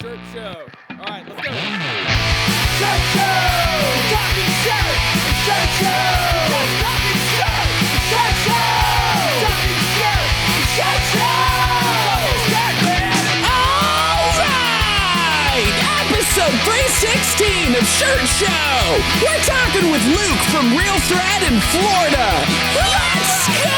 Shirt show. All right, let's go. Shirt show! Talking shirt! Shirt show! Talking shirt! Shirt show! Talking shirt! Shirt show! All right! Episode 316 of Shirt Show! We're talking with Luke from Real Thread in Florida. Let's go!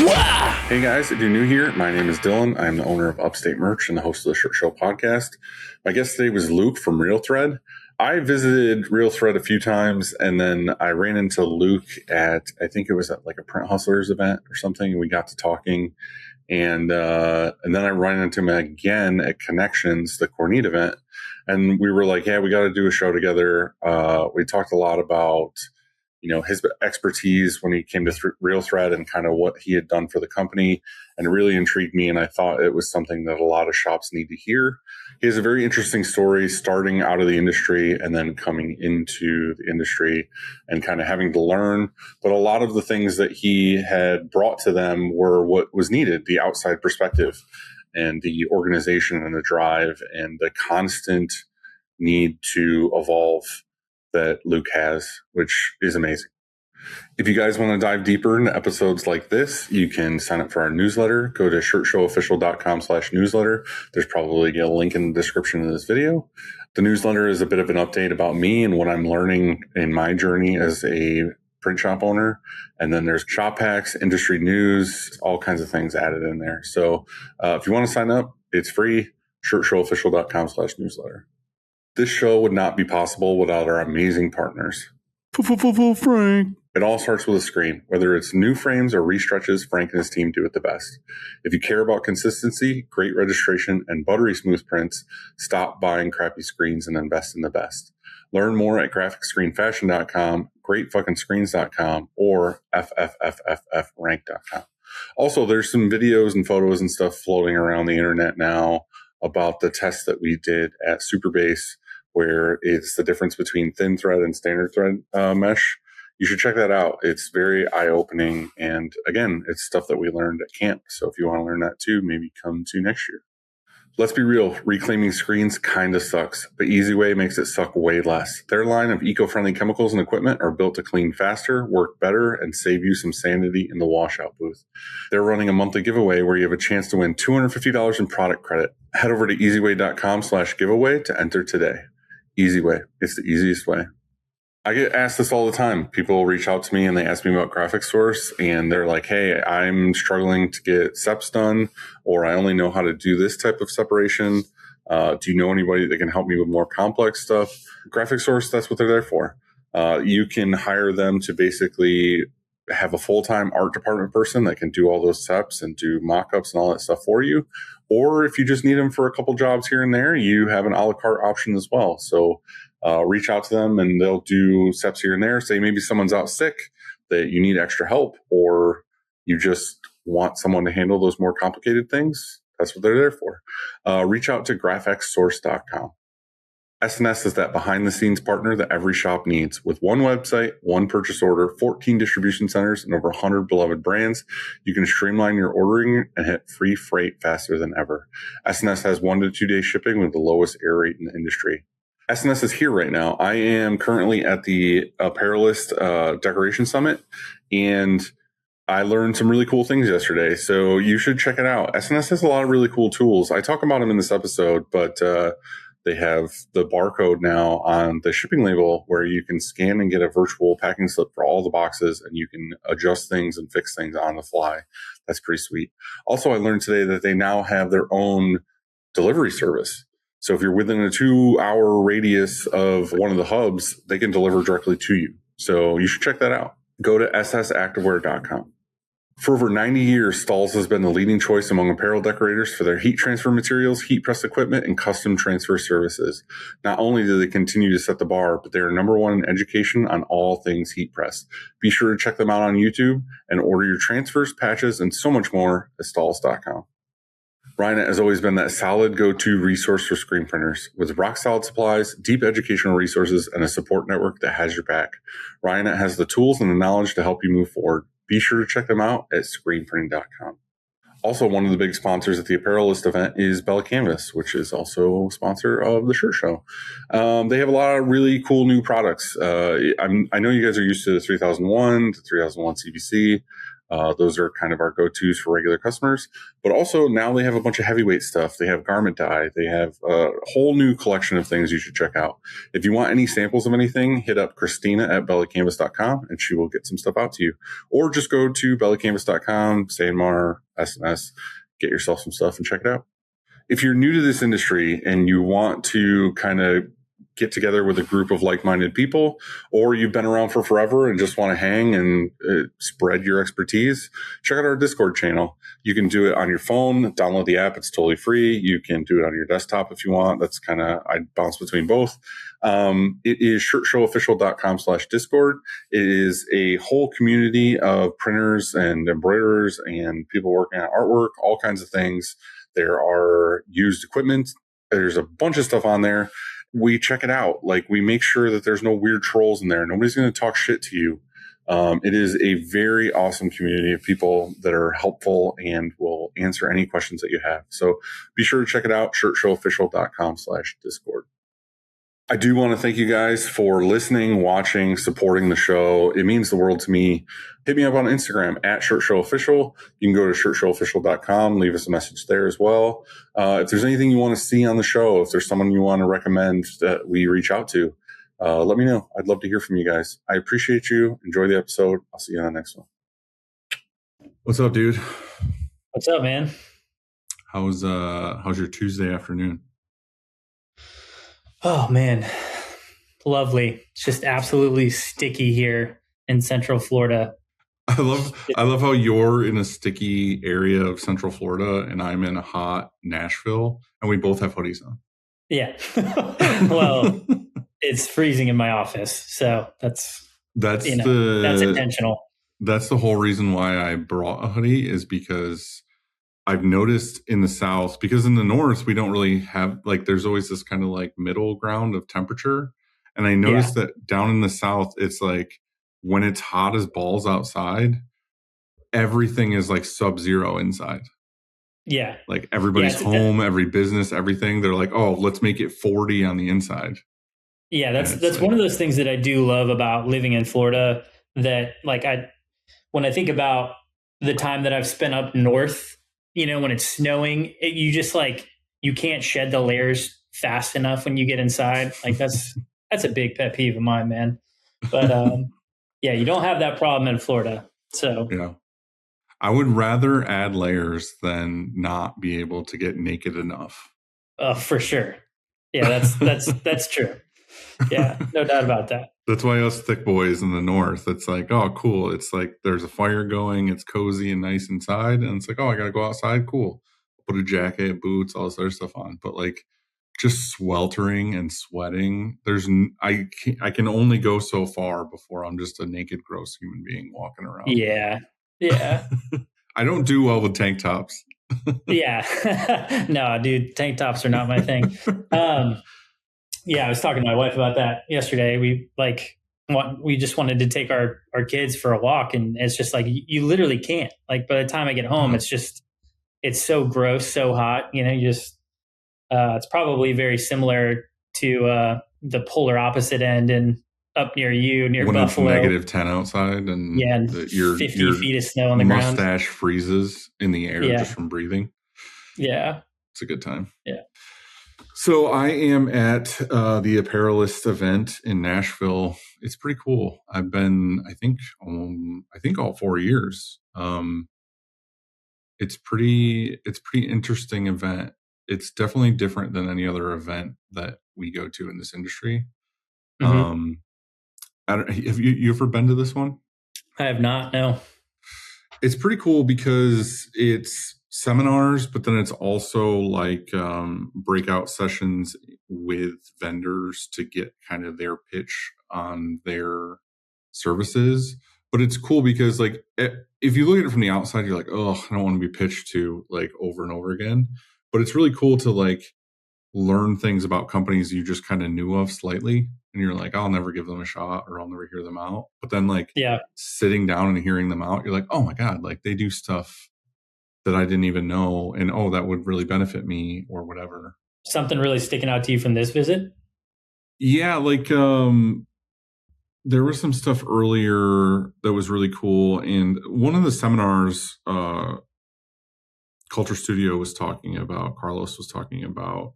Wow! Hey guys, if you're new here, my name is Dylan. I'm the owner of Upstate Merch and the host of the Shirt Show podcast. My guest today was Luke from Real Thread. I visited Real Thread a few times, and then I ran into Luke at, I think it was at like a Print Hustlers event or something, and we got to talking. And then I ran into him again at Connections, the Cornette event, and we were like, yeah, we got to do a show together. We talked a lot about his expertise when he came to Real Thread and kind of what he had done for the company. And it really intrigued me. And I thought it was something that a lot of shops need to hear. He has a very interesting story starting out of the industry and then coming into the industry and kind of having to learn. But a lot of the things that he had brought to them were what was needed, the outside perspective and the organization and the drive and the constant need to evolve that Luke has, which is amazing. If you guys want to dive deeper into episodes like this, you can sign up for our newsletter. Go to shirtshowofficial.com/newsletter. There's probably a link in the description of this video. The newsletter is a bit of an update about me and what I'm learning in my journey as a print shop owner. And then there's shop hacks, industry news, all kinds of things added in there. So if you want to sign up, it's free. shirtshowofficial.com/newsletter. This show would not be possible without our amazing partners. Frank. It all starts with a screen. Whether it's new frames or restretches, Frank and his team do it the best. If you care about consistency, great registration, and buttery smooth prints, stop buying crappy screens and invest in the best. Learn more at graphicscreenfashion.com, greatfuckingscreens.com, or ffffrank.com. Also, there's some videos and photos and stuff floating around the internet now about the test that we did at Superbase, where it's the difference between thin thread and standard thread mesh. You should check that out. It's very eye-opening. And again, it's stuff that we learned at camp. So if you want to learn that too, maybe come to next year. Let's be real. Reclaiming screens kind of sucks, but Easy Way makes it suck way less. Their line of eco-friendly chemicals and equipment are built to clean faster, work better, and save you some sanity in the washout booth. They're running a monthly giveaway where you have a chance to win $250 in product credit. Head over to easyway.com/giveaway to enter today. Easy Way. It's the easiest way. I get asked this all the time. People reach out to me and they ask me about Graphic Source and they're like, hey, I'm struggling to get SEPs done, or I only know how to do this type of separation. Do you know anybody that can help me with more complex stuff? Graphic Source, that's what they're there for. You can hire them to basically have a full-time art department person that can do all those SEPs and do mock-ups and all that stuff for you. Or if you just need them for a couple jobs here and there, you have an a la carte option as well. So reach out to them and they'll do SEPs here and there. Say maybe someone's out sick that you need extra help, or you just want someone to handle those more complicated things. That's what they're there for. Reach out to graphicsource.com. SNS is that behind-the-scenes partner that every shop needs. With one website, one purchase order, 14 distribution centers, and over 100 beloved brands, you can streamline your ordering and hit free freight faster than ever. SNS has 1 to 2 day shipping with the lowest error rate in the industry. SNS is here right now. I am currently at the Apparel Decoration Summit, and I learned some really cool things yesterday, so you should check it out. SNS has a lot of really cool tools. I talk about them in this episode, but they have the barcode now on the shipping label where you can scan and get a virtual packing slip for all the boxes, and you can adjust things and fix things on the fly. That's pretty sweet. Also, I learned today that they now have their own delivery service. So if you're within a 2-hour radius of one of the hubs, they can deliver directly to you. So you should check that out. Go to ssactivewear.com. For over 90 years, Stahls has been the leading choice among apparel decorators for their heat transfer materials, heat press equipment, and custom transfer services. Not only do they continue to set the bar, but they are number one in education on all things heat press. Be sure to check them out on YouTube and order your transfers, patches, and so much more at stahls.com. Ryonet has always been that solid go-to resource for screen printers. With rock-solid supplies, deep educational resources, and a support network that has your back, Ryonet has the tools and the knowledge to help you move forward. Be sure to check them out at screenprinting.com. Also, one of the big sponsors at the Apparelist event is Bella Canvas, which is also a sponsor of the Shirt Show. They have a lot of really cool new products. I know you guys are used to the 3001, the 3001 CBC. Those are kind of our go-tos for regular customers. But also now they have a bunch of heavyweight stuff. They have garment dye. They have a whole new collection of things you should check out. If you want any samples of anything, hit up Christina at bellacanvas.com and she will get some stuff out to you. Or just go to bellacanvas.com, Sanmar, SMS, get yourself some stuff and check it out. If you're new to this industry and you want to kind of get together with a group of like-minded people, or you've been around for forever and just want to hang and spread your expertise, check out our Discord channel. You can do it on your phone, download the app. It's totally free. You can do it on your desktop if you want. That's kind of, I bounce between both. It is shirtshowofficial.com/Discord. It is a whole community of printers and embroiderers and people working on artwork, all kinds of things. There are used equipment. There's a bunch of stuff on there. We check it out. Like, we make sure that there's no weird trolls in there. Nobody's going to talk shit to you. It is a very awesome community of people that are helpful and will answer any questions that you have. So be sure to check it out, shirtshowofficial.com/Discord. I do want to thank you guys for listening, watching, supporting the show. It means the world to me. Hit me up on Instagram at shirtshowofficial. You can go to shirtshowofficial.com, leave us a message there as well. If there's anything you want to see on the show, if there's someone you want to recommend that we reach out to, let me know. I'd love to hear from you guys. I appreciate you. Enjoy the episode. I'll see you on the next one. What's up, dude? What's up, man? How's your Tuesday afternoon? Oh, man. Lovely. It's just absolutely sticky here in Central Florida. I love how you're in a sticky area of Central Florida and I'm in a hot Nashville and we both have hoodies on. Yeah. Well, it's freezing in my office. So that's intentional. That's the whole reason why I brought a hoodie, is because I've noticed in the South, because in the North, we don't really have, like, there's always this kind of like middle ground of temperature. And I noticed that down in the South, it's like when it's hot as balls outside, everything is like sub-zero inside. Yeah. Like everybody's home, every business, everything. They're like, oh, let's make it 40 on the inside. Yeah, that's like one of those things that I do love about living in Florida, that like when I think about the time that I've spent up north, you know, when it's snowing, you just like, you can't shed the layers fast enough when you get inside. Like that's a big pet peeve of mine, man. But yeah, you don't have that problem in Florida. So yeah, I would rather add layers than not be able to get naked enough. For sure. Yeah, that's true. Yeah, no doubt about that. That's why us thick boys in the North, it's like, oh, cool. It's like there's a fire going. It's cozy and nice inside. And it's like, oh, I got to go outside. Cool. Put a jacket, boots, all this other stuff on. But like just sweltering and sweating, I can only go so far before I'm just a naked, gross human being walking around. Yeah. Yeah. I don't do well with tank tops. Yeah. No, dude, tank tops are not my thing. Yeah, I was talking to my wife about that yesterday. We just wanted to take our kids for a walk, and it's just like you literally can't. Like by the time I get home, it's so gross, so hot. You know, it's probably very similar to the polar opposite end and up near you, near when Buffalo. It's -10 outside, and your 50 feet of snow on the ground. Mustache freezes in the air just from breathing. Yeah, it's a good time. Yeah. So I am at the Apparelist event in Nashville. It's pretty cool. I've been, I think all 4 years. It's pretty interesting event. It's definitely different than any other event that we go to in this industry. Mm-hmm. Have you ever been to this one? I have not. No. It's pretty cool because it's seminars, but then it's also like breakout sessions with vendors to get kind of their pitch on their services. But it's cool because like if you look at it from the outside, you're like, oh, I don't want to be pitched to like over and over again. But it's really cool to like learn things about companies you just kind of knew of slightly. And you're like, I'll never give them a shot or I'll never hear them out. But then like sitting down and hearing them out, you're like, oh my God, like they do stuff that I didn't even know, and oh, that would really benefit me or whatever. Something really sticking out to you from this visit? Yeah, like there was some stuff earlier that was really cool, and one of the seminars Culture Studio was talking about, Carlos was talking about,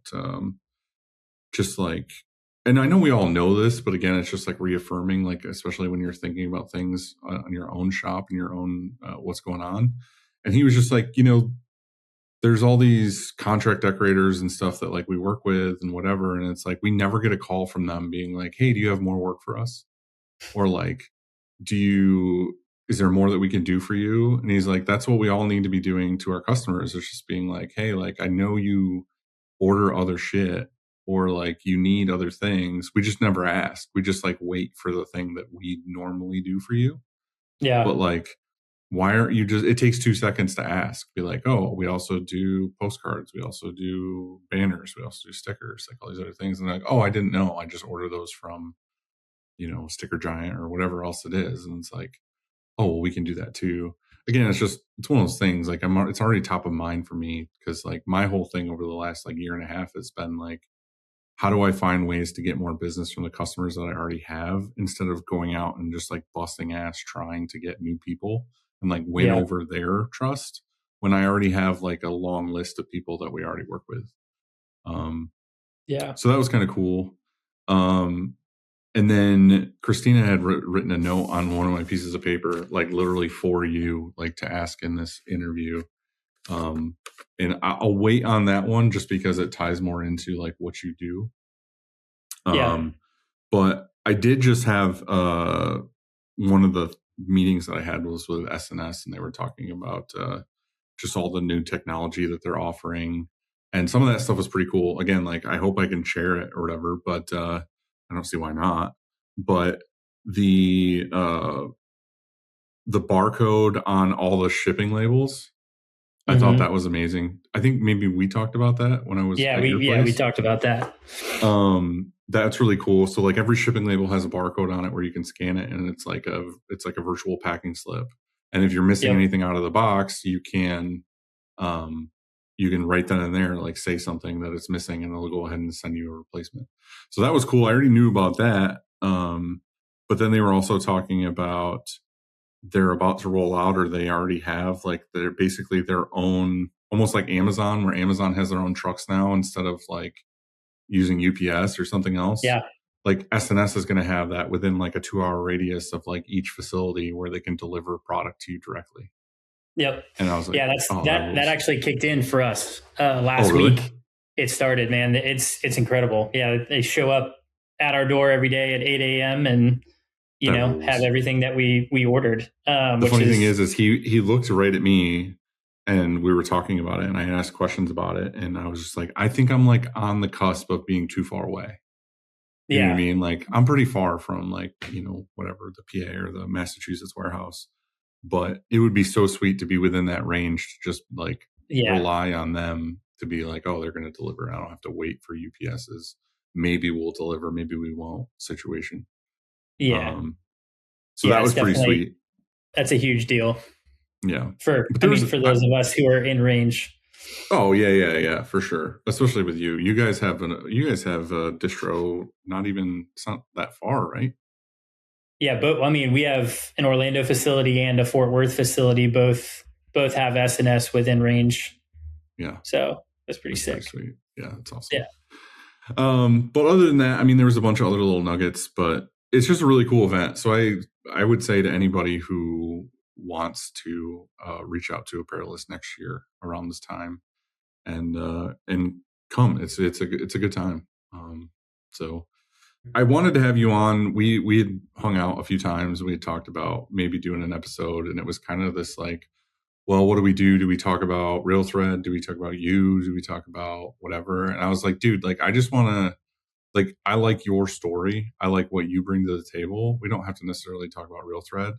just like, and I know we all know this, but again, it's just like reaffirming, like, especially when you're thinking about things on your own shop and your own, what's going on. And he was just like, there's all these contract decorators and stuff that like we work with and whatever. And it's like, we never get a call from them being like, hey, do you have more work for us? Or like, is there more that we can do for you? And he's like, that's what we all need to be doing to our customers. It's just being like, hey, like, I know you order other shit, or like you need other things. We just never ask. We just like wait for the thing that we normally do for you. Yeah. But like, why aren't you just, it takes 2 seconds to ask, be like, oh, we also do postcards. We also do banners. We also do stickers, like all these other things. And like, oh, I didn't know. I just order those from, Sticker Giant or whatever else it is. And it's like, oh, well, we can do that too. Again, it's one of those things, like it's already top of mind for me, because like my whole thing over the last like year and a half has been like, how do I find ways to get more business from the customers that I already have, instead of going out and just like busting ass trying to get new people and like win over their trust, when I already have like a long list of people that we already work with. So that was kind of cool. And then Christina had written a note on one of my pieces of paper, like literally for you, like to ask in this interview. And I'll wait on that one just because it ties more into like what you do. But I did just have one of the meetings that I had was with SNS, and they were talking about just all the new technology that they're offering. And some of that stuff was pretty cool. Again, like I hope I can share it or whatever, but I don't see why not. But the barcode on all the shipping labels, I thought that was amazing. I think maybe we talked about that when I was at your place. We talked about that. That's really cool. So like every shipping label has a barcode on it where you can scan it, and it's like a virtual packing slip. And if you're missing anything out of the box, you can write that in there, like say something that it's missing, and they'll go ahead and send you a replacement. So that was cool. I already knew about that. But then they were also talking about they're about to roll out, or they already have, like they're basically their own, almost like Amazon, where Amazon has their own trucks now instead of like using UPS or something else. Yeah. Like SNS is going to have that within like a 2-hour radius of like each facility where they can deliver product to you directly. Yep. And I was like, that actually kicked in for us last week. It started, man. It's incredible. Yeah. They show up at our door every day at 8 a.m. and, have everything that we ordered. The funny thing is he looked right at me, and we were talking about it, and I asked questions about it, and I was just like, I think I'm like on the cusp of being too far away. You know what I mean? Like I'm pretty far from like, whatever, the PA or the Massachusetts warehouse, but it would be so sweet to be within that range to just like rely on them to be like, oh, they're going to deliver. I don't have to wait for UPS's. Maybe we'll deliver, maybe we won't situation. Yeah. So that was pretty sweet. That's a huge deal. Yeah. For those of us who are in range. Oh yeah, for sure. Especially with you. You guys have a distro, it's not that far, right? Yeah, but I mean, we have an Orlando facility and a Fort Worth facility. Both have SNS within range. Yeah. So that's pretty sick. Pretty sweet. Yeah, that's awesome. Yeah. But other than that, I mean, there was a bunch of other little nuggets, but it's just a really cool event. So I would say to anybody who wants to reach out to Apparelist next year around this time, and come. It's a good time. So I wanted to have you on. We had hung out a few times. We had talked about maybe doing an episode, and it was kind of this like, well, what do we do? Do we talk about RailThread? Do we talk about you? Do we talk about whatever? And I was like, dude, like I just want to. Like, I like your story. I like what you bring to the table. We don't have to necessarily talk about RailThread.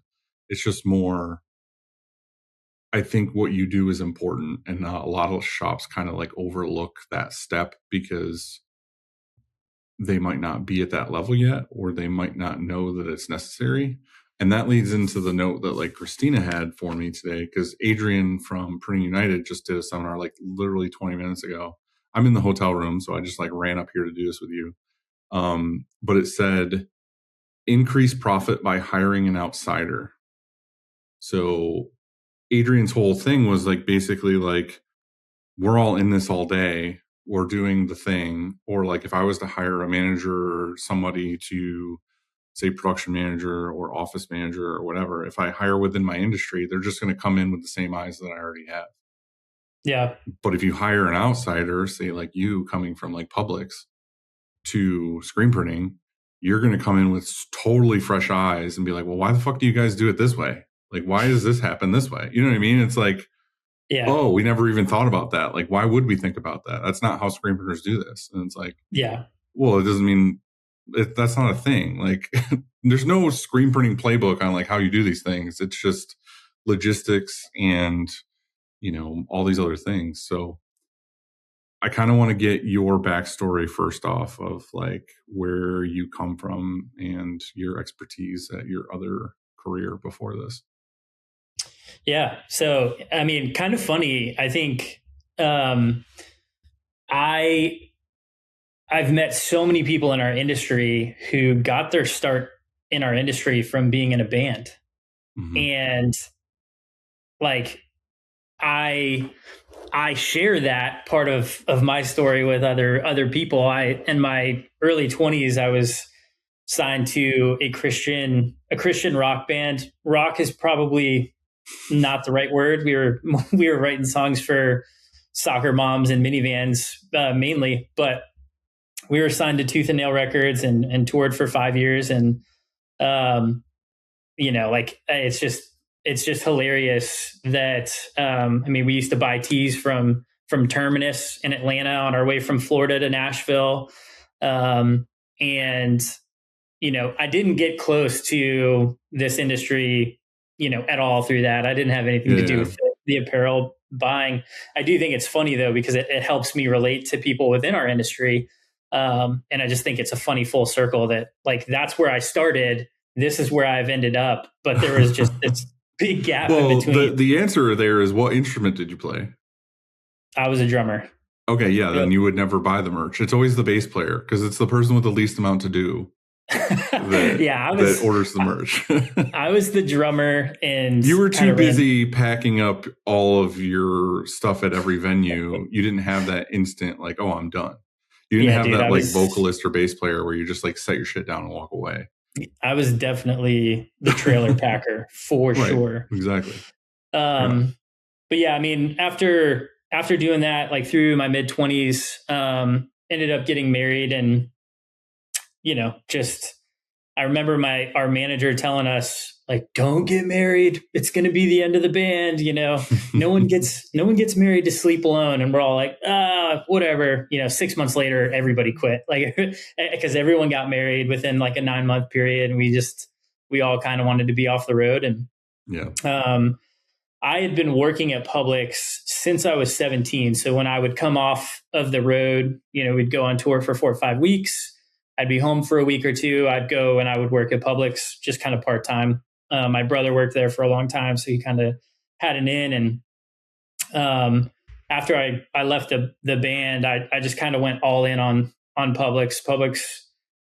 It's just more, I think what you do is important, and a lot of shops kind of like overlook that step because they might not be at that level yet, or they might not know that it's necessary. And that leads into the note that like Christina had for me today, because Adrian from Printing United just did a seminar like literally 20 minutes ago. I'm in the hotel room, so I just like ran up here to do this with you. But it said increase profit by hiring an outsider. So Adrian's whole thing was like basically like, we're all in this all day. We're doing the thing. Or like if I was to hire a manager or somebody to say production manager or office manager or whatever, if I hire within my industry, they're just going to come in with the same eyes that I already have. Yeah. But if you hire an outsider, say like you coming from like Publix to screen printing, you're going to come in with totally fresh eyes and be like, well, why the fuck do you guys do it this way? Like, why does this happen this way? You know what I mean? It's like, Yeah. oh, we never even thought about that. Like, why would we think about that? That's not how screen printers do this. And it's like, yeah. Well, it doesn't mean that's not a thing. Like, there's no screen printing playbook on like how you do these things. It's just logistics and, you know, all these other things. So I kind of want to get your backstory first off of like where you come from and your expertise at your other career before this. Yeah. So, I mean, kind of funny. I think I've met so many people in our industry who got their start in our industry from being in a band. Mm-hmm. And like, I share that part of my story with other people. In my early 20s, I was signed to a Christian rock band. Rock is probably not the right word. We were writing songs for soccer moms and minivans mainly, but we were signed to Tooth and Nail Records and toured for 5 years. And you know, like it's just hilarious that I mean, we used to buy tees from Terminus in Atlanta on our way from Florida to Nashville, and you know, I didn't get close to this industry, you know, at all through that. I didn't have anything to do with the apparel buying. I do think it's funny though, because it helps me relate to people within our industry. And I just think it's a funny full circle that like, that's where I started. This is where I've ended up. But there was just this big gap in between. The answer there is, what instrument did you play? I was a drummer. Okay. Yeah. Then you would never buy the merch. It's always the bass player, because it's the person with the least amount to do. That orders the merch. I was the drummer, and you were too busy packing up all of your stuff at every venue. You didn't have that instant like, oh, I'm done. You didn't have that like vocalist or bass player where you just like set your shit down and walk away. I was definitely the trailer packer for sure. Exactly. But yeah, I mean, after doing that, like through my mid 20s, ended up getting married. And you know, just, I remember our manager telling us like, don't get married. It's going to be the end of the band. You know, no one gets married to sleep alone. And we're all like, whatever, you know, 6 months later, everybody quit, like, because everyone got married within like a 9-month period. And we all kind of wanted to be off the road. And I had been working at Publix since I was 17. So when I would come off of the road, you know, we'd go on tour for 4 or 5 weeks. I'd be home for a week or two. I'd go and I would work at Publix just kind of part-time. My brother worked there for a long time, so he kind of had an in. And after I left the band, I just kind of went all in on Publix. Publix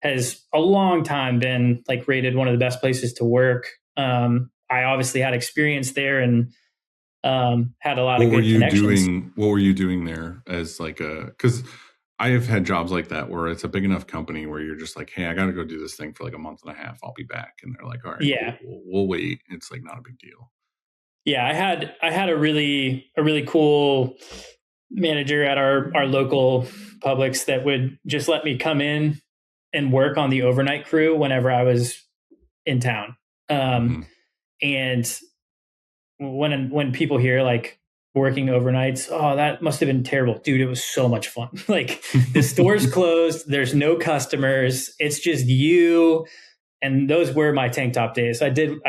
has a long time been like rated one of the best places to work. I obviously had experience there and had a lot of good connections. What were you doing there as like because I have had jobs like that where it's a big enough company where you're just like, hey, I got to go do this thing for like a month and a half. I'll be back. And they're like, all right, we'll wait. It's like not a big deal. Yeah. I had a really cool manager at our local Publix that would just let me come in and work on the overnight crew whenever I was in town. And when people hear like, working overnights, oh, that must have been terrible, dude. It was so much fun. Like the store's closed, there's no customers, it's just you. And those were my tank top days. I did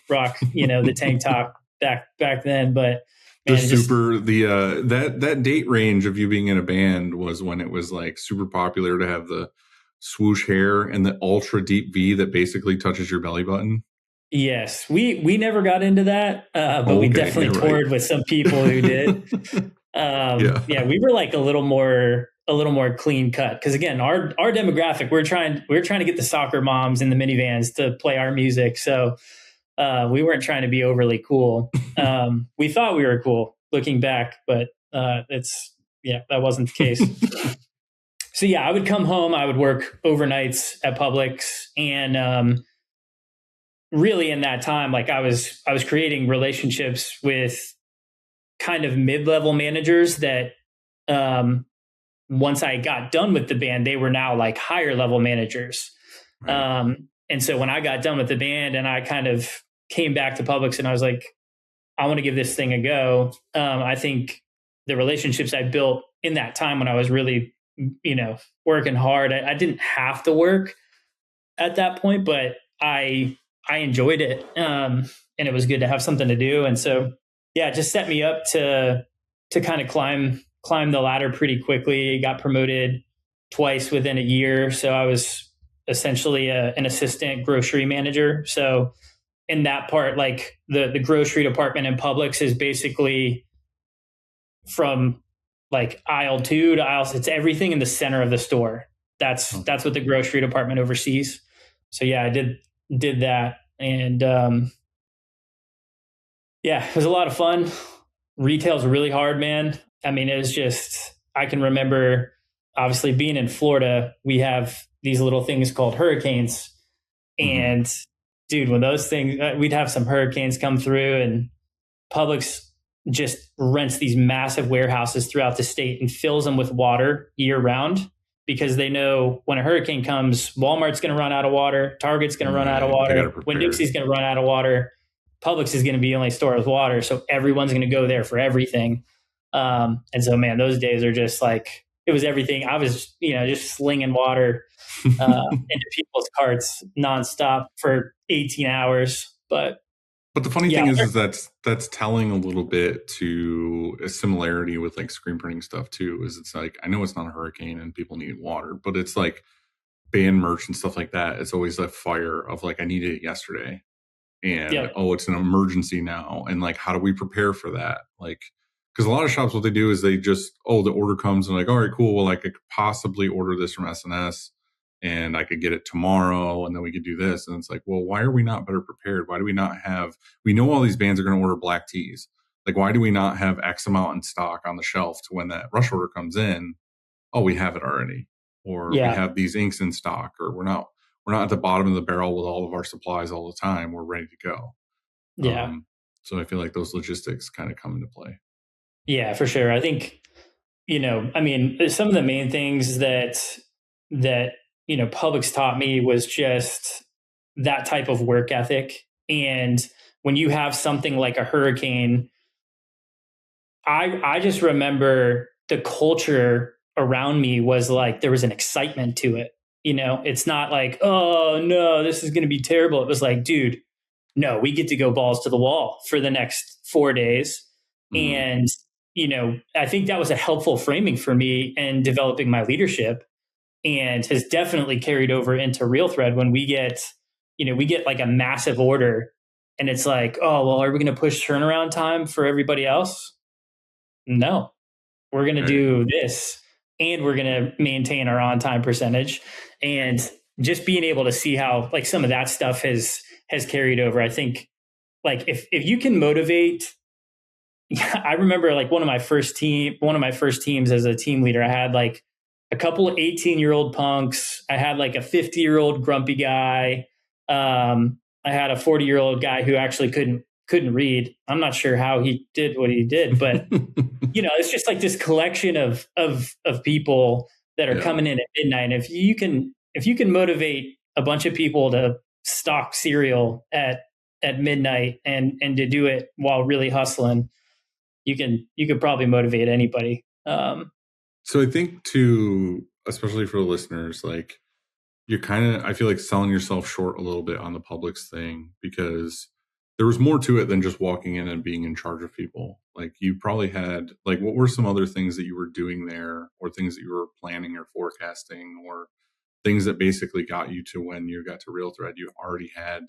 rock, you know, the tank top back then. But man, that date range of you being in a band was when it was like super popular to have the swoosh hair and the ultra deep V that basically touches your belly button. Yes, we never got into that, but we Okay, definitely you're right. toured with some people who did. Yeah. Yeah, we were like a little more clean cut because again, our demographic, we're trying to get the soccer moms in the minivans to play our music, so we weren't trying to be overly cool. We thought we were cool looking back, but that wasn't the case. So yeah, I would come home, I would work overnights at Publix, and really in that time, like I was creating relationships with kind of mid-level managers that um, once I got done with the band, they were now like higher level managers. Right. And so when I got done with the band and I kind of came back to Publix and I was like, I want to give this thing a go. I think the relationships I built in that time when I was really, working hard, I didn't have to work at that point, but I enjoyed it. And it was good to have something to do. And so, yeah, it just set me up to kind of climb the ladder pretty quickly. Got promoted twice within a year. So I was essentially an assistant grocery manager. So in that part, like the grocery department in Publix is basically from like aisle 2 to aisle, it's everything in the center of the store. That's what the grocery department oversees. So yeah, I did that, and yeah, it was a lot of fun. Retail's really hard, man. I mean, it was just, I can remember obviously being in Florida, we have these little things called hurricanes. And dude, when those things, we'd have some hurricanes come through, and Publix just rents these massive warehouses throughout the state and fills them with water year round because they know when a hurricane comes, Walmart's going to run out of water, Target's going to run out of water, when Dixie's going to run out of water, Publix is going to be the only store with water. So everyone's going to go there for everything. And so, man, those days are just like, it was everything. I was, just slinging water into people's carts nonstop for 18 hours. But the funny thing is that's telling a little bit to a similarity with like screen printing stuff too. Is it's like, I know it's not a hurricane and people need water, but it's like band merch and stuff like that. It's always a fire of like, I needed it yesterday. And it's an emergency now. And like, how do we prepare for that? Like, because a lot of shops, what they do is they just, the order comes and like, all right, cool. Well, I could possibly order this from SNS and I could get it tomorrow and then we could do this. And it's like, well, why are we not better prepared? Why do we not have, we know all these bands are going to order black tees. Like, why do we not have X amount in stock on the shelf to when that rush order comes in? Oh, we have it already. Or we have these inks in stock, or we're not at the bottom of the barrel with all of our supplies all the time. We're ready to go. Yeah. So I feel like those logistics kind of come into play. Yeah, for sure. I think, I mean, some of the main things that Publix taught me was just that type of work ethic. And when you have something like a hurricane, I just remember the culture around me was like, there was an excitement to it. It's not like, oh no, this is going to be terrible. It was like, dude, no, we get to go balls to the wall for the next 4 days. And, I think that was a helpful framing for me in developing my leadership, and has definitely carried over into Real Thread when we get like a massive order and it's like, oh, well, are we going to push turnaround time for everybody else? No, we're going to do this, and we're going to maintain our on-time percentage. And just being able to see how like some of that stuff has carried over. I think like if you can motivate, I remember like one of my first teams as a team leader, I had like a couple of 18-year-old punks. I had like a 50-year-old grumpy guy. I had a 40-year-old guy who actually couldn't read. I'm not sure how he did what he did, but it's just like this collection of people that are coming in at midnight. And if you can motivate a bunch of people to stock cereal at midnight and to do it while really hustling, you could probably motivate anybody. So I think too, especially for the listeners, like you're I feel like selling yourself short a little bit on the Publix thing, because there was more to it than just walking in and being in charge of people. Like you probably had, like, what were some other things that you were doing there, or things that you were planning or forecasting, or things that basically got you to when you got to Real Thread, you already had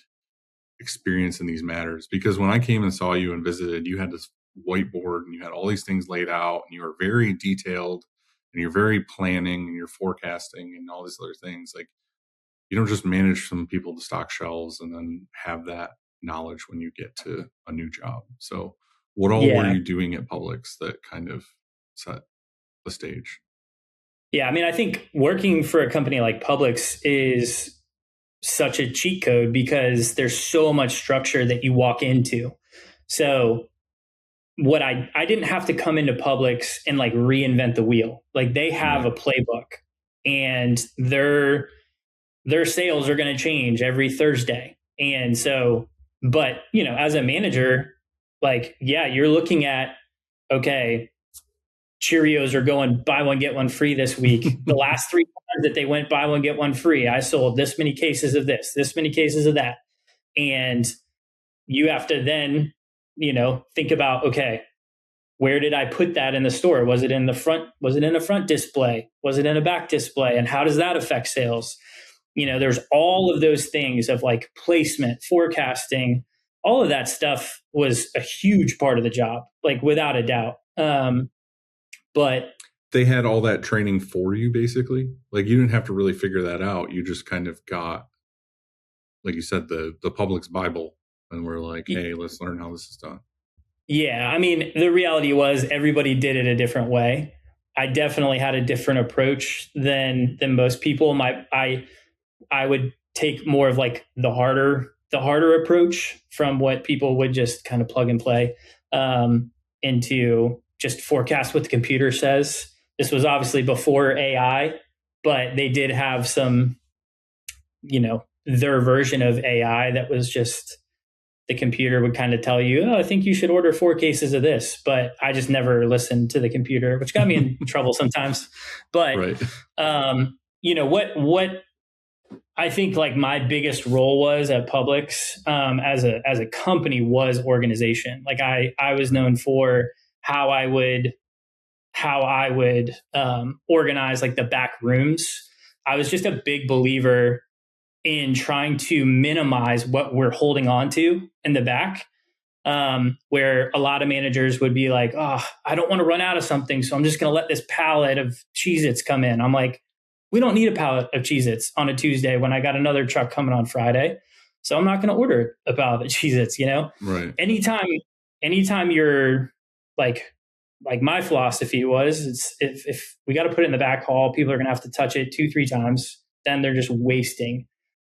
experience in these matters. Because when I came and saw you and visited, you had this whiteboard and you had all these things laid out and you were very detailed and you're very planning and you're forecasting and all these other things. Like, you don't just manage some people to stock shelves and then have that knowledge when you get to a new job. So what all were you doing at Publix that kind of set the stage? Yeah, I mean, I think working for a company like Publix is such a cheat code because there's so much structure that you walk into. So what I didn't have to come into Publix and like reinvent the wheel. Like, they have a playbook and their sales are going to change every Thursday. And so, but as a manager, like, yeah, you're looking at, okay, Cheerios are going buy one, get one free this week. The last 3 times that they went buy one, get one free, I sold this many cases of this many cases of that. And you have to then, think about, okay, where did I put that in the store? Was it in the front? Was it in a front display? Was it in a back display? And how does that affect sales? There's all of those things of like placement, forecasting, all of that stuff was a huge part of the job, like without a doubt. But they had all that training for you, basically. Like, you didn't have to really figure that out. You just kind of got, like you said, the Publix Bible, and we're like, hey, let's learn how this is done. Yeah. I mean, the reality was everybody did it a different way. I definitely had a different approach than most people. I would take more of like the harder approach from what people would just kind of plug and play into just forecast what the computer says. This was obviously before AI, but they did have some, their version of AI that was just the computer would kind of tell you, oh, I think you should order 4 cases of this. But I just never listened to the computer, which got me in trouble sometimes. But, what I think like my biggest role was at Publix as a company was organization. Like, I was known for how I would organize like the back rooms. I was just a big believer in trying to minimize what we're holding on to in the back, where a lot of managers would be like, oh, I don't want to run out of something, so I'm just going to let this pallet of Cheez-Its come in. I'm like, we don't need a pallet of Cheez-Its on a Tuesday when I got another truck coming on Friday. So I'm not going to order a pallet of Cheez-Its, Right. Anytime you're like my philosophy was, it's if we got to put it in the back hall, people are going to have to touch it 2-3 times. Then they're just wasting,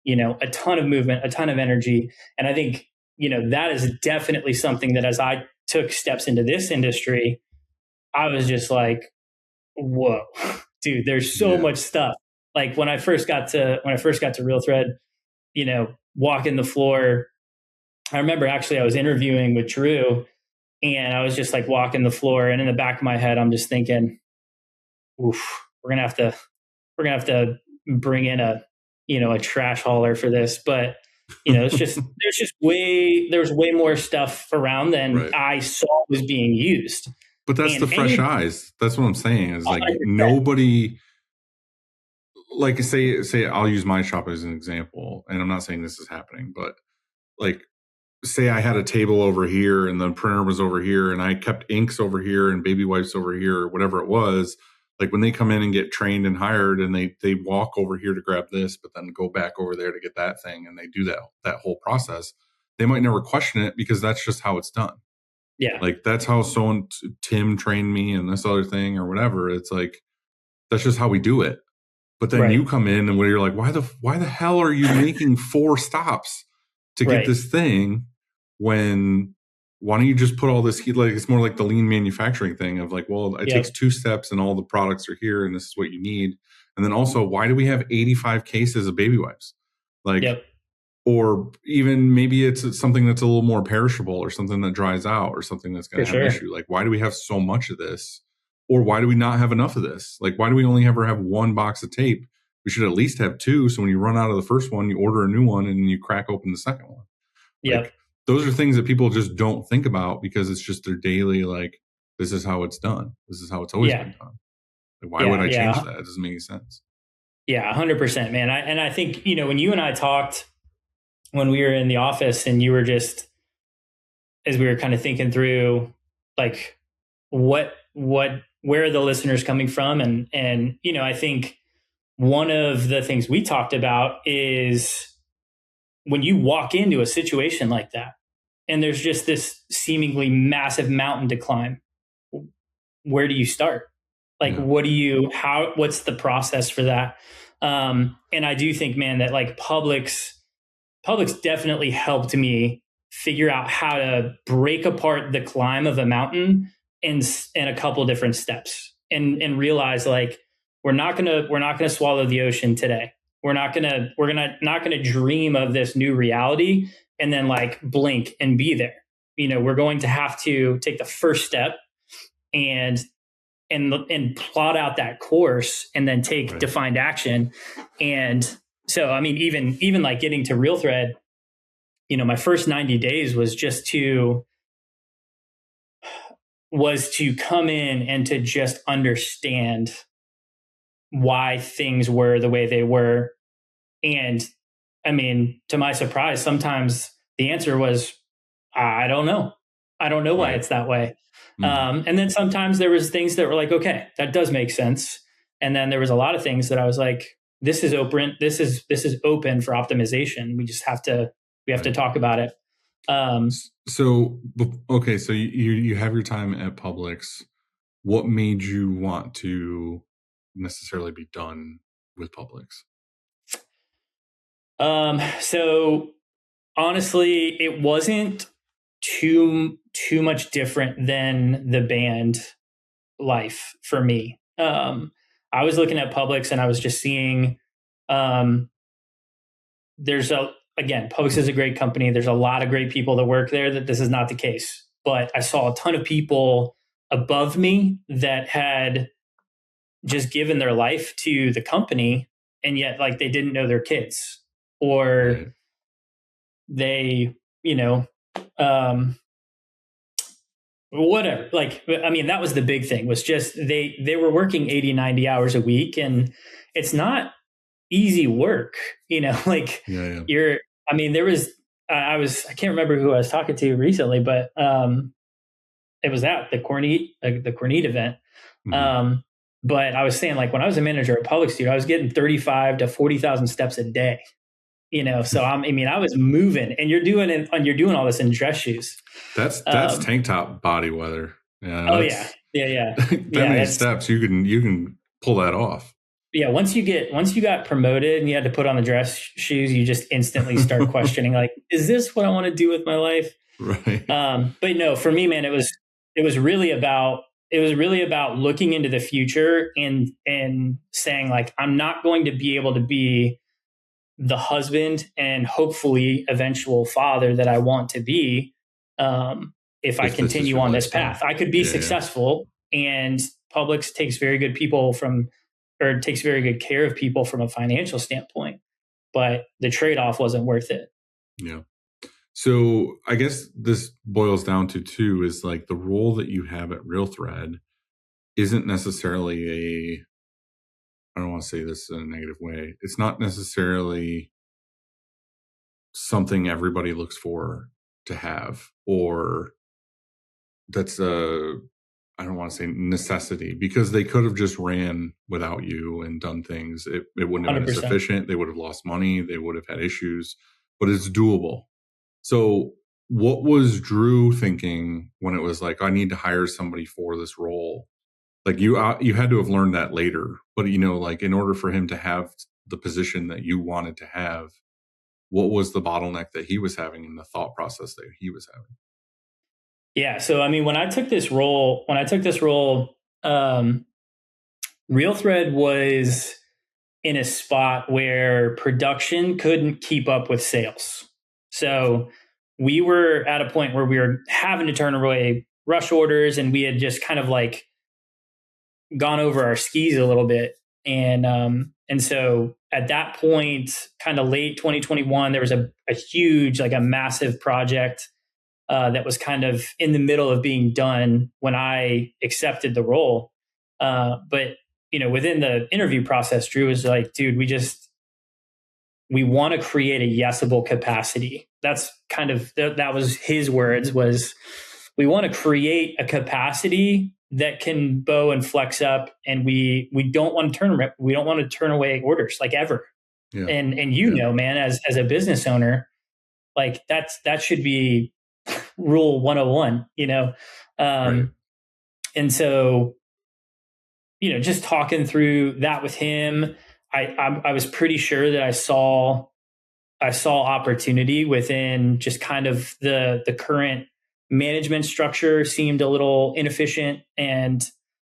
a ton of movement, a ton of energy. And I think, that is definitely something that as I took steps into this industry, I was just like, whoa, dude, there's so much stuff. Like when I first got to Real Thread, walking the floor, I remember actually I was interviewing with Drew and I was just like walking the floor, and in the back of my head, I'm just thinking, oof, we're going to have to bring in a trash hauler for this. But, there's way more stuff around than I saw was being used. But that's the fresh eyes. That's what I'm saying is like 100%. Nobody, like say I'll use my shop as an example, and I'm not saying this is happening, but like say I had a table over here and the printer was over here and I kept inks over here and baby wipes over here or whatever it was. Like when they come in and get trained and hired and they walk over here to grab this, but then go back over there to get that thing, and they do that whole process, they might never question it because that's just how it's done. Yeah. Like that's how Tim trained me and this other thing or whatever. It's like, that's just how we do it. But then you come in and where you're like, why the hell are you making 4 stops to get this thing when, why don't you just put all this heat? Like, it's more like the lean manufacturing thing of like, well, it takes 2 steps and all the products are here and this is what you need. And then also, why do we have 85 cases of baby wipes? Like, or even maybe it's something that's a little more perishable or something that dries out or something that's going to have an issue. Like, why do we have so much of this? Or why do we not have enough of this? Like, why do we only ever have 1 box of tape? We should at least have 2. So when you run out of the first one, you order a new one and you crack open the second one. Like, those are things that people just don't think about because it's just their daily, like, this is how it's done. This is how it's always been done. Like, why would I change that? It doesn't make any sense. Yeah, 100%, man. I think, when you and I talked when we were in the office and you were just, as we were kind of thinking through, like, where are the listeners coming from? And, you know, I think one of the things we talked about is when you walk into a situation like that and there's just this seemingly massive mountain to climb, where do you start? Like, what's the process for that? And I do think, man, that like Publix definitely helped me figure out how to break apart the climb of a mountain in a couple different steps and realize like, we're not gonna swallow the ocean today. We're not gonna dream of this new reality and then like blink and be there. You know, we're going to have to take the first step and plot out that course and then take defined action. And so, I mean, even like getting to Real Thread, you know, my first 90 days was just to come in and to just understand why things were the way they were. And I mean, to my surprise, sometimes the answer was, I don't know. I don't know why it's that way. And then sometimes there was things that were like, okay, that does make sense. And then there was a lot of things that I was like, this is open. This is open for optimization. We have to talk about it. So you have your time at Publix. What made you want to necessarily be done with Publix? So honestly, it wasn't too much different than the band life for me. I was looking at Publix and I was just seeing, Publix is a great company. There's a lot of great people that work there. That this is not the case, but I saw a ton of people above me that had just given their life to the company, and yet like they didn't know their kids, or they, you know, whatever. Like, I mean, that was the big thing, was just they were working 80, 90 hours a week, and it's not easy work, you know, like I mean, there was, I can't remember who I was talking to recently, but it was at the Corneat event. But I was saying, like, when I was a manager at Publix, dude, I was getting 35 to 40,000 steps a day, you know? So I was moving, and you're doing all this in dress shoes. That's tank top body weather. Yeah. Yeah. That many steps, you can pull that off. Yeah. Once you got promoted and you had to put on the dress shoes, you just instantly start questioning, like, is this what I want to do with my life? Right. But no, for me, man, it was really about looking into the future and saying, like, I'm not going to be able to be the husband and hopefully eventual father that I want to be if I continue on this path. I could be successful, and Publix takes very good care of people from a financial standpoint, but the trade-off wasn't worth it. Yeah. So I guess this boils down to too, is like the role that you have at Real Thread isn't necessarily I don't want to say this in a negative way. It's not necessarily something everybody looks for to have, or that's I don't want to say necessity, because they could have just ran without you and done things. It wouldn't have 100%. Been sufficient. They would have lost money. They would have had issues, but it's doable. So what was Drew thinking when it was like, I need to hire somebody for this role? Like you had to have learned that later, but you know, like in order for him to have the position that you wanted to have, what was the bottleneck that he was having in the thought process that he was having? Yeah. So, I mean, when I took this role, Real Thread was in a spot where production couldn't keep up with sales. So we were at a point where we were having to turn away rush orders, and we had just kind of like gone over our skis a little bit. And so at that point, kind of late 2021, there was a huge, like a massive project that was kind of in the middle of being done when I accepted the role. But, you know, within the interview process, Drew was like, dude, we we want to create a yesable capacity. That's kind of, that was his words, was we want to create a capacity that can bow and flex up, and we don't want to turn away orders, like, ever. Yeah. And you know, man, as a business owner, like that should be rule 101, you know? Right. And so, you know, just talking through that with him, I was pretty sure that I saw opportunity within just kind of the current management structure seemed a little inefficient. And,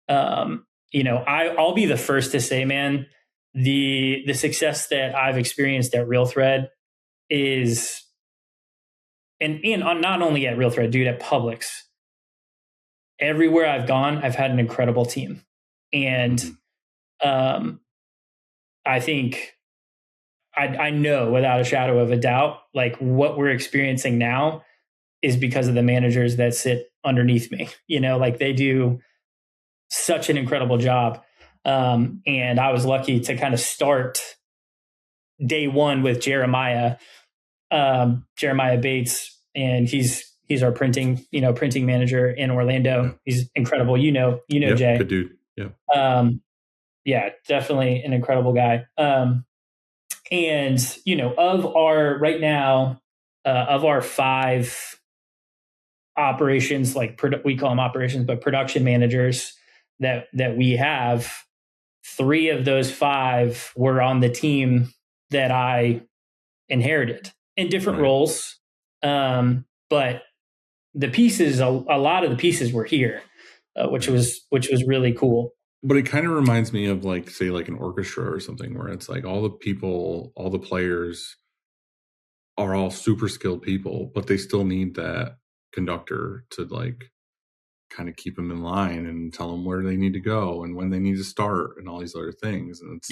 you know, I'll be the first to say, man, the success that I've experienced at Real Thread is, and not only at Real Thread, dude, at Publix, everywhere I've gone, I've had an incredible team. And, I think I know without a shadow of a doubt, like, what we're experiencing now is because of the managers that sit underneath me. You know, like, they do such an incredible job. And I was lucky to kind of start day one with Jeremiah Bates, and he's our printing manager in Orlando. He's incredible. You know, Yep, Jay. good dude. Yeah. Yeah, definitely an incredible guy. And, you know, of our 5 operations, like we call them operations, but production managers that we have, 3 of those 5 were on the team that I inherited in different roles. But the pieces, a lot of the pieces were here, which was really cool. But it kind of reminds me of, like, say, like an orchestra or something, where it's like all the people, all the players are all super skilled people, but they still need that conductor to, like, kind of keep them in line and tell them where they need to go and when they need to start and all these other things. And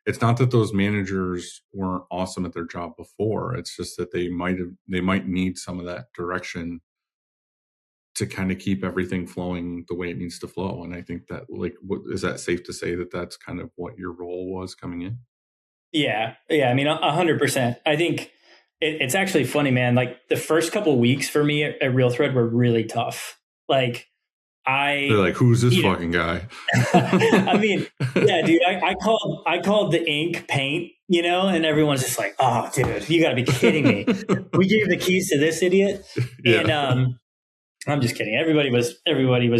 it's not that those managers weren't awesome at their job before. It's just that they might need some of that direction to kind of keep everything flowing the way it needs to flow. And I think that, like, is that safe to say that that's kind of what your role was coming in? Yeah. I mean, 100%. I think it's actually funny, man. Like, the first couple of weeks for me at Real Thread were really tough. Like, they're like, who's this fucking guy? I mean, yeah, dude, I called the ink paint, you know, and everyone's just like, oh, dude, you got to be kidding me. We gave the keys to this idiot. Yeah. And I'm just kidding. Everybody was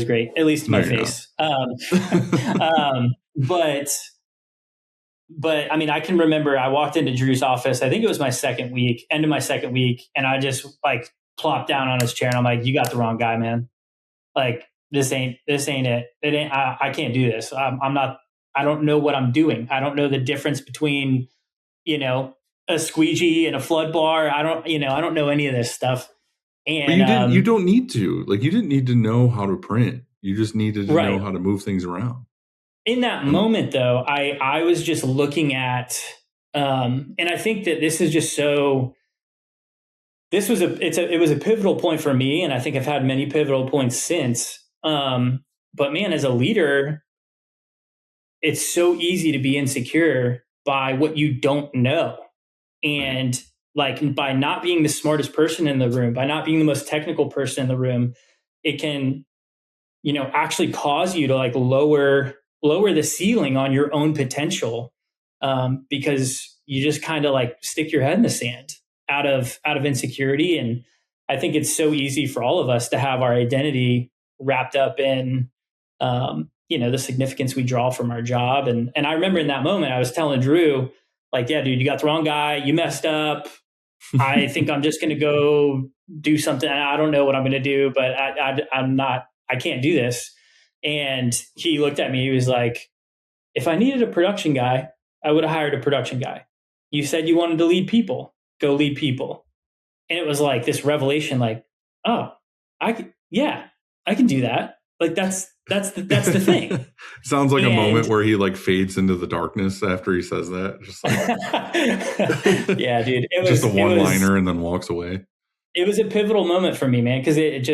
great, at least to my face. But I mean, I can remember I walked into Drew's office. I think it was my end of my second week. And I just, like, plopped down on his chair and I'm like, you got the wrong guy, man. Like, this ain't it. It ain't, I can't do this. I don't know what I'm doing. I don't know the difference between, you know, a squeegee and a flood bar. I don't know any of this stuff. And but you don't need to, like, you didn't need to know how to print. You just needed to know how to move things around. In that moment, though, I was just looking at, and I think that this is just so. It was a pivotal point for me, and I think I've had many pivotal points since. But man, as a leader, it's so easy to be insecure by what you don't know, and like, by not being the smartest person in the room, by not being the most technical person in the room, it can, you know, actually cause you to, like, lower the ceiling on your own potential, because you just kind of, like, stick your head in the sand out of insecurity. And I think it's so easy for all of us to have our identity wrapped up in, you know, the significance we draw from our job. And I remember in that moment, I was telling Drew, like, yeah, dude, you got the wrong guy. You messed up. I think I'm just going to go do something. I don't know what I'm going to do, but I can't do this. And he looked at me. He was like, if I needed a production guy, I would have hired a production guy. You said you wanted to lead people. Go lead people. And it was like this revelation, like, oh, I can do that. Like, that's the thing. Sounds like a moment where he, like, fades into the darkness after he says that. Just like, yeah, dude. It was just a one-liner and then walks away. It was a pivotal moment for me, man, because it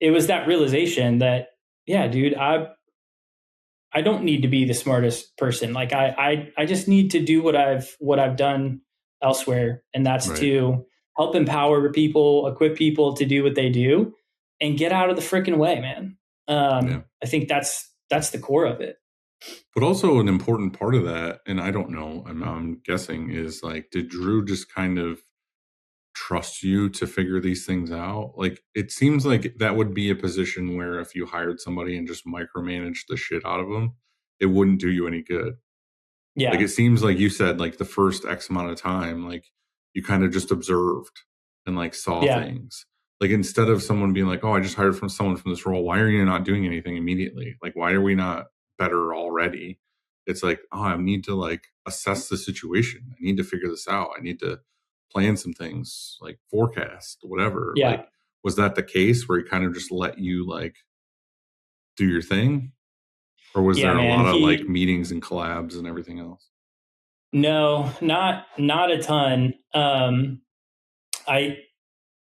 was that realization that, yeah, dude, I don't need to be the smartest person. Like I just need to do what I've done elsewhere, and that's Right. to help empower people, equip people to do what they do, and get out of the freaking way, man. Yeah. I think that's the core of it. But also an important part of that, and I don't know, I'm guessing, is like, did Drew just kind of trust you to figure these things out? Like, it seems like that would be a position where if you hired somebody and just micromanaged the shit out of them, it wouldn't do you any good. Yeah. Like, it seems like you said, like the first X amount of time, like you kind of just observed and like saw things. Like, instead of someone being like, oh, I just hired from someone from this role, why are you not doing anything immediately? Like, why are we not better already? It's like, oh, I need to like assess the situation. I need to figure this out. I need to plan some things, like forecast, whatever. Yeah. Like, was that the case where he kind of just let you like do your thing? Or was there a lot of like meetings and collabs and everything else? No, not a ton.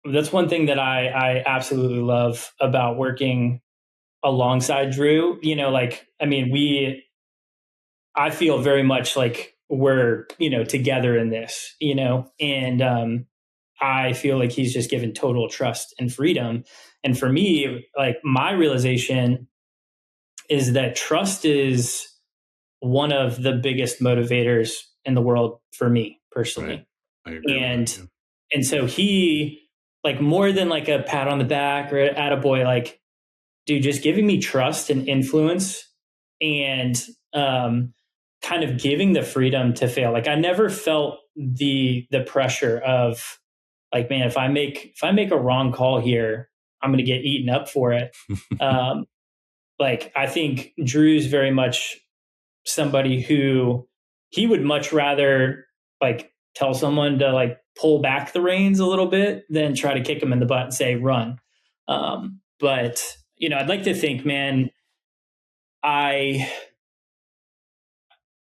That's one thing that I absolutely love about working alongside Drew. You know, like, I mean, I feel very much like we're, together in this, and I feel like he's just given total trust and freedom. And for me, like, my realization is that trust is one of the biggest motivators in the world for me personally. Right. I agree with that, yeah. And so he, like, more than like a pat on the back or attaboy, like, dude, just giving me trust and influence and kind of giving the freedom to fail. Like, I never felt the pressure of like, man, if I make a wrong call here, I'm going to get eaten up for it. Like, I think Drew's very much somebody who he would much rather like tell someone to like pull back the reins a little bit than try to kick them in the butt and say, run. But, I'd like to think, man,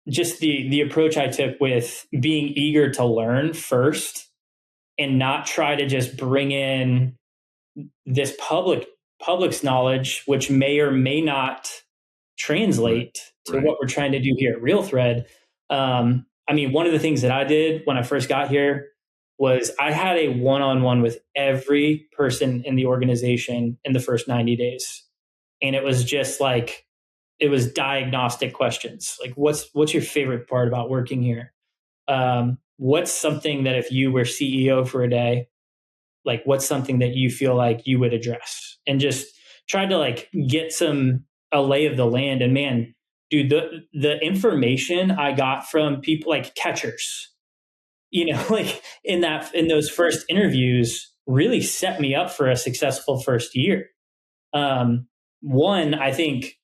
just the approach I took with being eager to learn first and not try to just bring in this Publix knowledge, which may or may not translate to what we're trying to do here at Real Thread. I mean, one of the things that I did when I first got here was I had a one-on-one with every person in the organization in the first 90 days. And it was just like, it was diagnostic questions. Like, what's your favorite part about working here? What's something that if you were CEO for a day, like, what's something that you feel like you would address? And just tried to like get a lay of the land. And man, dude, the information I got from people like catchers, like in those first interviews really set me up for a successful first year. One, I think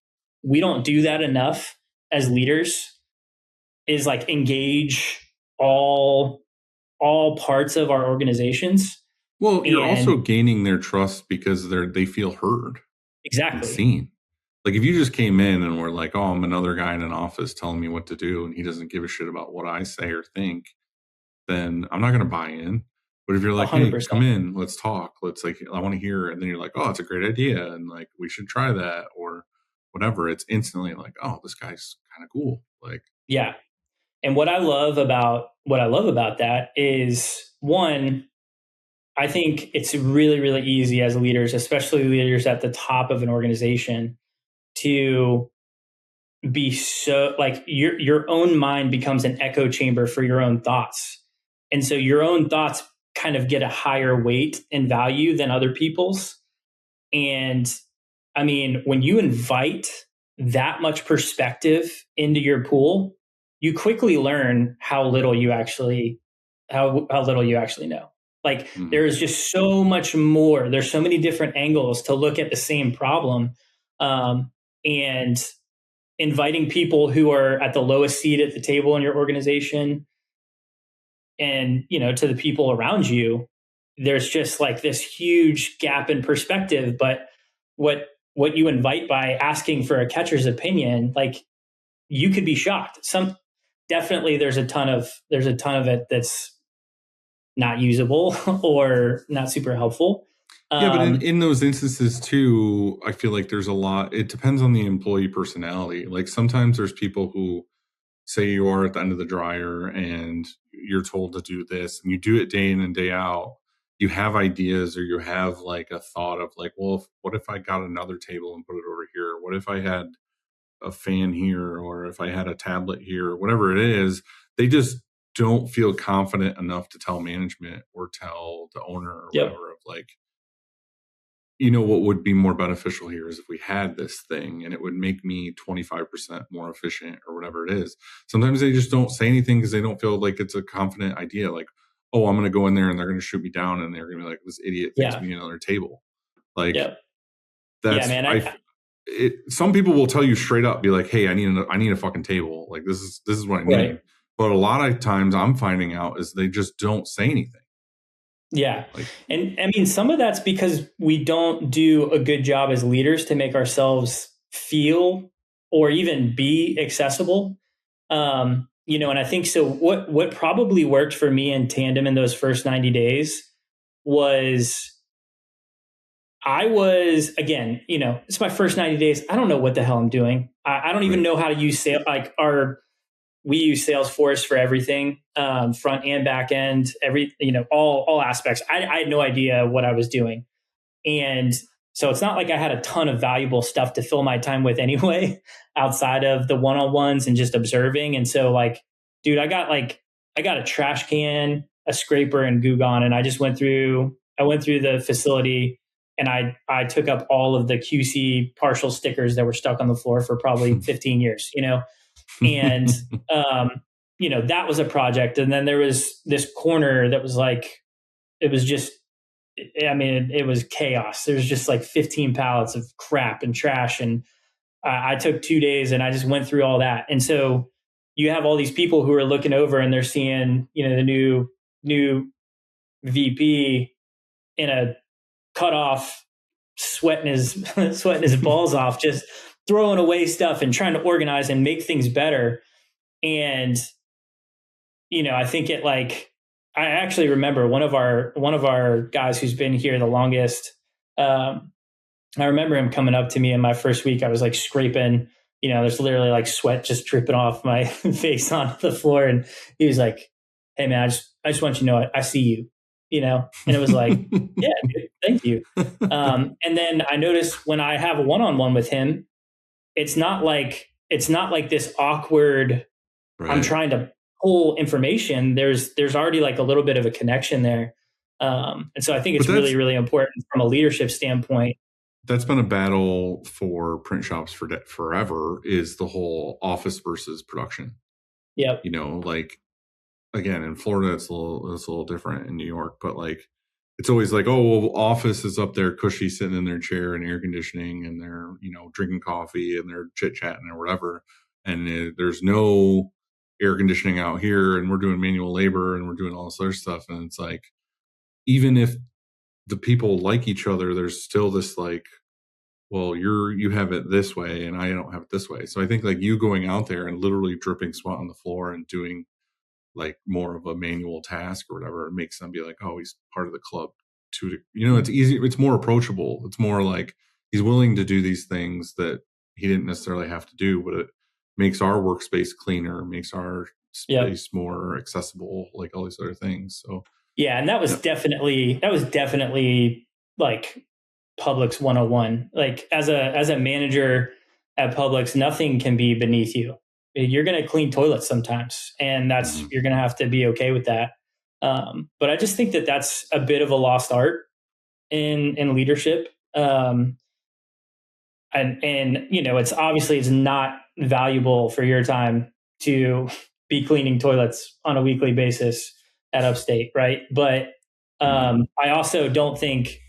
we don't do that enough as leaders, is like engage all parts of our organizations. Well, you're also gaining their trust because they feel heard. Exactly. And seen. Like, if you just came in and were like, oh, I'm another guy in an office telling me what to do and he doesn't give a shit about what I say or think, then I'm not going to buy in. But if you're like, 100%. Hey, come in, let's talk. Let's like, I want to hear. And then you're like, oh, it's a great idea. And like, we should try that or whatever. It's instantly like, oh, this guy's kind of cool. Like, yeah. And what I love about that is, one, I think it's really, really easy as leaders, especially leaders at the top of an organization, to be so like your own mind becomes an echo chamber for your own thoughts. And so your own thoughts kind of get a higher weight and value than other people's. And I mean, when you invite that much perspective into your pool, you quickly learn how little you actually know. Like, there is just so much more. There's so many different angles to look at the same problem. And inviting people who are at the lowest seat at the table in your organization and, to the people around you, there's just like this huge gap in perspective. But what you invite by asking for a catcher's opinion, like, you could be shocked. Definitely there's a ton of it that's not usable or not super helpful. Yeah, but in those instances too, I feel like there's a lot. It depends on the employee personality. Like sometimes there's people who say you are at the end of the dryer and you're told to do this and you do it day in and day out. You have ideas or you have like a thought of like, well, what if I got another table and put it over here? What if I had a fan here or if I had a tablet here or whatever it is? They just don't feel confident enough to tell management or tell the owner or Yep. whatever of like, what would be more beneficial here is if we had this thing and it would make me 25% more efficient or whatever it is. Sometimes they just don't say anything because they don't feel like it's a confident idea. Like, oh, I'm going to go in there and they're going to shoot me down and they're going to be like, this idiot thinks me another table. Like, that's, man, some people will tell you straight up, be like, hey, I need a fucking table. Like, this is what I need. Right. But a lot of times I'm finding out is they just don't say anything. Yeah. And I mean, some of that's because we don't do a good job as leaders to make ourselves feel or even be accessible. And I think so what probably worked for me in tandem in those first 90 days was again, it's my first 90 days. I don't know what the hell I'm doing. I don't even know how to use sales. We use Salesforce for everything, front and back end, all aspects. I had no idea what I was doing. And so it's not like I had a ton of valuable stuff to fill my time with anyway, outside of the one-on-ones and just observing. And so dude, I got a trash can, a scraper and Goo Gone. And I went through the facility and I took up all of the QC partial stickers that were stuck on the floor for probably 15 years, and, that was a project. And then there was this corner that was it was chaos. There was just 15 pallets of crap and trash. And I took 2 days and I just went through all that. And so you have all these people who are looking over and they're seeing, the new VP in a cutoff, sweating his balls off, just throwing away stuff and trying to organize and make things better. And, I think I actually remember one of our guys who's been here the longest. I remember him coming up to me in my first week. I was scraping, there's literally sweat just dripping off my face onto the floor. And he was like, hey man, I just want you to know, I see you, and it was yeah, dude, thank you. And then I noticed when I have a one-on-one with him, it's not like this awkward, right. I'm trying to pull information. There's already a little bit of a connection there. And so I think it's really, really important from a leadership standpoint. That's been a battle for print shops for forever, is the whole office versus production. Yep. Again, in Florida, it's a little different. In New York, but it's always office is up there, cushy, sitting in their chair and air conditioning, and they're drinking coffee and they're chit chatting or whatever. And there's no air conditioning out here, and we're doing manual labor and we're doing all this other stuff. And it's even if the people like each other, there's still this well, you have it this way and I don't have it this way. So I think you going out there and literally dripping sweat on the floor and doing more of a manual task or whatever, it makes them be oh, he's part of the club too. It's easy. It's more approachable. It's more he's willing to do these things that he didn't necessarily have to do, but it makes our workspace cleaner, makes our space more accessible, all these other things. So yeah. And that was definitely Publix 101. As a manager at Publix, nothing can be beneath you. You're going to clean toilets sometimes, and you're going to have to be okay with that. But I just think that that's a bit of a lost art in leadership. And it's not valuable for your time to be cleaning toilets on a weekly basis at Upstate. Right. But I also don't think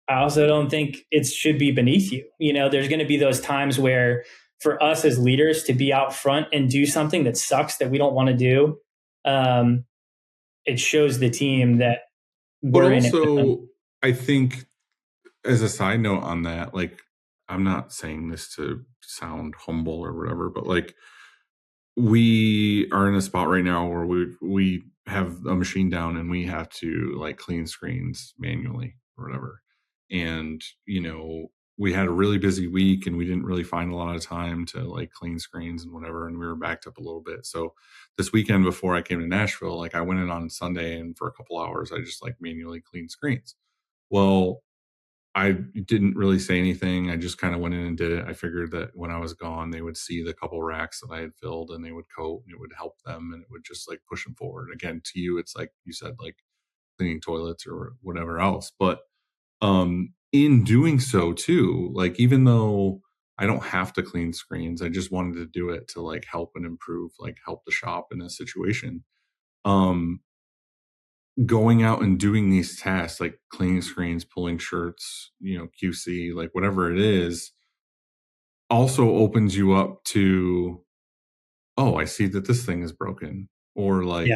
it should be beneath you. There's going to be those times where, for us as leaders to be out front and do something that sucks that we don't want to do, it shows the team that we're in it. But also, I think, as a side note on that, I'm not saying this to sound humble or whatever, but we are in a spot right now where we have a machine down and we have to clean screens manually or whatever. And, we had a really busy week and we didn't really find a lot of time to like clean screens and whatever. And we were backed up a little bit. So this weekend before I came to Nashville, like I went in on Sunday and for a couple hours, I just like manually cleaned screens. Well, I didn't really say anything. I just kind of went in and did it. I figured that when I was gone, they would see the couple racks that I had filled and they would coat and it would help them and it would just like push them forward. Again, to you, it's like you said, like cleaning toilets or whatever else. But in doing so too, like even though I don't have to clean screens, I just wanted to do it to like help and improve, like help the shop in a situation. Going out and doing these tasks like cleaning screens, pulling shirts, QC, like whatever it is, also opens you up to, oh, I see that this thing is broken, or like,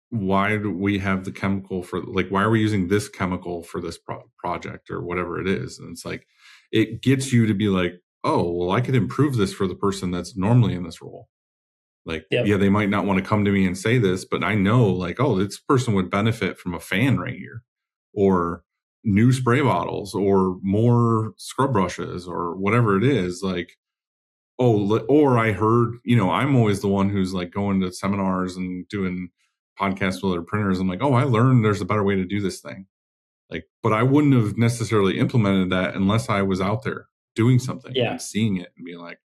why do we have the chemical for, like, why are we using this chemical for this project or whatever it is? And it's like, it gets you to be like, oh, well, I could improve this for the person that's normally in this role. Like, yeah, they might not want to come to me and say this, but I know like, oh, this person would benefit from a fan right here, or new spray bottles, or more scrub brushes, or whatever it is. Like, oh, or I heard, I'm always the one who's like going to seminars and doing podcasts with other printers. I'm like, oh, I learned there's a better way to do this thing. Like, but I wouldn't have necessarily implemented that unless I was out there doing something and seeing it and being like,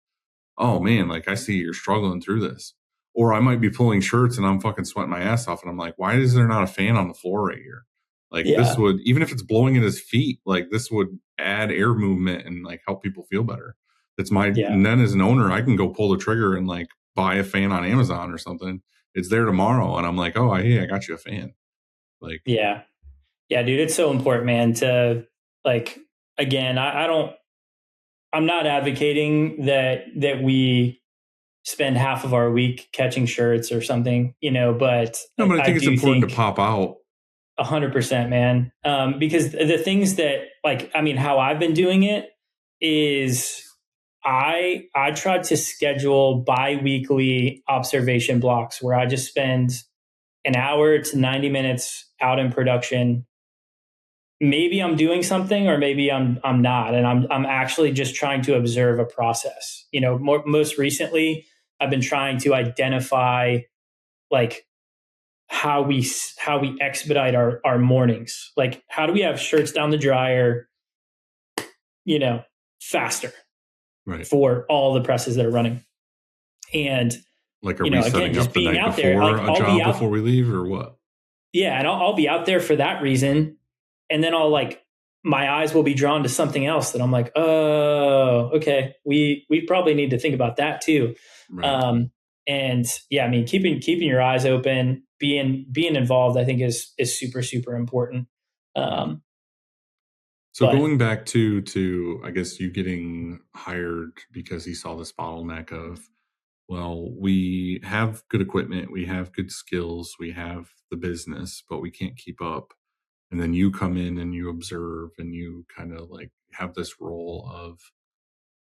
oh man, like I see you're struggling through this. Or I might be pulling shirts and I'm fucking sweating my ass off. And I'm like, why is there not a fan on the floor right here? Like this would, even if it's blowing at his feet, like this would add air movement and like help people feel better. And then as an owner, I can go pull the trigger and like buy a fan on Amazon or something. It's there tomorrow. And I'm like, oh, I got you a fan. Like, yeah, dude, it's so important, man, to like, again, I'm not advocating that we spend half of our week catching shirts or something, but no, but I think it's important to pop out 100%, man. Because the things that like, I mean, how I've been doing it is I try to schedule bi-weekly observation blocks where I just spend an hour to 90 minutes out in production. Maybe I'm doing something or maybe I'm not. And I'm actually just trying to observe a process. Most recently, I've been trying to identify like how we expedite our mornings. Like, how do we have shirts down the dryer, faster, right, for all the presses that are running? And like, are we setting up the night before a job before we leave, or what? Yeah, and I'll be out there for that reason, and then I'll like my eyes will be drawn to something else that I'm like, oh, okay, we probably need to think about that too. Right. And yeah, I mean, keeping your eyes open, being involved, I think is super, super important. So going back to, I guess, you getting hired because he saw this bottleneck of, well, we have good equipment, we have good skills, we have the business, but we can't keep up. And then you come in and you observe and you kind of like have this role of,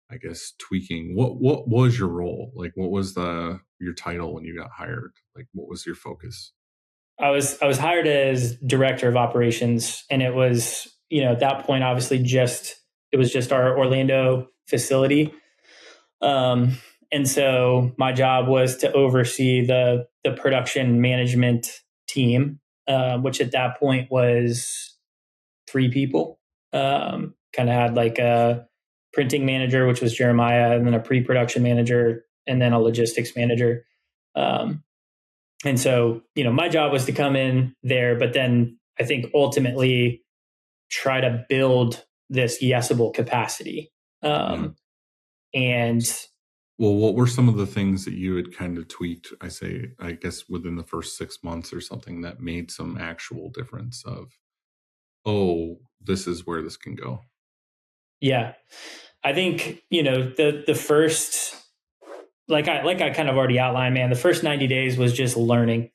I guess, tweaking. What was your role? Like, what was your title when you got hired? Like, what was your focus? I was hired as director of operations, and it was, at that point, obviously it was just our Orlando facility. And so my job was to oversee the production management team, which at that point was 3 people. Kind of had like a printing manager, which was Jeremiah, and then a pre-production manager, and then a logistics manager. And so, my job was to come in there, but then I think ultimately try to build this yesable capacity. And well, what were some of the things that you had kind of tweaked, I guess within the first 6 months or something, that made some actual difference of, oh, this is where this can go? Yeah. I think, the first, like I kind of already outlined, man, the first 90 days was just learning.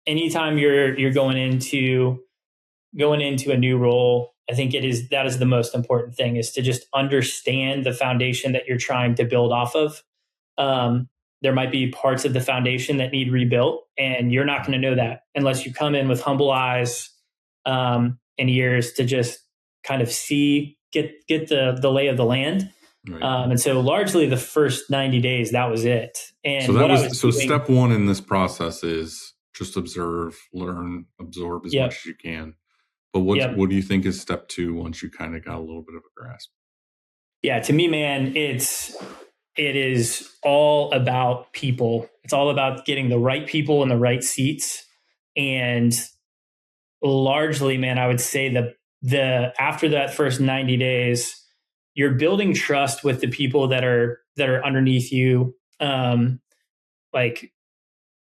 Anytime you're going into a new role, I think that is the most important thing, is to just understand the foundation that you're trying to build off of. There might be parts of the foundation that need rebuilt, and you're not going to know that unless you come in with humble eyes and ears to just kind of see get the lay of the land. Right. And so largely the first 90 days, that was it. And So that what was, I was so doing, step one in this process is just observe, learn, absorb as Yep. much as you can. But what Yep. what do you think is step two once you kind of got a little bit of a grasp? Yeah, to me, man, it is all about people. It's all about getting the right people in the right seats. And largely, man, I would say the after that first 90 days, you're building trust with the people that are underneath you. Like,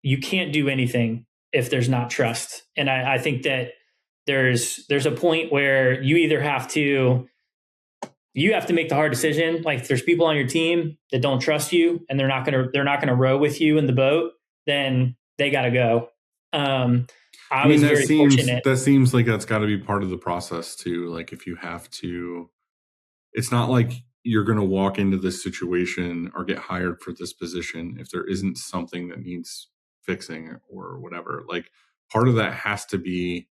you can't do anything if there's not trust. And I think that there's a point where you either have to make the hard decision. Like, if there's people on your team that don't trust you and they're not gonna row with you in the boat, then they gotta go. I was very fortunate. That seems like that's got to be part of the process too. Like, if you have to, it's not like you're going to walk into this situation or get hired for this position if there isn't something that needs fixing or whatever. Like, part of that has to be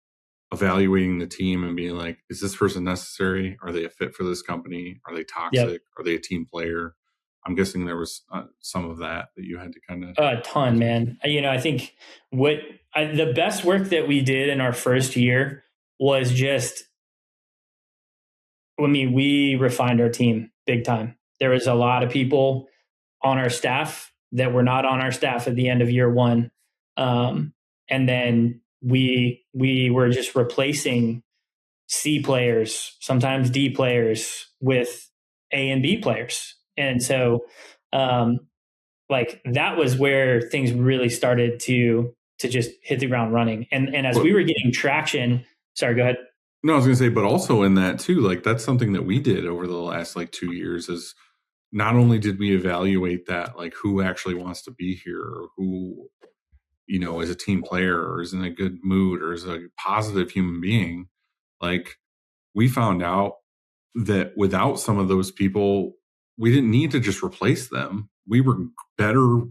evaluating the team and being like, is this person necessary? Are they a fit for this company? Are they toxic? Yep. Are they a team player? I'm guessing there was some of that you had to kind of... A ton, man. I think the best work that we did in our first year was just, we refined our team big time. There was a lot of people on our staff that were not on our staff at the end of year one. And then we were just replacing C players, sometimes D players, with A and B players. And so, that was where things really started to just hit the ground running. And as we were getting traction, sorry, go ahead. No, I was going to say, but also in that too, like, that's something that we did over the last 2 years is not only did we evaluate that, like, who actually wants to be here, or who, is a team player or is in a good mood or is a positive human being. Like, we found out that without some of those people, we didn't need to just replace them. We were better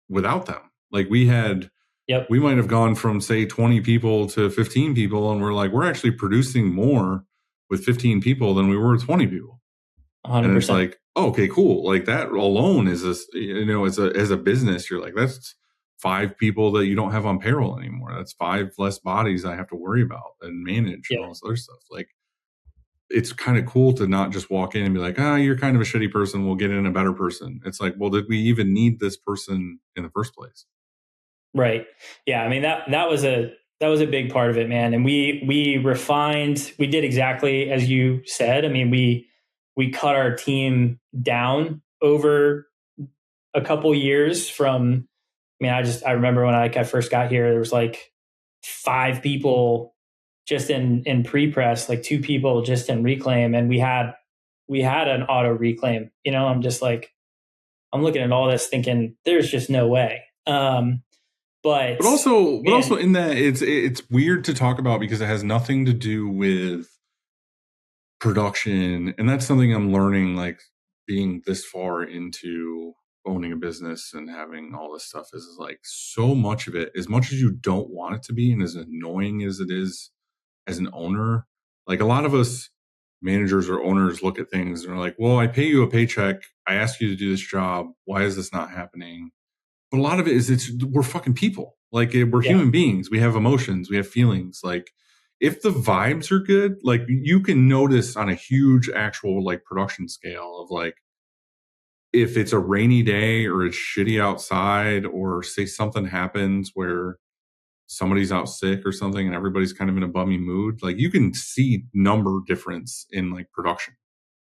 without them. Like, we might have gone from, say, 20 people to 15 people, and we're actually producing more with 15 people than we were with 20 people. 100%. And it's like, oh, okay, cool. Like, that alone is as a business, you're like, that's 5 people that you don't have on payroll anymore. That's 5 less bodies I have to worry about and manage and all this other stuff. Like, it's kind of cool to not just walk in and be like, you're kind of a shitty person, we'll get in a better person. It's like, well, did we even need this person in the first place? Right. Yeah. I mean, that was a big part of it, man. And we refined, we did exactly as you said. I mean, we cut our team down over a couple years from, I remember when I first got here, there was 5 people just in pre-press, 2 people just in reclaim. And we had an auto reclaim, I'm just I'm looking at all this thinking there's just no way. But also in that it's weird to talk about because it has nothing to do with production. And that's something I'm learning, being this far into owning a business and having all this stuff is so much of it, as much as you don't want it to be and as annoying as it is as an owner, a lot of us managers or owners look at things and are like, well, I pay you a paycheck, I ask you to do this job, why is this not happening? But a lot of it is we're fucking people. We're human beings. We have emotions. We have feelings. If the vibes are good, you can notice on a huge actual production scale of if it's a rainy day or it's shitty outside, or say something happens where somebody's out sick or something and everybody's kind of in a bummy mood, you can see number difference in production.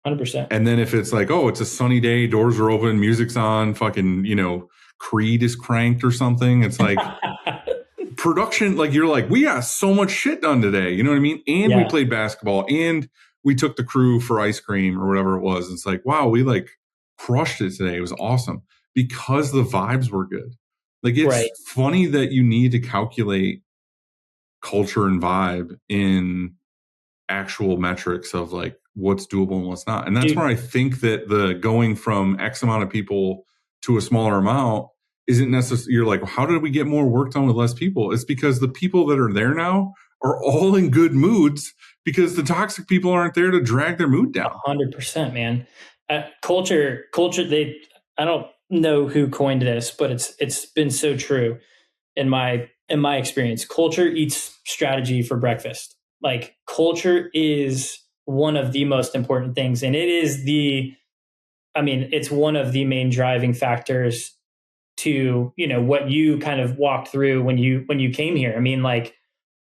100%. And then if it's it's a sunny day, doors are open, music's on, fucking, Creed is cranked or something. It's production, you're we got so much shit done today. You know what I mean? And we played basketball and we took the crew for ice cream or whatever it was. It's wow, we crushed it today. It was awesome because the vibes were good. It's funny that you need to calculate culture and vibe in actual metrics of what's doable and what's not. And that's where I think that the going from X amount of people to a smaller amount isn't necessarily, you're how did we get more work done with less people? It's because the people that are there now are all in good moods because the toxic people aren't there to drag their mood down. 100%, man. Culture. I don't know who coined this, but it's been so true in my experience. Culture eats strategy for breakfast. Like, culture is one of the most important things, and it's one of the main driving factors to, what you kind of walked through when you came here. I mean, like,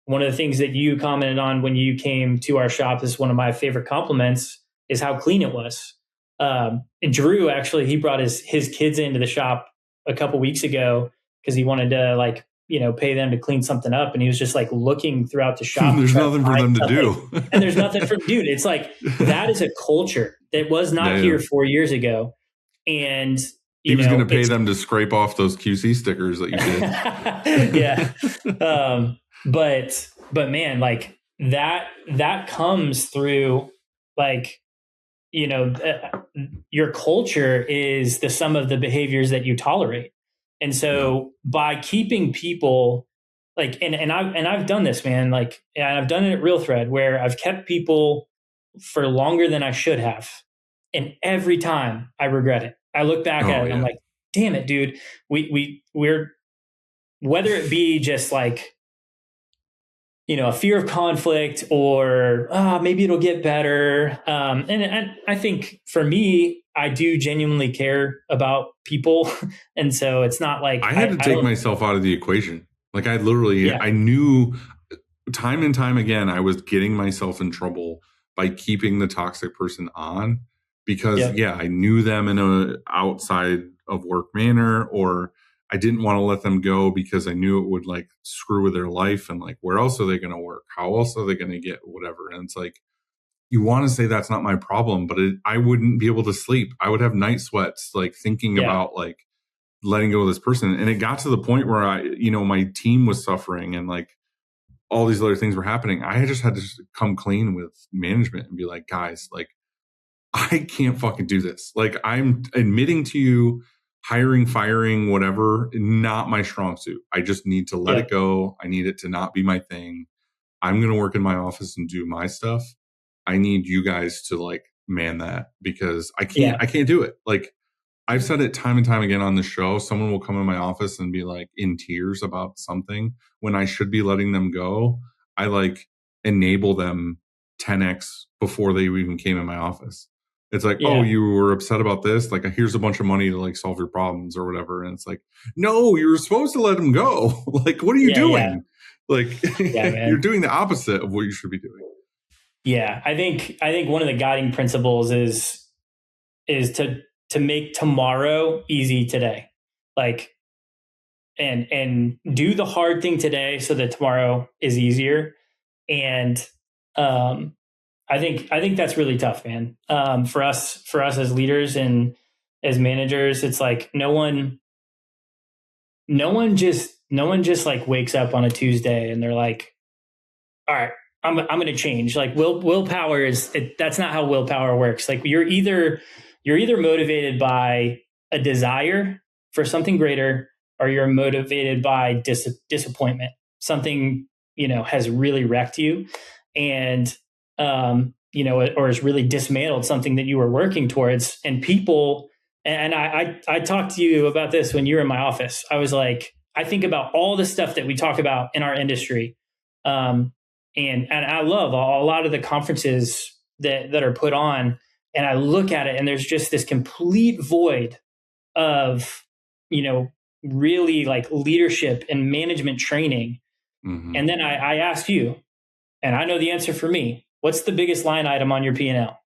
one of the things that you commented on when you came to our shop is one of my favorite compliments is how clean it was. And Drew, actually, he brought his kids into the shop a couple weeks ago because he wanted to pay them to clean something up. And he was just like looking throughout the shop. There's nothing for them to do. And there's nothing for, dude, it's like, that is a culture that was not here 4 years ago. And he was going to pay them to scrape off those QC stickers that you did. Yeah. But man, like that comes through, like, your culture is the sum of the behaviors that you tolerate. And so by keeping people and I've done this, man, like, and I've done it at Real Thread where I've kept people for longer than I should have. And every time I regret it. I look back at it and I'm like, damn it, dude. We're, whether it be just like, a fear of conflict or maybe it'll get better. And I think for me, I do genuinely care about people. And so it's not like I had to take myself out of the equation. Like, I literally, I knew time and time again, I was getting myself in trouble by keeping the toxic person on because I knew them in a outside of work manner, or I didn't want to let them go because I knew it would like screw with their life and like, where else are they going to work? How else are they going to get whatever? And it's like, you want to say that's not my problem, but I wouldn't be able to sleep. I would have night sweats, like thinking about like letting go of this person. And it got to the point where my team was suffering and like all these other things were happening. I just had to come clean with management and be like, guys, like, I can't fucking do this. Like, I'm admitting to you, hiring, firing, whatever, not my strong suit. I just need to let it go. I need it to not be my thing. I'm going to work in my office and do my stuff. I need you guys to like man that because I can't do it. Like, I've said it time and time again on the show. Someone will come in my office and be like in tears about something when I should be letting them go. I like enable them 10x before they even came in my office. It's like, oh, you were upset about this. Like, here's a bunch of money to like solve your problems or whatever. And it's like, no, you were supposed to let them go. Like, what are you doing? Like, you're doing the opposite of what you should be doing. Yeah, I think one of the guiding principles is to make tomorrow easy today. Like, and do the hard thing today so that tomorrow is easier. And I think that's really tough, man. For us as leaders and as managers, it's like no one just like wakes up on a Tuesday and they're like, all right, I'm going to change. Like, willpower that's not how willpower works. Like, you're either motivated by a desire for something greater, or you're motivated by disappointment. Something, has really wrecked you and, or has really dismantled something that you were working towards. And people, and I talked to you about this when you were in my office. I was like, I think about all the stuff that we talk about in our industry. And I love a lot of the conferences that are put on, and I look at it and there's just this complete void of, really like leadership and management training. Mm-hmm. And then I asked you, and I know the answer for me, what's the biggest line item on your P&L?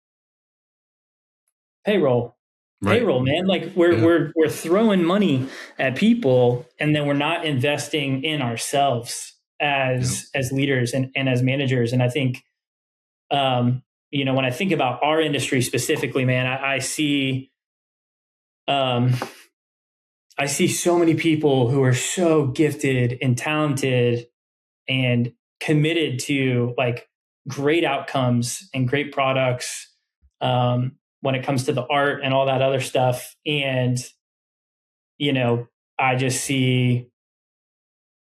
Payroll. Right. Payroll, man. Like, we're throwing money at people, and then we're not investing in ourselves as leaders and as managers. And I think, when I think about our industry specifically, man, I see so many people who are so gifted and talented and committed to like great outcomes and great products when it comes to the art and all that other stuff. And, I just see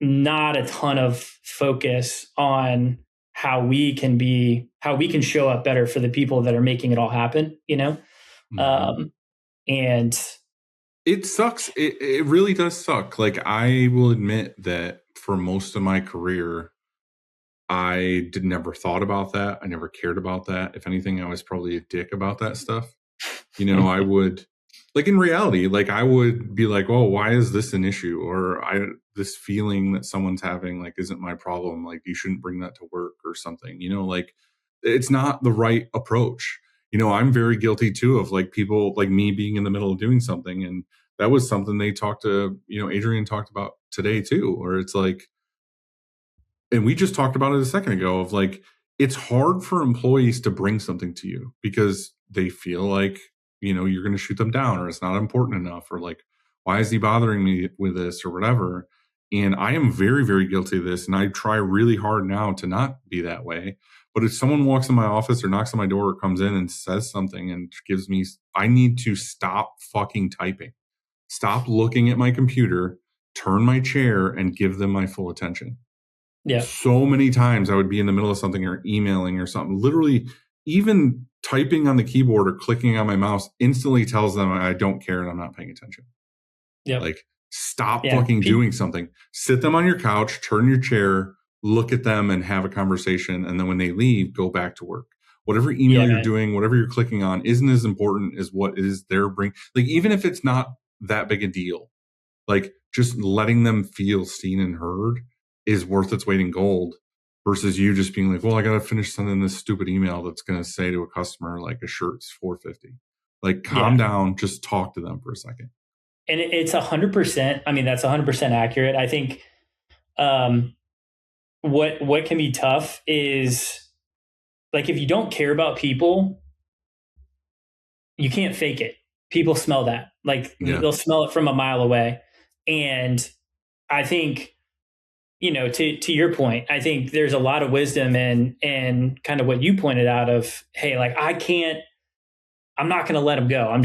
not a ton of focus on how we can show up better for the people that are making it all happen, and it sucks. It really does suck. Like, I will admit that for most of my career, I never thought about that. I never cared about that. If anything, I was probably a dick about that stuff. I would, like, in reality, like, I would be like, oh, why is this an issue? Or this feeling that someone's having, like, isn't my problem. Like, you shouldn't bring that to work or something, like, it's not the right approach. I'm very guilty too of, like, people like me being in the middle of doing something. And that was something they talked to, Adrian talked about today too, where it's like, and we just talked about it a second ago, of like, it's hard for employees to bring something to you because they feel like, you're going to shoot them down, or it's not important enough, or like, why is he bothering me with this or whatever? And I am very, very guilty of this. And I try really hard now to not be that way. But if someone walks in my office or knocks on my door or comes in and says something and gives me, I need to stop fucking typing, stop looking at my computer, turn my chair, and give them my full attention. Yeah. So many times I would be in the middle of something or emailing or something, literally even typing on the keyboard or clicking on my mouse instantly tells them I don't care and I'm not paying attention. Yeah. Like, stop fucking doing something. Sit them on your couch, turn your chair, look at them and have a conversation. And then when they leave, go back to work. Whatever email you're doing, whatever you're clicking on isn't as important as what is their bring. Like, even if it's not that big a deal, like, just letting them feel seen and heard is worth its weight in gold, versus you just being like, well, I got to finish sending this stupid email that's going to say to a customer, like, a shirt's $4.50. Like, calm down, just talk to them for a second. And it's 100%. I mean, that's 100% accurate. I think what can be tough is, like, if you don't care about people, you can't fake it. People smell that. Like, they'll smell it from a mile away. And I think, to your point, I think there's a lot of wisdom in kind of what you pointed out of, hey, like, I'm not going to let them go. I'm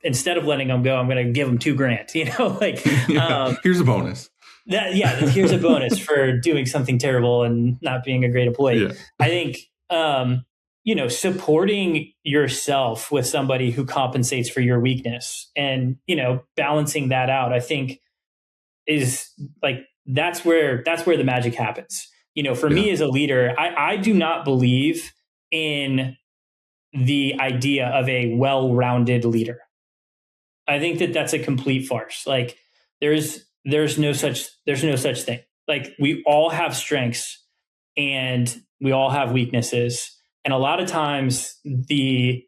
instead of letting them go, I'm going to give them $2,000, like, here's a bonus. Here's a bonus for doing something terrible and not being a great employee. Yeah. I think, supporting yourself with somebody who compensates for your weakness and, balancing that out, I think is like, that's where the magic happens. For me as a leader, I do not believe in the idea of a well-rounded leader. I think that that's a complete farce. Like, there's no such thing. Like, we all have strengths and we all have weaknesses. And a lot of times the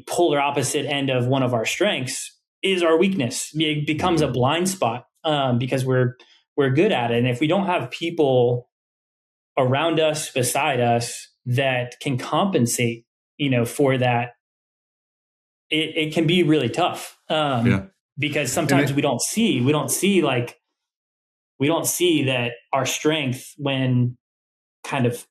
polar opposite end of one of our strengths is our weakness. It becomes a blind spot because we're good at it. And if we don't have people around us, beside us, that can compensate, for that, it can be really tough. Because sometimes we don't see that our strength, when kind of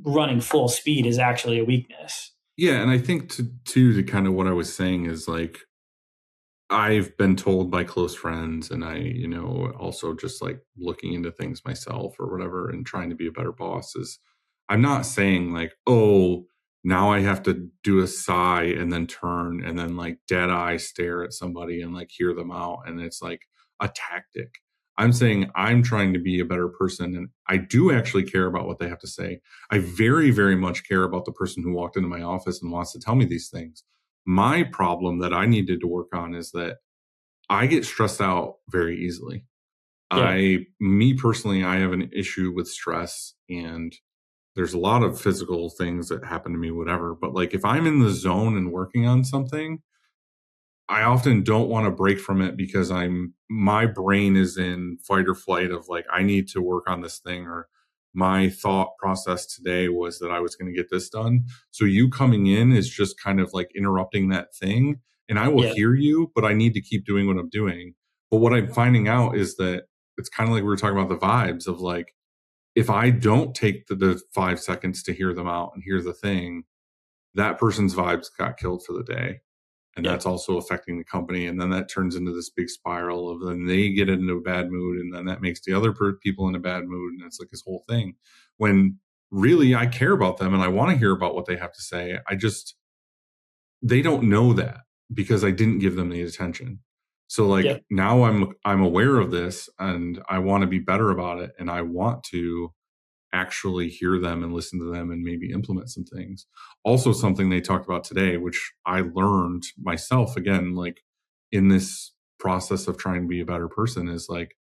running full speed, is actually a weakness. Yeah. And I think to kind of what I was saying is, like, I've been told by close friends, and I, also just like looking into things myself or whatever and trying to be a better boss, is I'm not saying like, oh, now I have to do a sigh and then turn and then like dead eye stare at somebody and like hear them out. And it's like a tactic. I'm saying I'm trying to be a better person, and I do actually care about what they have to say. I very, very much care about the person who walked into my office and wants to tell me these things. My problem that I needed to work on is that I get stressed out very easily. Yeah. Me personally, I have an issue with stress, and there's a lot of physical things that happen to me, whatever. But like, if I'm in the zone and working on something, I often don't want to break from it because my brain is in fight or flight of like, I need to work on this thing, or my thought process today was that I was going to get this done. So you coming in is just kind of like interrupting that thing, and I will hear you, but I need to keep doing what I'm doing. But what I'm finding out is that it's kind of like we were talking about the vibes of like, if I don't take the 5 seconds to hear them out and hear the thing, that person's vibes got killed for the day. And that's also affecting the company. And then that turns into this big spiral of then they get into a bad mood. And then that makes the other people in a bad mood. And it's like this whole thing when really I care about them and I want to hear about what they have to say. They don't know that because I didn't give them the attention. So like now I'm aware of this and I want to be better about it. And I want to actually hear them and listen to them and maybe implement some things. Also, something they talked about today, which I learned myself again, like in this process of trying to be a better person, is like,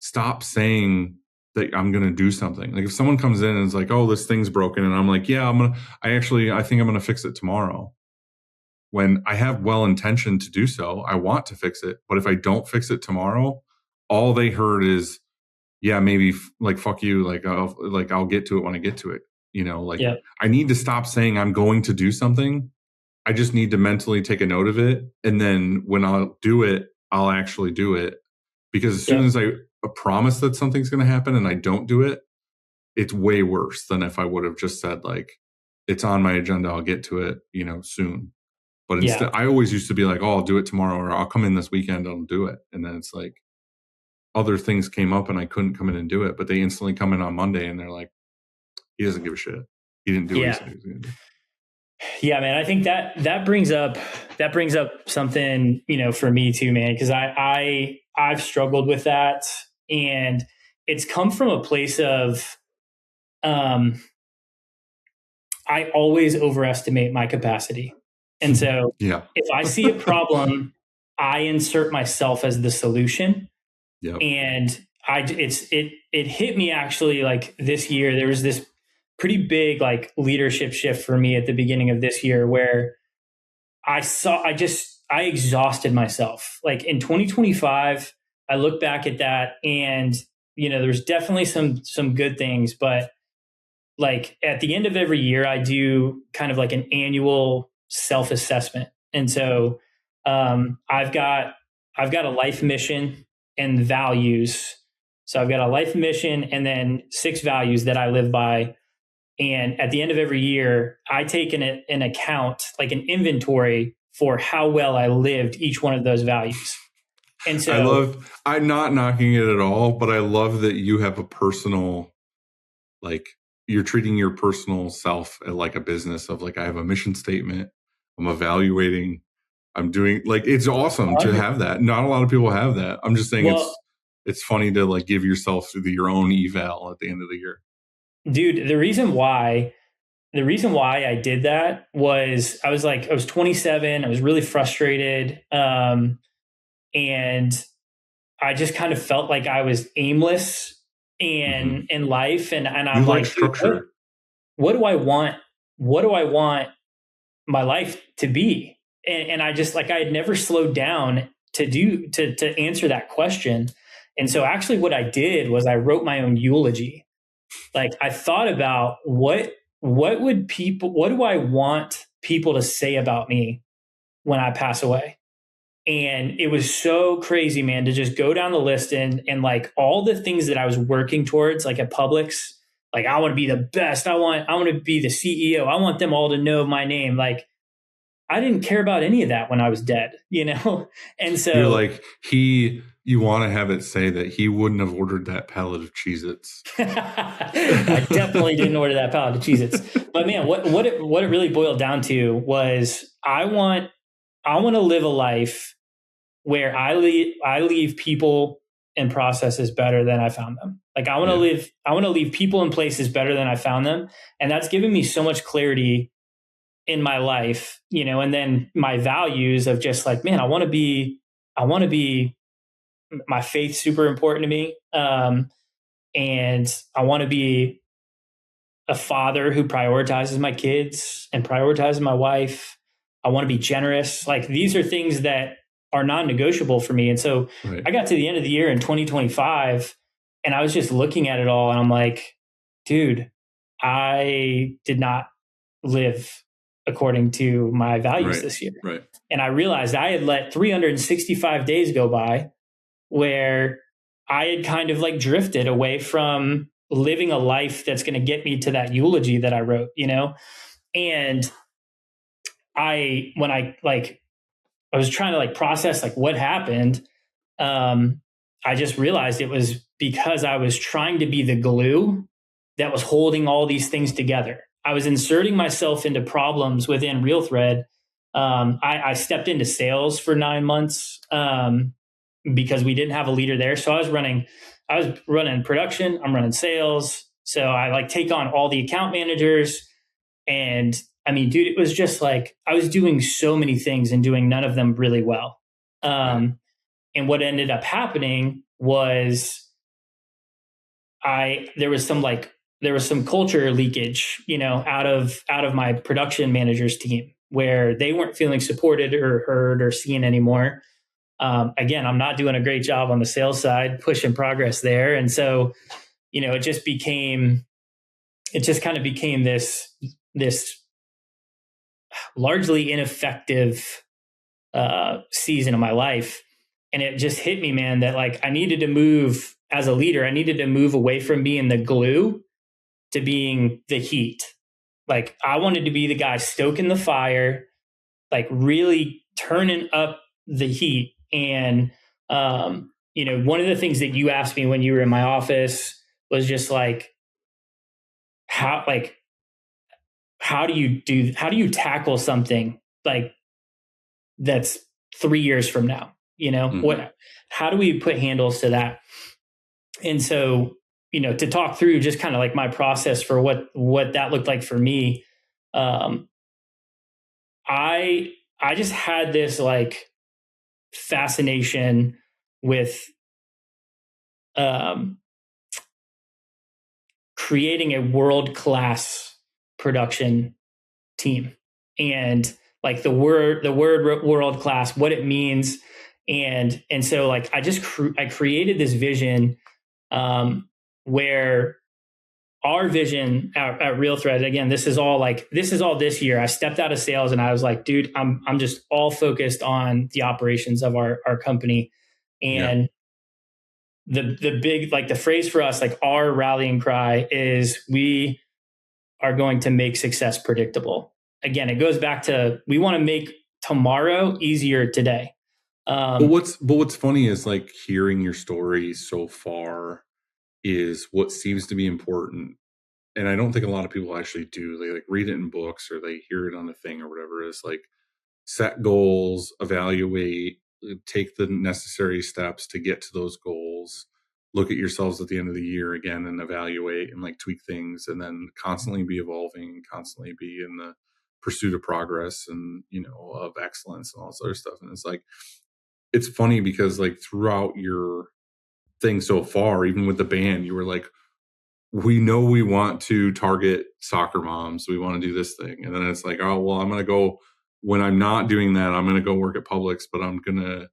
stop saying that I'm going to do something. Like if someone comes in and is like, oh, this thing's broken. And I'm like, yeah, I think I'm going to fix it tomorrow. When I have well intention to do so, I want to fix it. But if I don't fix it tomorrow, all they heard is, yeah, maybe like, fuck you. I'll get to it when I get to it. I need to stop saying I'm going to do something. I just need to mentally take a note of it. And then when I'll do it, I'll actually do it. Because as soon as I promise that something's going to happen and I don't do it, it's way worse than if I would have just said like, it's on my agenda. I'll get to it, soon. But instead, I always used to be like, oh, I'll do it tomorrow, or I'll come in this weekend, I'll do it. And then it's like, other things came up and I couldn't come in and do it, but they instantly come in on Monday and they're like, he doesn't give a shit. He didn't do what he said he was going to do. Yeah, man. I think that brings up something, for me too, man, because I've struggled with that, and it's come from a place of, I always overestimate my capacity. And so if I see a problem, I insert myself as the solution. Yep. And it hit me actually like this year. There was this pretty big like leadership shift for me at the beginning of this year where I exhausted myself. Like in 2025, I look back at that and, there's definitely some good things, but like at the end of every year, I do kind of like an annual self-assessment. And so I've got a life mission and values. So I've got a life mission and then 6 values that I live by. And at the end of every year, I take an account, like an inventory for how well I lived each one of those values. And so I'm not knocking it at all, but I love that you have a personal, like you're treating your personal self like a business of like, I have a mission statement. I'm evaluating. I'm doing like, it's awesome to have that. Not a lot of people have that. I'm just saying it's funny to like give yourself your own eval at the end of the year. Dude, the reason why I did that was I was 27. I was really frustrated. And I just kind of felt like I was aimless in life. And I'm like, structure. What do I want? What do I want my life to be? And I just like, I had never slowed down to answer that question. And so actually what I did was I wrote my own eulogy. Like I thought about what do I want people to say about me when I pass away? And it was so crazy, man, to just go down the list and like all the things that I was working towards, like at Publix, like I want to be the best. I want to be the CEO. I want them all to know my name. Like I didn't care about any of that when I was dead, And so you're like, you want to have it say that he wouldn't have ordered that pallet of Cheez-Its. I definitely didn't order that pallet of Cheez-Its. But man, what it really boiled down to was I want to live a life where I leave people and processes better than I found them. Like I want to leave people and places better than I found them. And that's given me so much clarity in my life, and then my values of just like, man, I want to be my faith's super important to me. And I want to be a father who prioritizes my kids and prioritizes my wife. I want to be generous. Like these are things that are non-negotiable for me. And so I got to the end of the year in 2025 and I was just looking at it all and I'm like, dude, I did not live according to my values this year. Right. And I realized I had let 365 days go by where I had kind of like drifted away from living a life that's going to get me to that eulogy that I wrote, And when I like was trying to like process like what happened. I just realized it was because I was trying to be the glue that was holding all these things together. I was inserting myself into problems within RealThread. I stepped into sales for 9 months because we didn't have a leader there. So I was running production. I'm running sales. So I like take on all the account managers. And I mean, dude, it was just like I was doing so many things and doing none of them really well. And what ended up happening was there was some culture leakage, out of my production manager's team where they weren't feeling supported or heard or seen anymore. Again, I'm not doing a great job on the sales side, pushing progress there. And so, it just kind of became this largely ineffective season of my life. And it just hit me, man, that like I needed to move as a leader. I needed to move away from being the glue to being the heat. Like I wanted to be the guy stoking the fire, like really turning up the heat. And, one of the things that you asked me when you were in my office was just like, how do you tackle something like that's 3 years from now? How do we put handles to that? And so, to talk through just kind of like my process for what that looked like for me. I just had this like fascination with, creating a world-class production team, and like the word world-class, what it means. And so like I created this vision where our vision at RealThread, again, this is all this year. I stepped out of sales and I was like, dude, I'm just all focused on the operations of our company. And the big, like the phrase for us, like our rallying cry is we are going to make success predictable. Again, it goes back to, we want to make tomorrow easier today. But what's funny is like hearing your story so far is what seems to be important. And I don't think a lot of people actually do. They like read it in books or they hear it on a thing or whatever. Is like set goals, evaluate, take the necessary steps to get to those goals, look at yourselves at the end of the year again and evaluate and like tweak things, and then constantly be evolving, constantly be in the pursuit of progress and, of excellence and all this other stuff. And it's like, it's funny because like throughout your thing so far, even with the band, you were like, we know we want to target soccer moms. We want to do this thing. And then it's like, oh, well, I'm going to go, when I'm not doing that, I'm going to go work at Publix, but I'm going to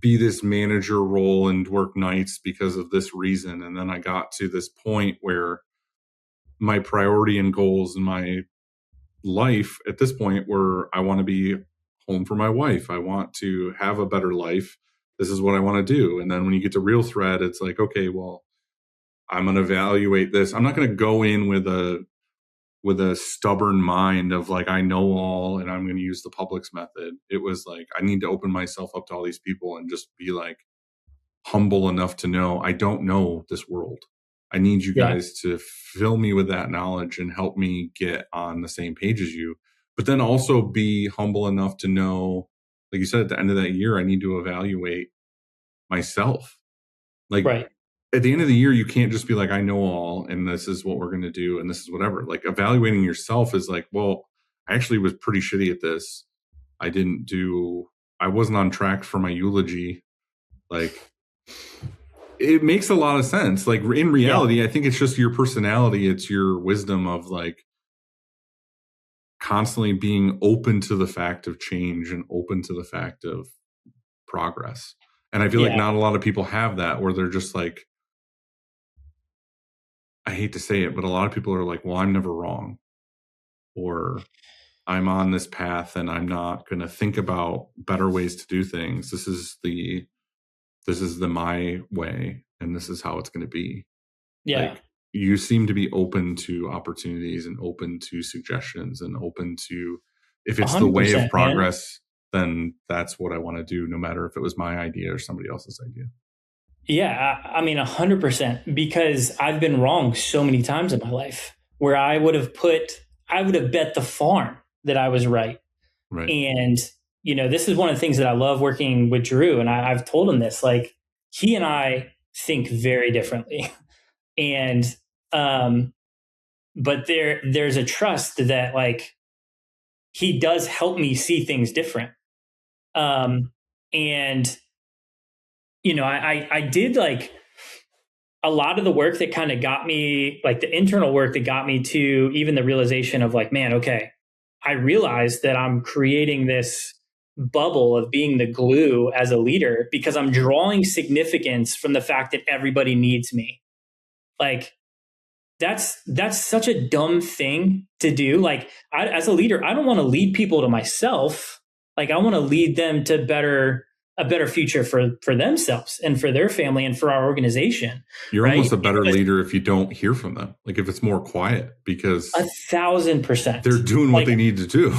be this manager role and work nights because of this reason. And then I got to this point where my priority and goals in my life at this point were, I want to be home for my wife. I want to have a better life. This is what I want to do. And then when you get to RealThread, it's like, okay, well, I'm going to evaluate this. I'm not going to go in with a stubborn mind of like, I know all and I'm going to use the Publix method. It was like, I need to open myself up to all these people and just be like humble enough to know I don't know this world. I need you guys to fill me with that knowledge and help me get on the same page as you. But then also be humble enough to know, like you said, at the end of that year, I need to evaluate myself. Like at the end of the year, you can't just be like, I know all, and this is what we're going to do. And this is whatever. Like evaluating yourself is like, well, I actually was pretty shitty at this. I wasn't on track for my eulogy. Like it makes a lot of sense. Like in reality, I think it's just your personality. It's your wisdom of like, constantly being open to the fact of change and open to the fact of progress. And I feel like not a lot of people have that, where they're just like, I hate to say it, but a lot of people are like, well, I'm never wrong, or I'm on this path and I'm not going to think about better ways to do things. This is the my way, and this is how it's going to be. Yeah. Like, you seem to be open to opportunities and open to suggestions and open to, if it's the way of progress, then that's what I want to do, no matter if it was my idea or somebody else's idea. Yeah, I mean, 100%, because I've been wrong so many times in my life where I would have bet the farm that I was right. Right. And, this is one of the things that I love working with Drew. And I've told him this, like, he and I think very differently. And, but there's a trust that, like, he does help me see things different. And, I did like a lot of the work that kind of got me, like the internal work that got me to even the realization of like, man, okay, I realized that I'm creating this bubble of being the glue as a leader because I'm drawing significance from the fact that everybody needs me. Like, that's such a dumb thing to do. Like, as a leader, I don't want to lead people to myself. Like, I want to lead them to a better future for themselves and for their family and for our organization. You're right? almost a better leader if you don't hear from them. Like, if it's more quiet, because 1,000%. they're doing what they need to do.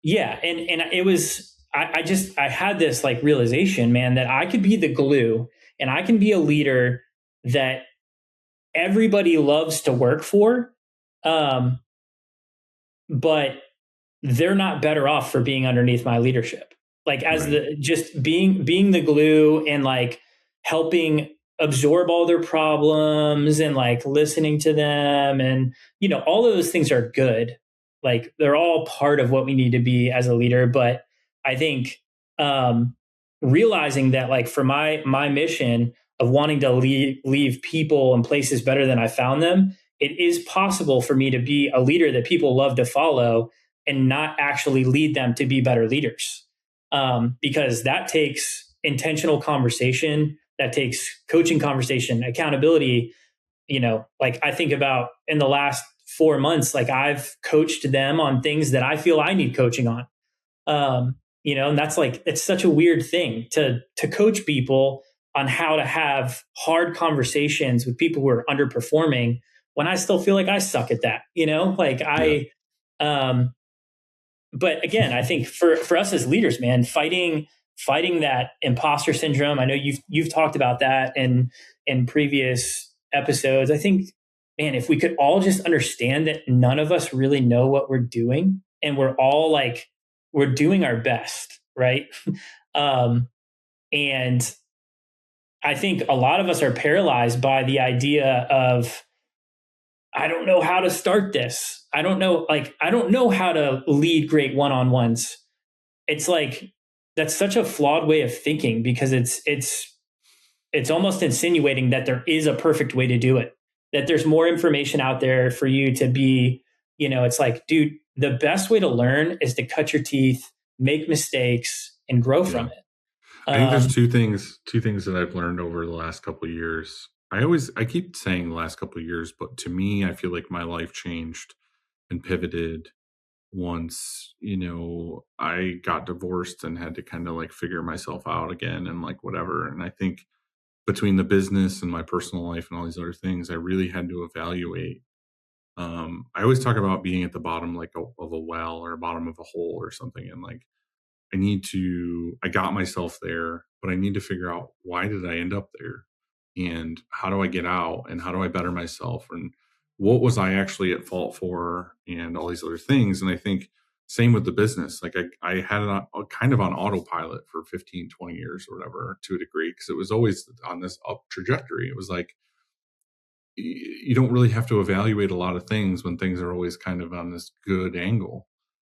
Yeah. And it was, I had this like realization, man, that I could be the glue and I can be a leader that everybody loves to work for. But they're not better off for being underneath my leadership. Like, as just being the glue and like helping absorb all their problems and like listening to them. And, all of those things are good. Like, they're all part of what we need to be as a leader. But I think realizing that, like, for my mission of wanting to leave people and places better than I found them, it is possible for me to be a leader that people love to follow and not actually lead them to be better leaders. Because that takes intentional conversation, that takes coaching conversation, accountability. Like, I think about in the last 4 months, like, I've coached them on things that I feel I need coaching on. And that's like, it's such a weird thing to coach people on how to have hard conversations with people who are underperforming when I still feel like I suck at that, but again, I think for us as leaders, man, fighting that imposter syndrome. I know you've talked about that in previous episodes. I think, man, if we could all just understand that none of us really know what we're doing and we're all like, we're doing our best. Right. And I think a lot of us are paralyzed by the idea of, I don't know how to start this. I don't know how to lead great one-on-ones. It's like, that's such a flawed way of thinking, because it's almost insinuating that there is a perfect way to do it, that there's more information out there for you to be, it's like, dude, the best way to learn is to cut your teeth, make mistakes, and grow from it. I think there's two things that I've learned over the last couple of years. I keep saying the last couple of years, but to me, I feel like my life changed and pivoted once, I got divorced and had to kind of like figure myself out again and like whatever. And I think between the business and my personal life and all these other things, I really had to evaluate. I always talk about being at the bottom, like of a well or bottom of a hole or something. And like, I got myself there, but I need to figure out, why did I end up there? And how do I get out? And how do I better myself? And what was I actually at fault for? And all these other things. And I think same with the business. Like, I had it kind of on autopilot for 15, 20 years or whatever, to a degree, because it was always on this up trajectory. It was like, you don't really have to evaluate a lot of things when things are always kind of on this good angle.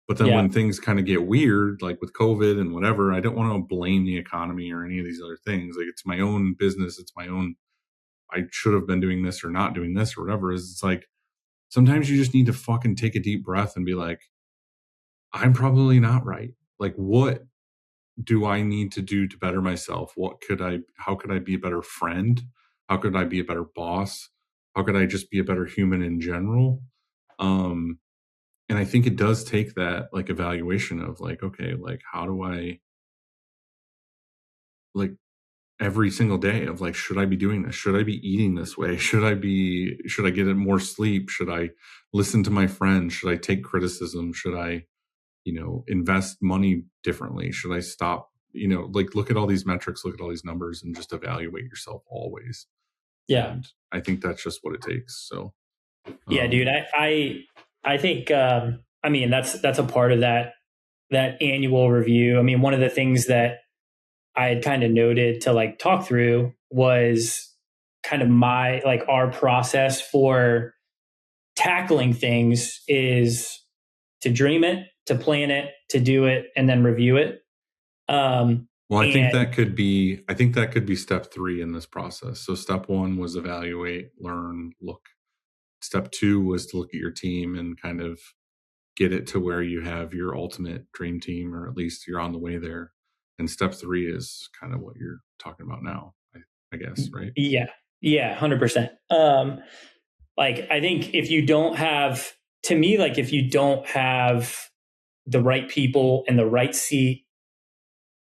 But then when things kind of get weird, like with COVID and whatever, I don't want to blame the economy or any of these other things. Like, it's my own business. It's my own, I should have been doing this or not doing this or whatever. It's like, sometimes you just need to fucking take a deep breath and be like, I'm probably not right. Like, what do I need to do to better myself? How could I be a better friend? How could I be a better boss? How could I just be a better human in general? And I think it does take that like evaluation of like, okay, like, how do I, like, every single day of like, should I be doing this? Should I be eating this way? Should I get more sleep? Should I listen to my friends? Should I take criticism? Should I, invest money differently? Should I stop? Like look at all these metrics, look at all these numbers, and just evaluate yourself always. Yeah. And I think that's just what it takes. So yeah, dude, I think, I mean, that's a part of that annual review. I mean, one of the things that I had kind of noted to like talk through was kind of our process for tackling things is to dream it, to plan it, to do it, and then review it. Well, I think that could be step 3 in this process. So step 1 was evaluate, learn, look. Step 2 was to look at your team and kind of get it to where you have your ultimate dream team, or at least you're on the way there. And step 3 is kind of what you're talking about now, I guess, right? Yeah. 100%. Like, I think if you don't have the right people in the right seat,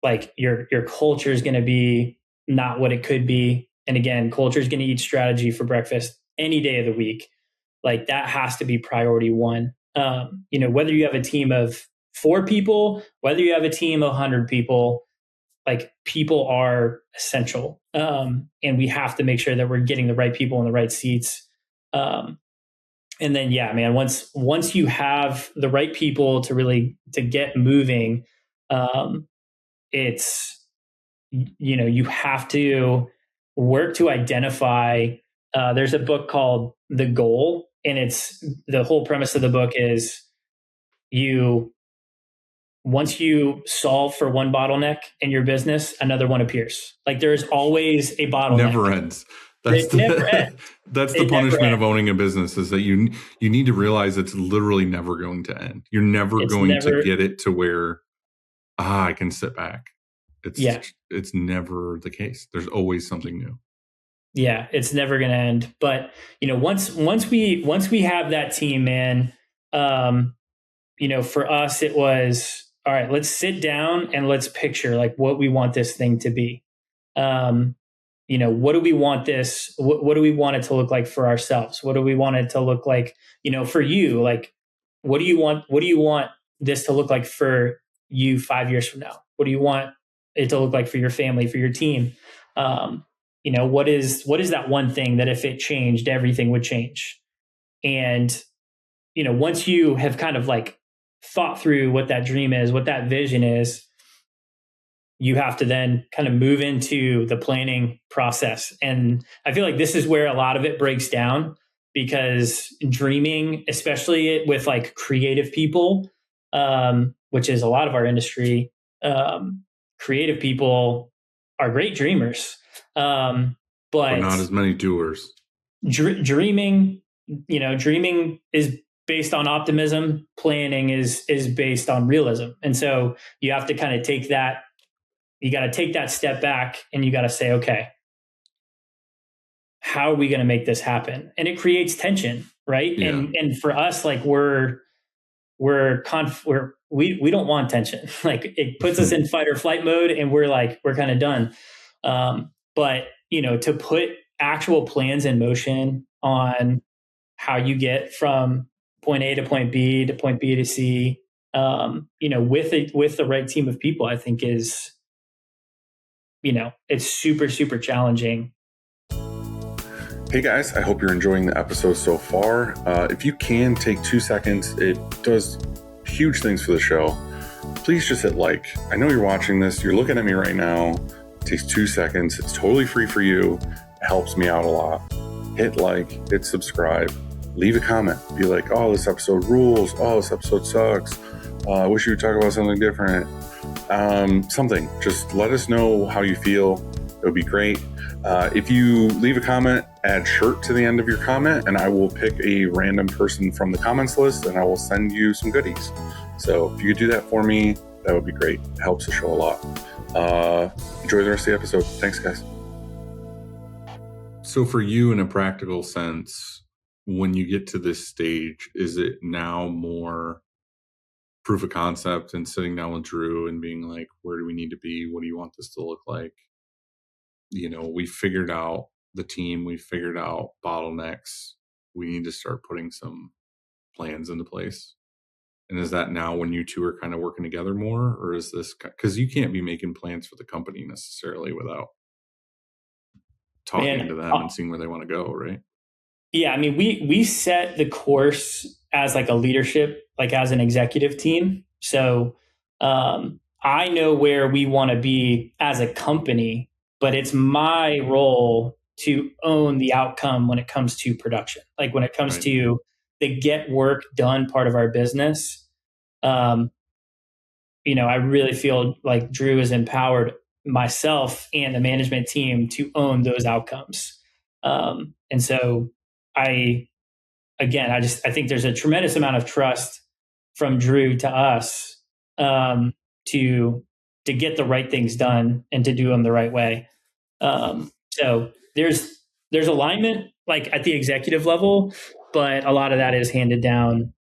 like your culture is going to be not what it could be. And again, culture is going to eat strategy for breakfast any day of the week. Like that has to be priority 1. Whether you have a team of 4 people, whether you have a team of 100 people, like people are essential. And we have to make sure that we're getting the right people in the right seats. And then, yeah, man, once you have the right people to get moving, it's, you have to work to identify, there's a book called The Goal, and it's the whole premise of the book is once you solve for one bottleneck in your business, another one appears. Like there's always a bottleneck. Never ends. That's the punishment of owning a business, is that you need to realize it's literally never going to end. You're never going to get it to where I can sit back. It's never the case. There's always something new. Yeah, it's never going to end. But once we have that team, man, for us it was, all right, let's sit down and let's picture like what we want this thing to be. What do we want this? What do we want it to look like for ourselves? What do we want it to look like, for you? Like, what do you want this to look like for you 5 years from now? What do you want it to look like for your family, for your team? What is that one thing that if it changed, everything would change? And, once you have kind of like thought through what that dream is, what that vision is, you have to then kind of move into the planning process. And I feel like this is where a lot of it breaks down, because dreaming, especially with like creative people, which is a lot of our industry, creative people are great dreamers. But not as many doers. Dreaming is based on optimism. Planning is based on realism. And so you have to kind of take that step back, and you got to say, okay, how are we going to make this happen? And it creates tension, right? Yeah. And for us, like we don't want tension. Like it puts us in fight or flight mode, and we're kind of done. But to put actual plans in motion on how you get from point A to point B to point B to C, with the right team of people, I think is, it's super, super challenging. Hey guys, I hope you're enjoying the episode so far. If you can take 2 seconds, it does huge things for the show. Please just hit like. I know you're watching this, you're looking at me right now. It takes 2 seconds. It's totally free for you. It helps me out a lot. Hit like, hit subscribe, leave a comment. Be like, oh, this episode rules. Oh, this episode sucks. I wish you would talk about something different. Something. Just let us know how you feel. It would be great. If you leave a comment, add shirt to the end of your comment, and I will pick a random person from the comments list, and I will send you some goodies. So if you could do that for me, that would be great. It helps the show a lot. Enjoy the rest of the episode. Thanks, guys. So for you, in a practical sense, when you get to this stage, is it now more proof of concept and sitting down with Drew and being like, where do we need to be? What do you want this to look like? We figured out the team, we figured out bottlenecks. We need to start putting some plans into place. And is that now when you two are kind of working together more, or is this because you can't be making plans for the company necessarily without talking Man, to them and seeing where they want to go, right? yeah, I mean, we set the course as like a leadership, like as an executive team. So I know where we want to be as a company, but it's my role to own the outcome when it comes to production. Like when it comes Right. to the get work done part of our business. Um, I really feel like Drew has empowered myself and the management team to own those outcomes. And so I, again, I think there's a tremendous amount of trust from Drew to us, to get the right things done and to do them the right way. So there's alignment like at the executive level, but a lot of that is handed down,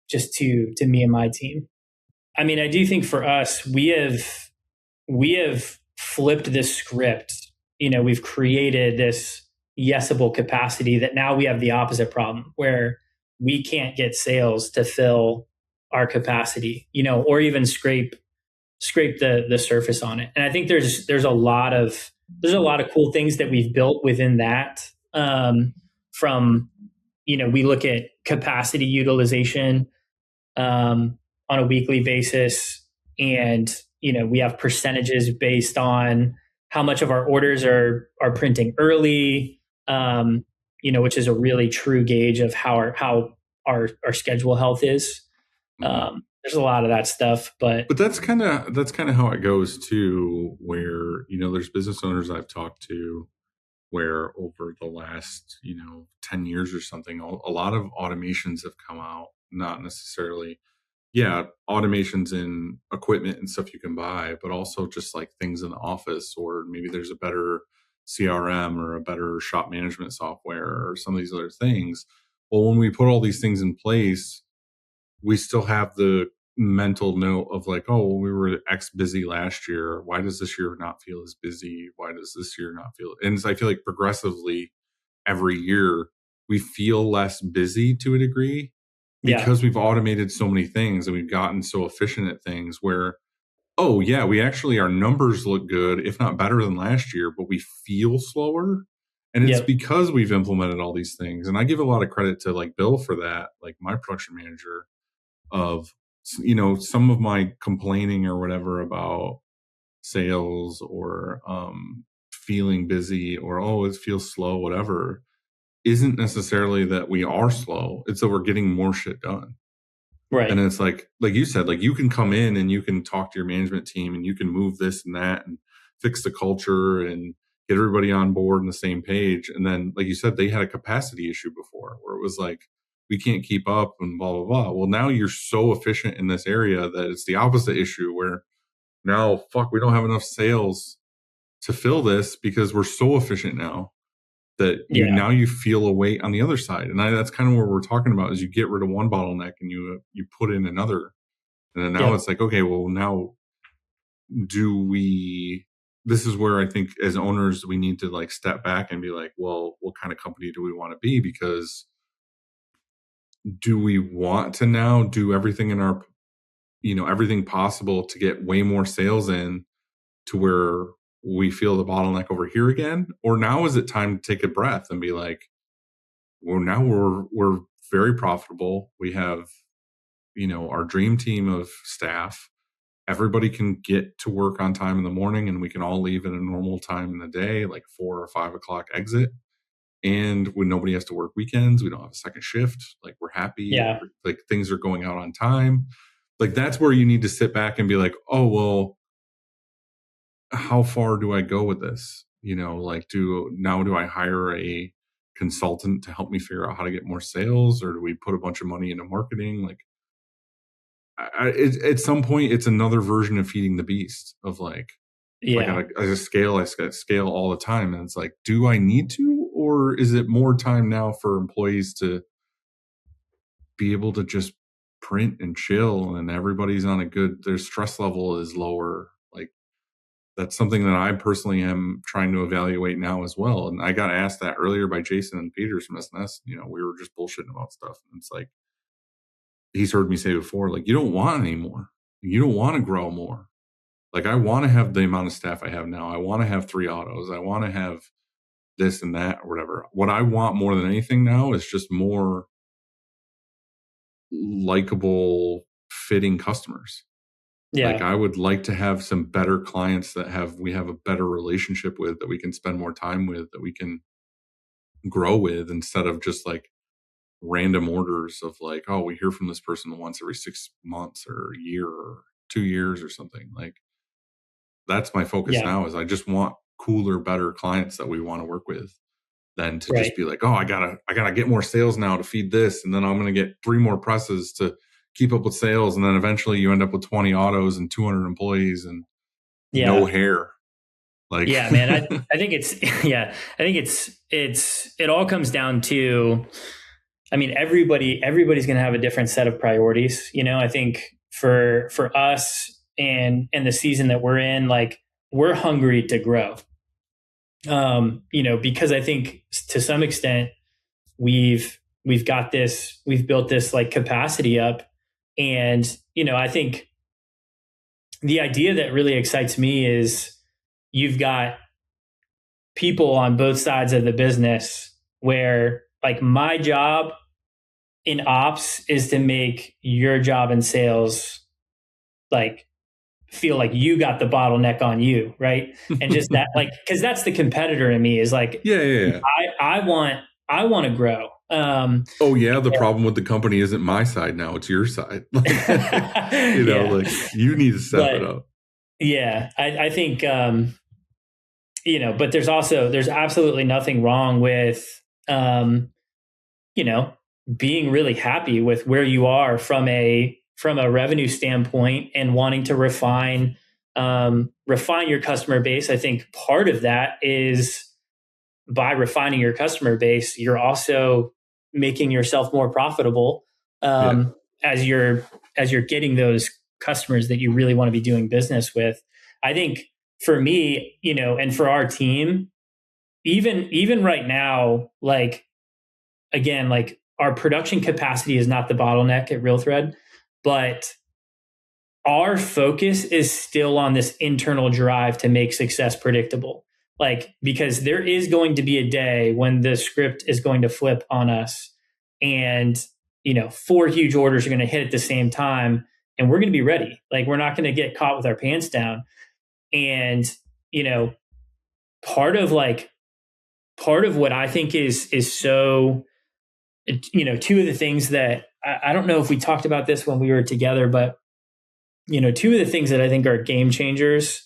just to me and my team. I mean, I do think for us, we have flipped this script. We've created this yesable capacity that now we have the opposite problem where we can't get sales to fill our capacity, or even scrape the surface on it. And I think there's a lot of cool things that we've built within that. From we look at capacity utilization on a weekly basis, and we have percentages based on how much of our orders are printing early, which is a really true gauge of how our schedule health is. There's a lot of that stuff, but that's kind of how it goes too, where there's business owners I've talked to where over the last 10 years or something, a lot of automations have come out, not necessarily automations in equipment and stuff you can buy, but also just like things in the office, or maybe there's a better CRM or a better shop management software or some of these other things. Well, when we put all these things in place, we still have the mental note of like, oh, well, we were X busy last year. Why does this year not feel as busy? Why does this year not feel? And I feel like progressively every year we feel less busy to a degree, because we've automated so many things and we've gotten so efficient at things where, oh yeah, we actually, our numbers look good, if not better than last year, but we feel slower. And it's because we've implemented all these things. And I give a lot of credit to like Bill for that, like my production manager, of, some of my complaining or whatever about sales or feeling busy or, oh, it feels slow, whatever, isn't necessarily that we are slow. It's that we're getting more shit done. right. And it's like you said, like you can come in and you can talk to your management team and you can move this and that and fix the culture and get everybody on board on the same page. And then, like you said, they had a capacity issue before where it was like, we can't keep up and blah, blah, blah. Well, now you're so efficient in this area that it's the opposite issue where now, we don't have enough sales to fill this because we're so efficient now that now you feel a weight on the other side. And that's kind of where we're talking about is you get rid of one bottleneck and you put in another. And then now it's like, okay, well, now this is where I think as owners, we need to like step back and be like, well, what kind of company do we want to be? Because do we want to now do everything in our, everything possible to get way more sales in to where we feel the bottleneck over here again? Or now is it time to take a breath and be like, well, now we're very profitable. We have, our dream team of staff. Everybody can get to work on time in the morning and we can all leave at a normal time in the day, like 4 or 5 o'clock exit. And when nobody has to work weekends, we don't have a second shift. Like we're happy. Like things are going out on time. Like that's where you need to sit back and be like, oh, well, how far do I go with this? Like do I hire a consultant to help me figure out how to get more sales, or do we put a bunch of money into marketing? Like at some point it's another version of feeding the beast of like, I gotta scale all the time. And it's like, do I need to, or is it more time now for employees to be able to just print and chill and everybody's on their stress level is lower? Like that's something that I personally am trying to evaluate now as well. And I got asked that earlier by Jason and Peters from SNS. We were just bullshitting about stuff. And it's like, he's heard me say before, like, you don't want any more. You don't want to grow more. Like, I want to have the amount of staff I have now. I want to have 3 autos. I want to have this and that or whatever. What I want more than anything now is just more likable, fitting customers. Yeah. Like, I would like to have some better clients that we have a better relationship with, that we can spend more time with, that we can grow with, instead of just like random orders of like, oh, we hear from this person once every 6 months or a year or 2 years or something. Like, that's my focus now, is I just want cooler, better clients that we want to work with, than to just be like, oh, I gotta get more sales now to feed this, and then I'm gonna get 3 more presses to keep up with sales, and then eventually you end up with 20 autos and 200 employees and no hair. Like, yeah, man, I think it's I think it all comes down to, I mean, everybody's gonna have a different set of priorities. You know, I think for us and the season that we're in, like, we're hungry to grow. You know, because I think to some extent we've built this like capacity up. And, you know, I think the idea that really excites me is you've got people on both sides of the business where, like, my job in ops is to make your job in sales, like, feel like you got the bottleneck on you, right? And just that, like, because that's the competitor in me, is like, I want to grow. The problem with the company isn't my side now, it's your side. You know, like, you need to step it up. Yeah, I think, you know, but there's absolutely nothing wrong with, you know, being really happy with where you are from a revenue standpoint and wanting to refine your customer base. I think part of that is, by refining your customer base, you're also making yourself more profitable as you're getting those customers that you really want to be doing business with. I think for me, you know, and for our team, even right now, like, again, like, our production capacity is not the bottleneck at Real Thread, but our focus is still on this internal drive to make success predictable. Like, because there is going to be a day when the script is going to flip on us, and, you know, 4 huge orders are going to hit at the same time, and we're going to be ready. Like, we're not going to get caught with our pants down. And, you know, part of what I think is so, you know, 2 of the things that I don't know if we talked about this when we were together, but, you know, 2 of the things that I think are game changers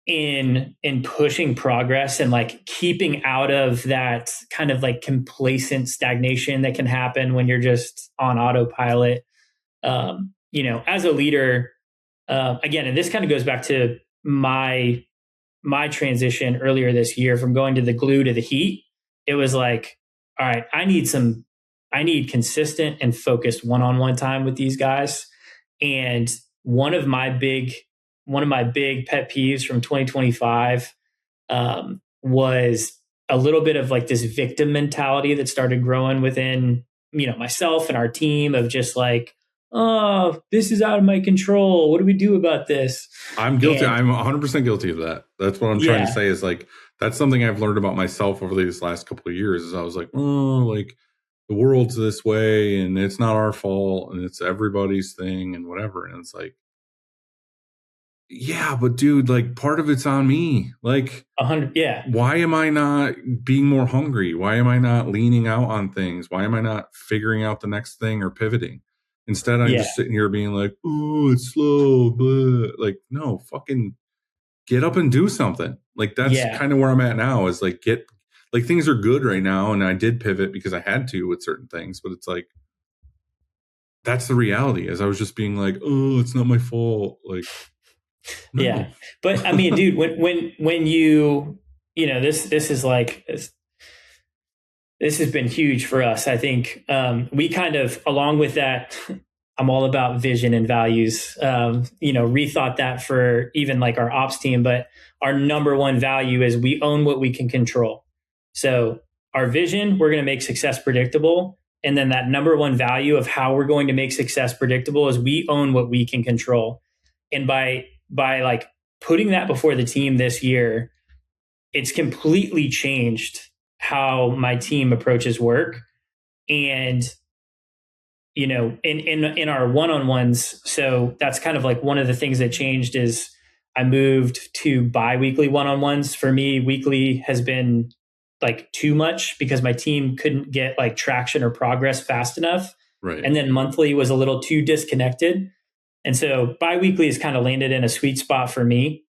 in pushing progress and, like, keeping out of that kind of like complacent stagnation that can happen when you're just on autopilot. You know, as a leader, again, and this kind of goes back to my transition earlier this year from going to the glue to the heat. It was like, all right, I need consistent and focused one-on-one time with these guys. And one of my big pet peeves from 2025 was a little bit of like this victim mentality that started growing within, you know, myself and our team, of just like, oh, this is out of my control. What do we do about this? I'm guilty. I'm 100% guilty of that. That's what I'm trying to say, is like, that's something I've learned about myself over these last couple of years, is I was like, oh, like, the world's this way and it's not our fault and it's everybody's thing and whatever. And it's like, yeah, but dude, like, part of it's on me. Like, 100. Yeah. Why am I not being more hungry? Why am I not leaning out on things? Why am I not figuring out the next thing or pivoting? Instead, I'm just sitting here being like, oh, it's slow. Blah. Like, no, fucking get up and do something. Like, that's kind of where I'm at now, is like, things are good right now. And I did pivot because I had to with certain things, but it's like, that's the reality, as I was just being like, oh, it's not my fault. Like, no. Yeah. But I mean, dude, when you know, this is like, this has been huge for us. I think we kind of, along with that, I'm all about vision and values, you know, rethought that for even like our ops team. But our number one value is we own what we can control. So our vision, we're going to make success predictable. And then that number one value of how we're going to make success predictable is we own what we can control. And by like putting that before the team this year, it's completely changed how my team approaches work. And in our one-on-ones, so that's kind of like one of the things that changed is I moved to bi-weekly one-on-ones. For me, weekly has been like too much because my team couldn't get like traction or progress fast enough. Right. And then monthly was a little too disconnected. And so bi-weekly has kind of landed in a sweet spot for me.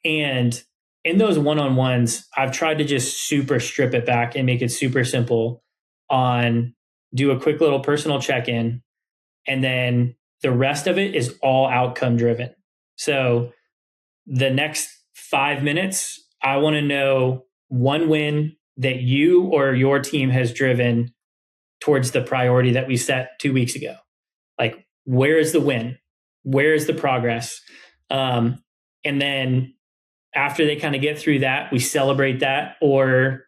And in those one-on-ones, I've tried to just super strip it back and make it super simple on do a quick little personal check-in. And then the rest of it is all outcome driven. So the next 5 minutes, I want to know one win that you or your team has driven towards the priority that we set 2 weeks ago. Like, where is the win? Where is the progress? And then after they kind of get through that, we celebrate that, or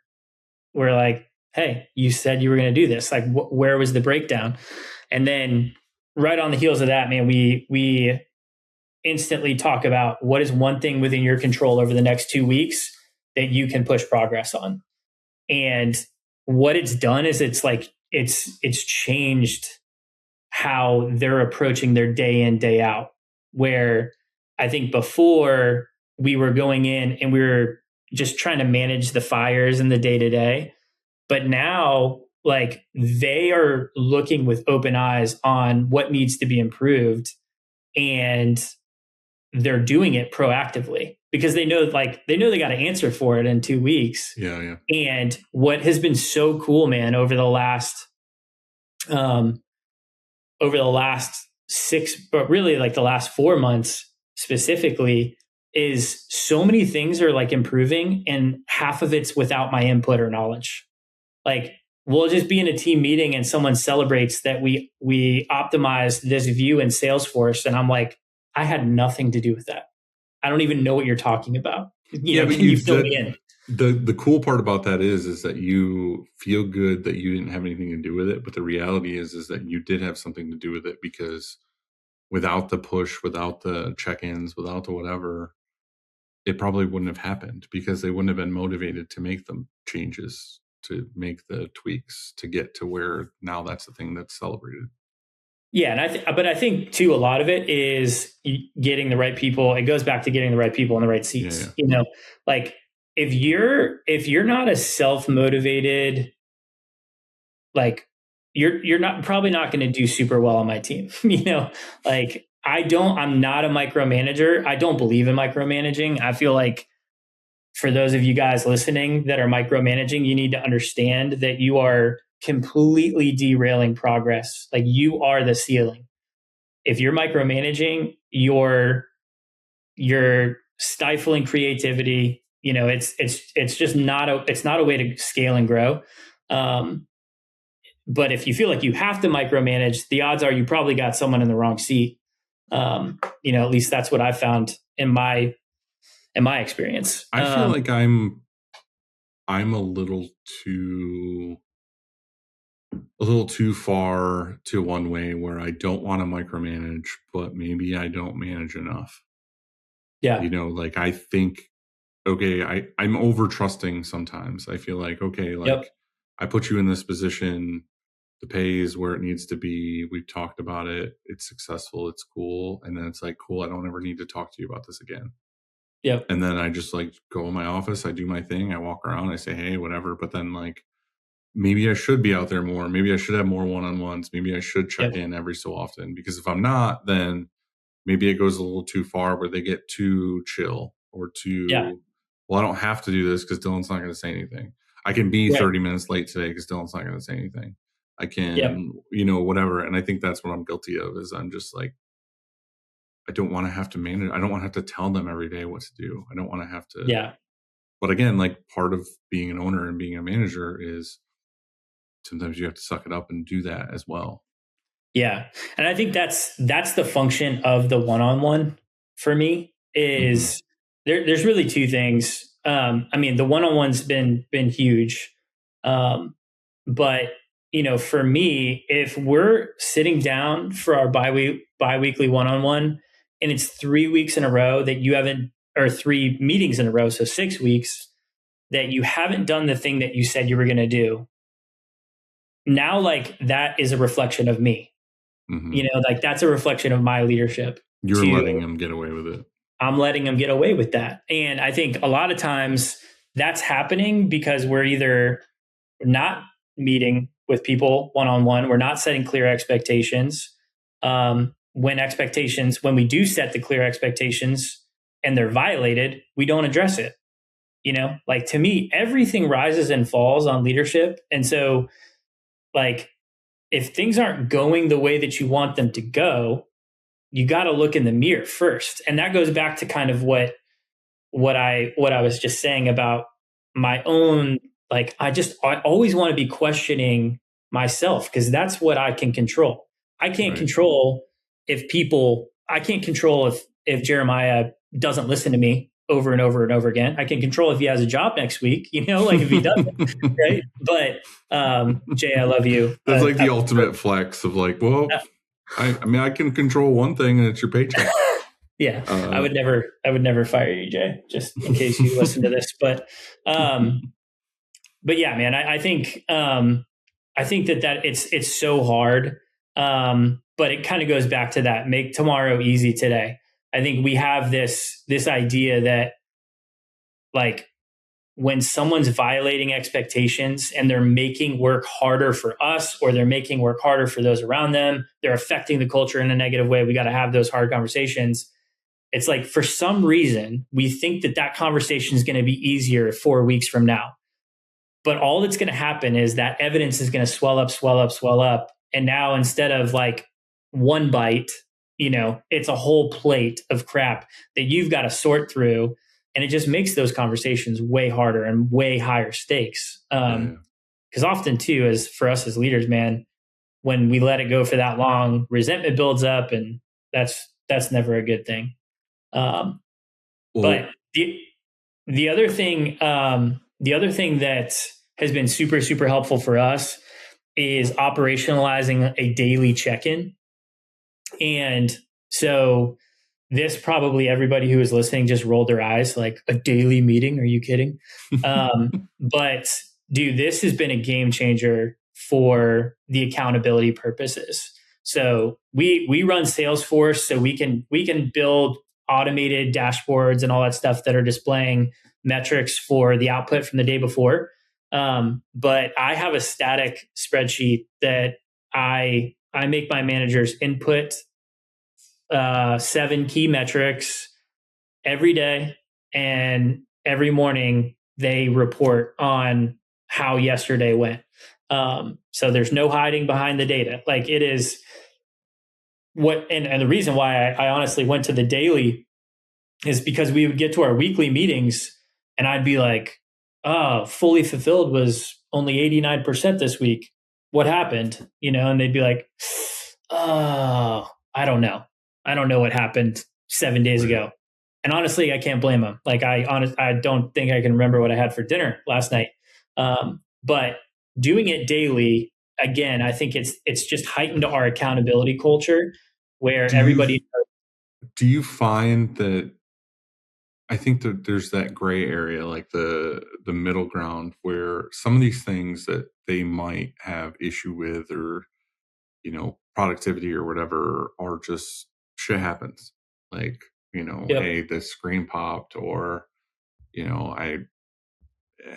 we're like, hey, you said you were going to do this. Like, where was the breakdown? And then right on the heels of that, man, we instantly talk about what is one thing within your control over the next 2 weeks that you can push progress on. And what it's done is it's changed how they're approaching their day in, day out. Where I think before we were going in and we were just trying to manage the fires in the day to day. But now, like, they are looking with open eyes on what needs to be improved, and they're doing it proactively because they know they got to answer for it in 2 weeks. Yeah. And what has been so cool, man, over the last 6, but really like the last 4 months specifically, is so many things are like improving, and half of it's without my input or knowledge. Like, we'll just be in a team meeting and someone celebrates that we optimized this view in Salesforce, and I'm like, I had nothing to do with that. I don't even know what you're talking about. Can you fill me in? The cool part about that is that you feel good that you didn't have anything to do with it, but the reality is that you did have something to do with it, because without the push, without the check-ins, without the whatever, it probably wouldn't have happened, because they wouldn't have been motivated to make the changes, to make the tweaks, to get to where now that's the thing that's celebrated. Yeah, and I think too, a lot of it is getting the right people. It goes back to getting the right people in the right seats. Yeah. Like, if you're not a self-motivated, like, you're probably not going to do super well on my team. Like, I'm not a micromanager. I don't believe in micromanaging. I feel like for those of you guys listening that are micromanaging, you need to understand that you are completely derailing progress. Like, you are the ceiling. If you're micromanaging, you're stifling creativity. It's just not a way to scale and grow. But if you feel like you have to micromanage, the odds are you probably got someone in the wrong seat. At least that's what I've found in my experience. I feel like I'm a little too far to one way, where I don't want to micromanage, but maybe I don't manage enough. Yeah. Like, I think, okay, I'm over trusting sometimes. I feel like, okay, like, Yep. I put you in this position, the pay is where it needs to be. We've talked about it. It's successful. It's cool. And then it's like, cool, I don't ever need to talk to you about this again. Yep. And then I just like go in my office, I do my thing, I walk around, I say, hey, whatever. But then, like, maybe I should be out there more. Maybe I should have more one-on-ones. Maybe I should check in every so often, because if I'm not, then maybe it goes a little too far where they get too chill or too, well, I don't have to do this because Dylan's not going to say anything. I can be 30 minutes late today because Dylan's not going to say anything. I can, whatever. And I think that's what I'm guilty of, is I'm just like, I don't want to have to manage. I don't want to have to tell them every day what to do. I don't want to have to. Yeah. But again, like, part of being an owner and being a manager is sometimes you have to suck it up and do that as well. Yeah. And I think that's the function of the one-on-one for me is there's really two things. The one-on-one's been huge. But for me, if we're sitting down for our bi-weekly one-on-one and it's 3 weeks in a row that you haven't, or 3 meetings in a row, so 6 weeks that you haven't done the thing that you said you were going to do, now like that is a reflection of me. Like that's a reflection of my leadership. You're letting them get away with it. I'm letting them get away with that. And I think a lot of times that's happening because we're either not meeting with people one-on-one, we're not setting clear expectations. When we do set the clear expectations and they're violated, we don't address it. Like to me, everything rises and falls on leadership. And so like, if things aren't going the way that you want them to go, you got to look in the mirror first. And that goes back to kind of what I was just saying about my own, like, I always want to be questioning myself because that's what I can control. I can't control I can't control if Jeremiah doesn't listen to me over and over and over again. I can control if he has a job next week, like if he doesn't, right? But Jay, I love you. That's like the ultimate flex of like, well, I can control one thing and it's your paycheck. Yeah. I would never fire you, Jay, just in case you listen to this. But yeah, man, I think that it's so hard. But it kind of goes back to that, make tomorrow easy today. I think we have this idea that like when someone's violating expectations and they're making work harder for us or they're making work harder for those around them, they're affecting the culture in a negative way. We got to have those hard conversations. It's like for some reason, we think that conversation is going to be easier 4 weeks from now. But all that's going to happen is that evidence is going to swell up. And now instead of like one bite, it's a whole plate of crap that you've got to sort through. And it just makes those conversations way harder and way higher stakes. Because often too, as for us as leaders, man, when we let it go for that long, resentment builds up and that's never a good thing. But the other thing that has been super, super helpful for us is operationalizing a daily check-in. And so this probably everybody who is listening just rolled their eyes like, a daily meeting? Are you kidding? But dude, this has been a game changer for the accountability purposes. So we run Salesforce, so we can build automated dashboards and all that stuff that are displaying metrics for the output from the day before. But I have a static spreadsheet that I make my managers input 7 key metrics every day, and every morning they report on how yesterday went. So there's no hiding behind the data. Like it is and the reason why I honestly went to the daily is because we would get to our weekly meetings and I'd be like, oh, fully fulfilled was only 89% this week. What happened? And they'd be like, oh, I don't know what happened 7 days ago. And honestly, I can't blame them. Like I don't think I can remember what I had for dinner last night. But doing it daily, again, I think it's just heightened our accountability culture where everybody. Do you find that? I think that there's that gray area, like the middle ground, where some of these things that they might have issue with, or productivity or whatever, are just shit happens. Like hey, the screen popped, or I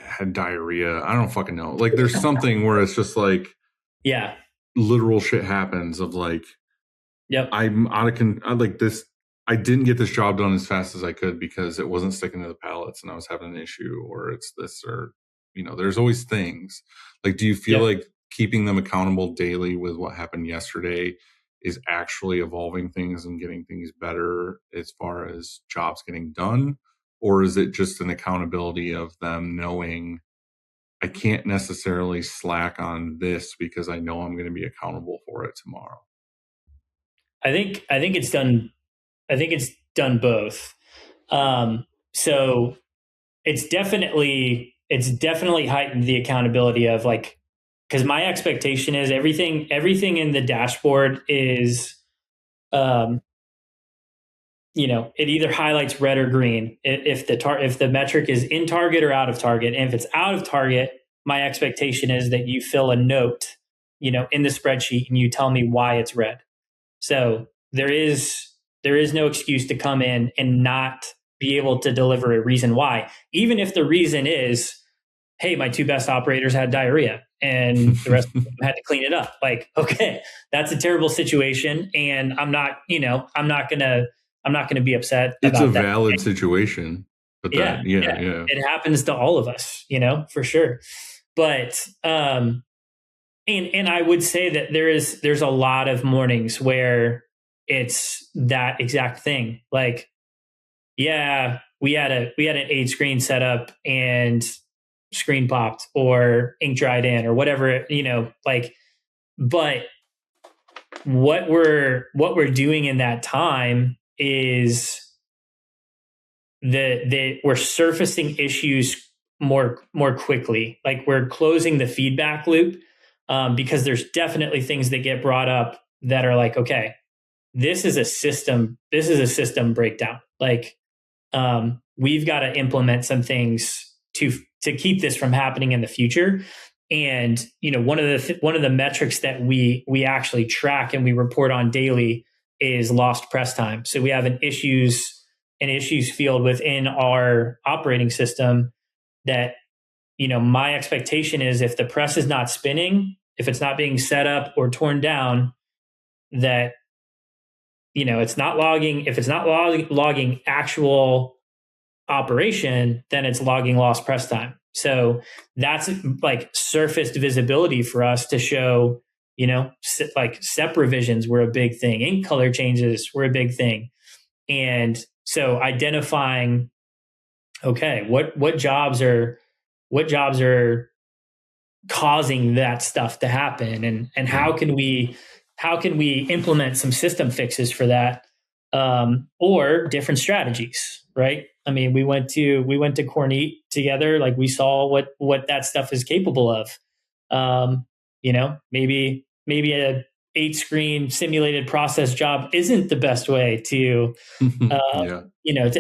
had diarrhea. I don't fucking know. Like there's something where it's just like, yeah, literal shit happens of like, I'm out of like this. I didn't get this job done as fast as I could because it wasn't sticking to the pallets and I was having an issue, or it's this, or there's always things. Like, do you feel like keeping them accountable daily with what happened yesterday is actually evolving things and getting things better as far as jobs getting done? Or is it just an accountability of them knowing I can't necessarily slack on this because I know I'm going to be accountable for it tomorrow? I think it's done. I think it's done both. So it's definitely heightened the accountability of like because my expectation is everything in the dashboard is, it either highlights red or green if the metric is in target or out of target. And if it's out of target, my expectation is that you fill a note, in the spreadsheet and you tell me why it's red. So there is no excuse to come in and not be able to deliver a reason why, even if the reason is, hey, my 2 best operators had diarrhea and the rest of them had to clean it up. Like, okay, that's a terrible situation. And I'm not gonna be upset. It's about a that. valid situation, but it happens to all of us, for sure. But and I would say that there's a lot of mornings where it's that exact thing. Like, yeah, we had an 8 screen set up and screen popped or ink dried in or whatever, but what we're doing in that time is that we're surfacing issues more quickly. Like, we're closing the feedback loop, because there's definitely things that get brought up that are like, okay, this is a system breakdown. Like, we've got to implement some things to keep this from happening in the future. And one of the metrics that we actually track and we report on daily is lost press time. So we have an issues field within our operating system that, my expectation is if the press is not spinning, if it's not being set up or torn down, that, it's not logging. If it's not logging actual operation, then it's logging lost press time. So that's like surfaced visibility for us to show, like SEP revisions were a big thing. Ink color changes were a big thing. And so identifying, okay, what jobs are causing that stuff to happen, and how can we implement some system fixes for that, or different strategies, right? I mean, we went to Corneat together. Like, we saw what that stuff is capable of. Maybe a 8 screen simulated process job isn't the best way to, to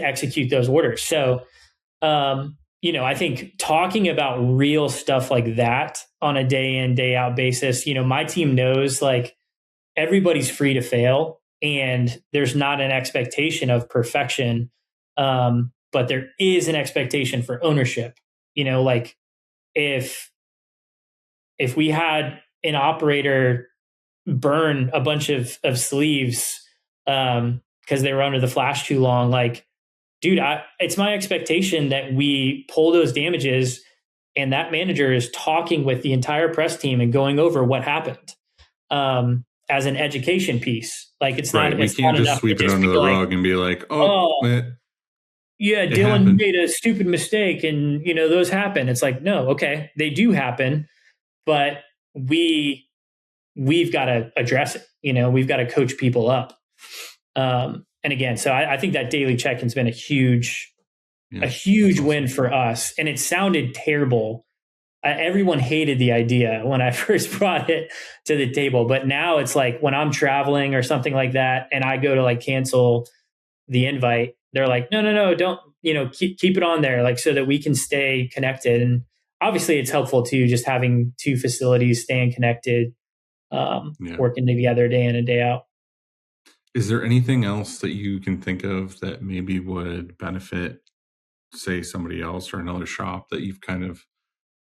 execute those orders. So, I think talking about real stuff like that on a day in, day out basis, my team knows, like, everybody's free to fail and there's not an expectation of perfection. But there is an expectation for ownership. Like, if we had an operator burn a bunch of sleeves because they were under the flash too long, like, dude, it's my expectation that we pull those damages and that manager is talking with the entire press team and going over what happened, as an education piece. Like, it's right. not. We can't just sweep it under the rug and be like, yeah, Dylan happened. Made a stupid mistake, and those happen. It's like, no, okay, they do happen, but we've got to address it. We've got to coach people up. And again, so I think that daily check-in's been a huge win for us. And it sounded terrible. Everyone hated the idea when I first brought it to the table, but now it's like when I'm traveling or something like that, and I go to like cancel the invite, they're like, no, don't, keep it on there, like, so that we can stay connected. And obviously it's helpful too, just having 2 facilities staying connected, working together day in and day out. Is there anything else that you can think of that maybe would benefit, say, somebody else or another shop that you've kind of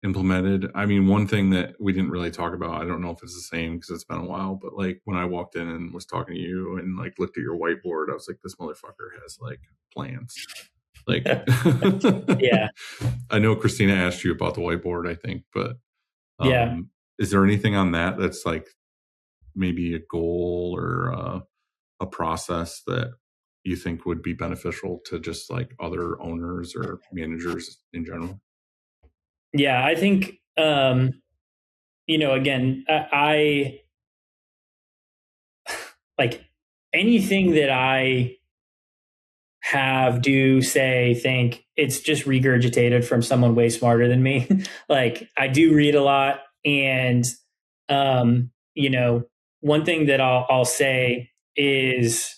implemented? I mean, one thing that we didn't really talk about, I don't know if it's the same because it's been a while, but like when I walked in and was talking to you and like looked at your whiteboard, I was like, this motherfucker has like plans. Like, yeah. I know Christina asked you about the whiteboard, I think, but yeah. Is there anything on that that's like maybe a goal or a process that you think would be beneficial to just like other owners or managers in general? Yeah, I think, again, I like anything that I have, do, say, think, it's just regurgitated from someone way smarter than me. Like, I do read a lot. And, you know, one thing that I'll say is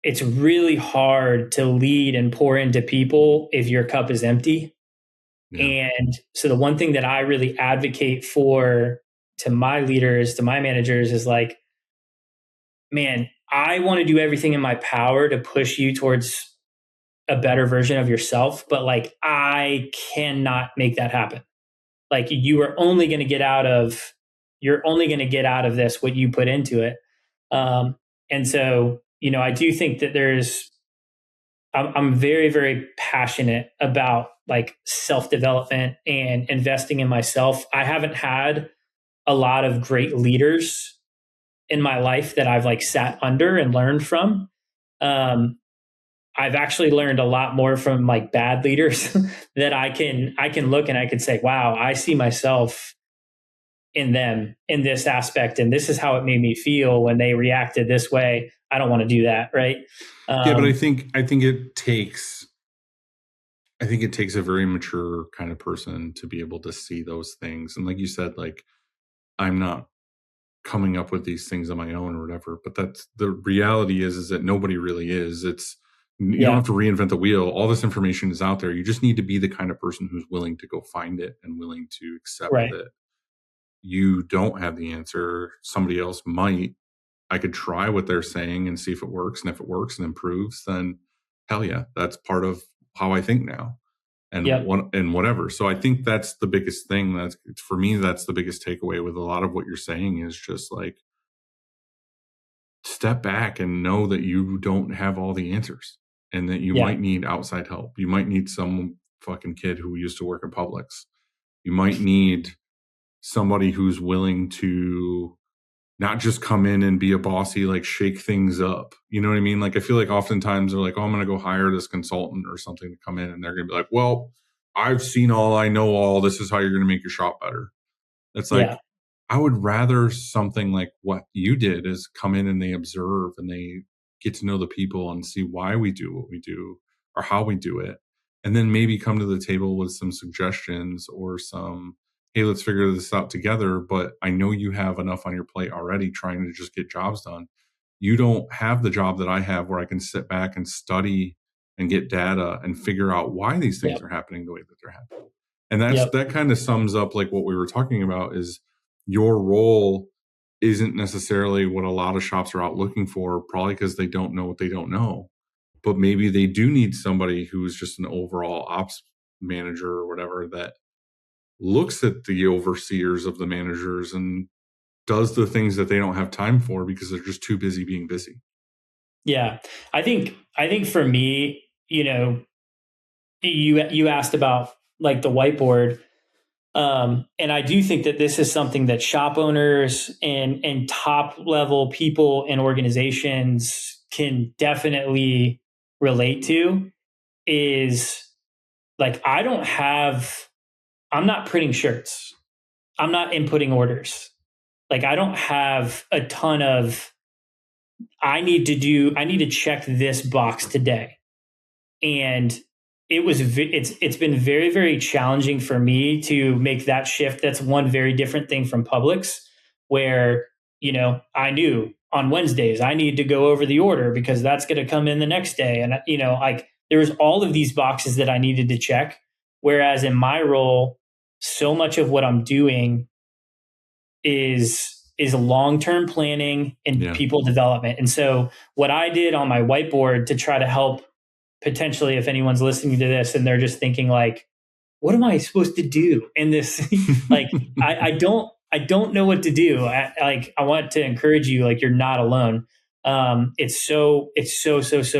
it's really hard to lead and pour into people if your cup is empty. Yeah. And so the one thing that I really advocate for to my leaders, to my managers is like, man, I want to do everything in my power to push you towards a better version of yourself, but like I cannot make that happen. Like you're only going to get out of this what you put into it. And so, you know, I do think that I'm very, very passionate about like self development and investing in myself. I haven't had a lot of great leaders in my life that I've like sat under and learned from. I've actually learned a lot more from like bad leaders that I can look and I can say, wow, I see myself in them in this aspect, and this is how it made me feel when they reacted this way. I don't want to do that, right? Yeah, but I think it takes a very mature kind of person to be able to see those things. And like you said, like I'm not coming up with these things on my own or whatever, but that's the reality is that nobody really is. You don't have to reinvent the wheel. All this information is out there. You just need to be the kind of person who's willing to go find it and willing to accept it. You don't have the answer. Somebody else might. I could try what they're saying and see if it works. And if it works and improves, then hell yeah, that's part of how I think now. And whatever. So I think that's the biggest thing. That's for me, that's the biggest takeaway with a lot of what you're saying is just like step back and know that you don't have all the answers and that you might need outside help. You might need some fucking kid who used to work at Publix. You might need somebody who's willing to not just come in and be a bossy, like shake things up. You know what I mean? Like, I feel like oftentimes they're like, oh, I'm going to go hire this consultant or something to come in. And they're going to be like, well, I've seen all, I know all, this is how you're going to make your shop better. It's like, I would rather something like what you did is come in and they observe and they get to know the people and see why we do what we do or how we do it. And then maybe come to the table with some suggestions or some, hey, let's figure this out together. But I know you have enough on your plate already trying to just get jobs done. You don't have the job that I have where I can sit back and study and get data and figure out why these things are happening the way that they're happening. And that kind of sums up like what we were talking about is your role isn't necessarily what a lot of shops are out looking for, probably because they don't know what they don't know. But maybe they do need somebody who's just an overall ops manager or whatever that looks at the overseers of the managers and does the things that they don't have time for because they're just too busy being busy. Yeah. I think for me, you know, you asked about like the whiteboard. And I do think that this is something that shop owners and top level people and organizations can definitely relate to is like, I'm not printing shirts. I'm not inputting orders. Like I don't have a ton of, I need to check this box today. And it's been very, very challenging for me to make that shift. That's one very different thing from Publix where, you know, I knew on Wednesdays, I need to go over the order because that's going to come in the next day. And, you know, like there was all of these boxes that I needed to check. Whereas in my role, so much of what I'm doing is long-term planning and people development. And so what I did on my whiteboard to try to help potentially if anyone's listening to this and they're just thinking like, what am I supposed to do in this? Like, I don't know what to do. I want to encourage you, like, you're not alone. It's so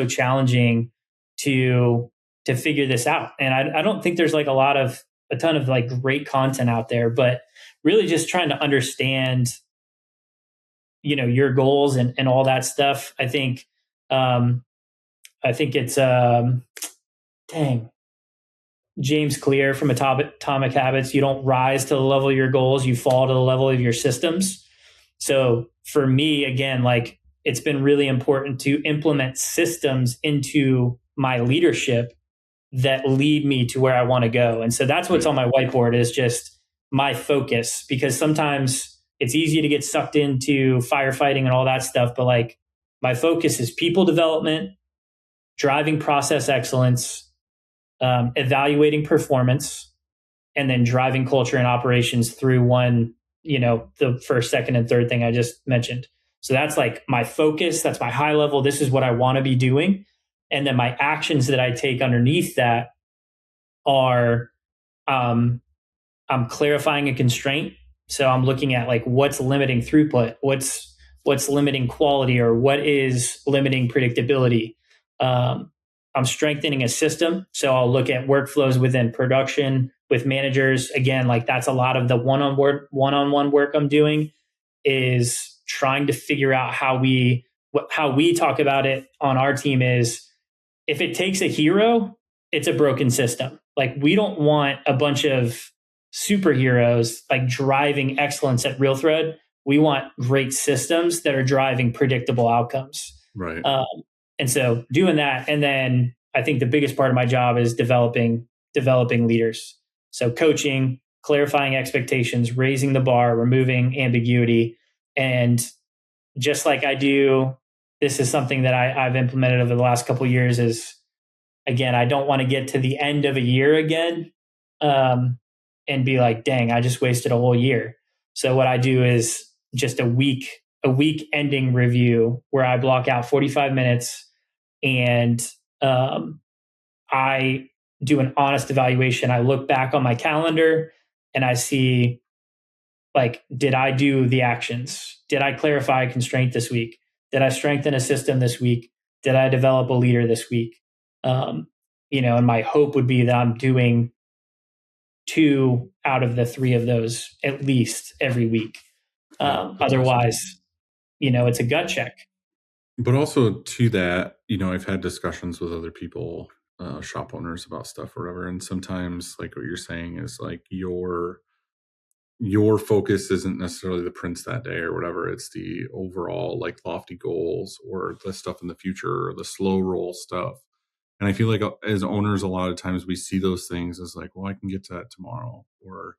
challenging to figure this out. And I don't think there's like a ton of like great content out there, but really just trying to understand, you know, your goals and all that stuff. I think it's James Clear from Atomic Habits. You don't rise to the level of your goals, you fall to the level of your systems. So for me, again, like it's been really important to implement systems into my leadership that lead me to where I want to go. And so that's what's on my whiteboard is just my focus, because sometimes it's easy to get sucked into firefighting and all that stuff. But like my focus is people development, driving process excellence, evaluating performance, and then driving culture and operations through one, the first, second, and third thing I just mentioned. So that's like my focus. That's my high level. This is what I want to be doing. And then my actions that I take underneath that are, I'm clarifying a constraint. So I'm looking at like what's limiting throughput, what's limiting quality, or what is limiting predictability. I'm strengthening a system. So I'll look at workflows within production with managers. Again, like that's a lot of the one-on-one work I'm doing, is trying to figure out how we talk about it on our team is, if it takes a hero, it's a broken system. Like we don't want a bunch of superheroes like driving excellence at Real Thread. We want great systems that are driving predictable outcomes. Right. And so doing that, and then I think the biggest part of my job is developing leaders. So coaching, clarifying expectations, raising the bar, removing ambiguity. And just like I do, this is something that I've implemented over the last couple of years is, again, I don't want to get to the end of a year again and be like, dang, I just wasted a whole year. So what I do is just a week ending review where I block out 45 minutes and I do an honest evaluation. I look back on my calendar and I see, like, did I do the actions? Did I clarify a constraint this week? Did I strengthen a system this week? Did I develop a leader this week? And my hope would be that I'm doing 2 out of the 3 of those at least every week. Otherwise, it's a gut check. But also to that, I've had discussions with other people, shop owners, about stuff or whatever. And sometimes, like what you're saying is like your focus isn't necessarily the prints that day or whatever. It's the overall like lofty goals or the stuff in the future or the slow roll stuff. And I feel like as owners, a lot of times we see those things as like, well, I can get to that tomorrow, or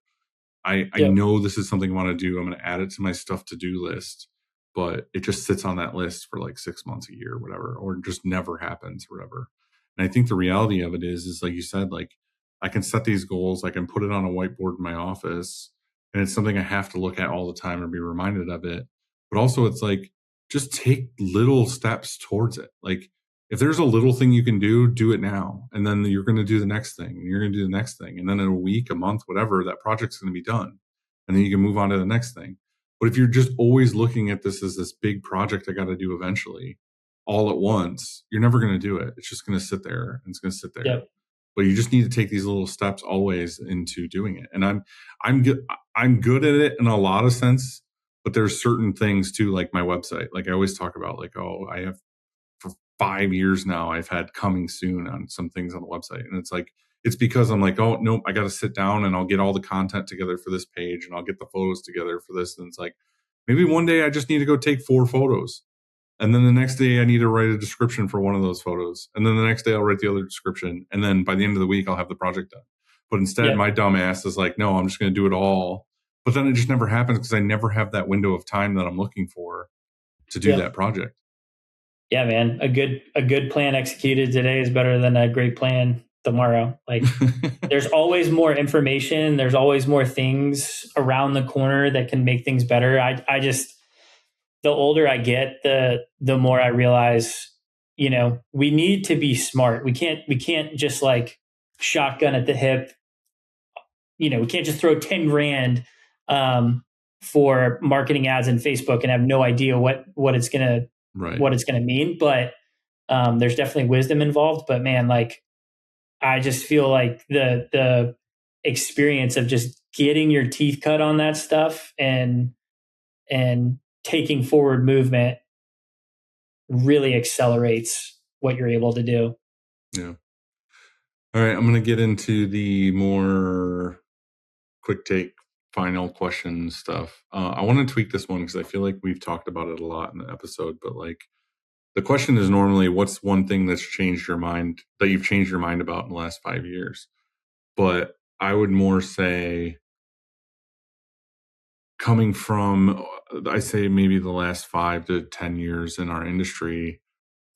I know this is something I want to do. I'm going to add it to my stuff to-do list, but it just sits on that list for like 6 months, a year, or whatever, or it just never happens or whatever. And I think the reality of it is like you said, like I can set these goals, I can put it on a whiteboard in my office, and it's something I have to look at all the time or be reminded of it. But also it's like, just take little steps towards it. Like if there's a little thing you can do it now. And then you're going to do the next thing, and you're going to do the next thing. And then in a week, a month, whatever, that project's going to be done. And then you can move on to the next thing. But if you're just always looking at this as this big project I got to do eventually all at once, you're never going to do it. It's just going to sit there and it's going to sit there. Yep. But you just need to take these little steps always into doing it. And I'm good at it in a lot of sense, but there's certain things too, like my website. Like I always talk about, like, I have for 5 years now, I've had coming soon on some things on the website. And it's like, it's because I'm like, oh, nope, I got to sit down and I'll get all the content together for this page and I'll get the photos together for this. And it's like, maybe one day I just need to go take 4 photos. And then the next day I need to write a description for one of those photos. And then the next day I'll write the other description. And then by the end of the week, I'll have the project done. But instead, my dumb ass is like, no, I'm just going to do it all. But then it just never happens because I never have that window of time that I'm looking for to do that project. Yeah, man. A good plan executed today is better than a great plan tomorrow. Like there's always more information. There's always more things around the corner that can make things better. I just, the older I get, the more I realize, we need to be smart. We can't just like shotgun at the hip. We can't just throw 10 grand for marketing ads in Facebook and have no idea what it's gonna mean. But there's definitely wisdom involved. But man, like I just feel like the experience of just getting your teeth cut on that stuff and taking forward movement really accelerates what you're able to do. Yeah. All right. I'm going to get into the more quick take final question stuff. I want to tweak this one because I feel like we've talked about it a lot in the episode, but like The question is normally, what's one thing that's changed your mind, that you've changed your mind about in the last 5 years? But I would more say, coming from, I say maybe the last 5 to 10 years in our industry,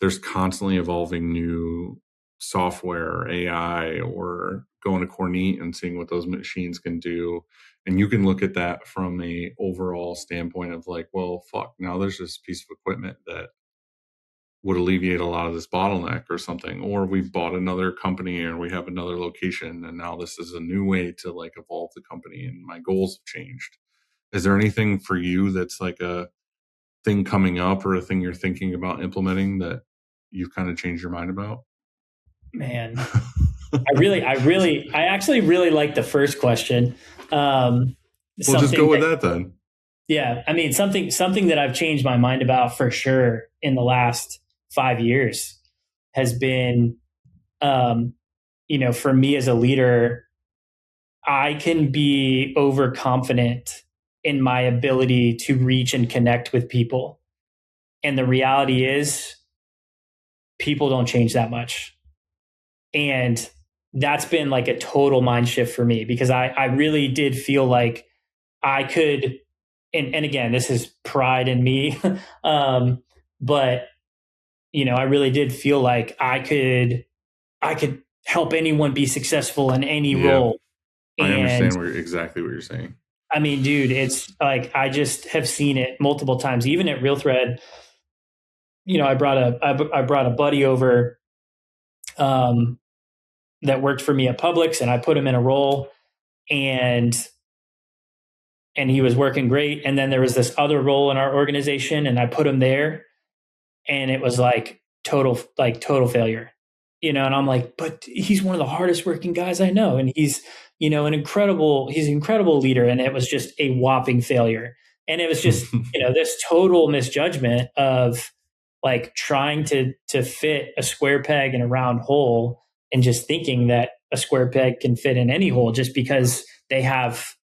there's constantly evolving new software, AI, or going to Corneat and seeing what those machines can do. And you can look at that from a overall standpoint of like, well, fuck, now there's this piece of equipment that would alleviate a lot of this bottleneck or something. Or we bought another company or we have another location, and now this is a new way to like evolve the company, and my goals have changed. Is there anything for you that's like a thing coming up or a thing you're thinking about implementing that you've kind of changed your mind about? Man, I actually really like the first question. We'll just go with that then. Yeah, I mean, something that I've changed my mind about for sure in the last 5 years has been, for me as a leader, I can be overconfident in my ability to reach and connect with people. And the reality is, people don't change that much. And that's been like a total mind shift for me, because I really did feel like I could, and again, this is pride in me, but I really did feel like I could help anyone be successful in any role. I understand exactly what you're saying. I mean, dude, it's like I just have seen it multiple times, even at Real Thread. I brought a buddy over that worked for me at Publix, and I put him in a role, and he was working great. And then there was this other role in our organization, and I put him there, and it was like total failure, and I'm like, but he's one of the hardest working guys I know. And he's, he's an incredible leader. And it was just a whopping failure. And it was just, this total misjudgment of like trying to fit a square peg in a round hole, and just thinking that a square peg can fit in any hole just because they have,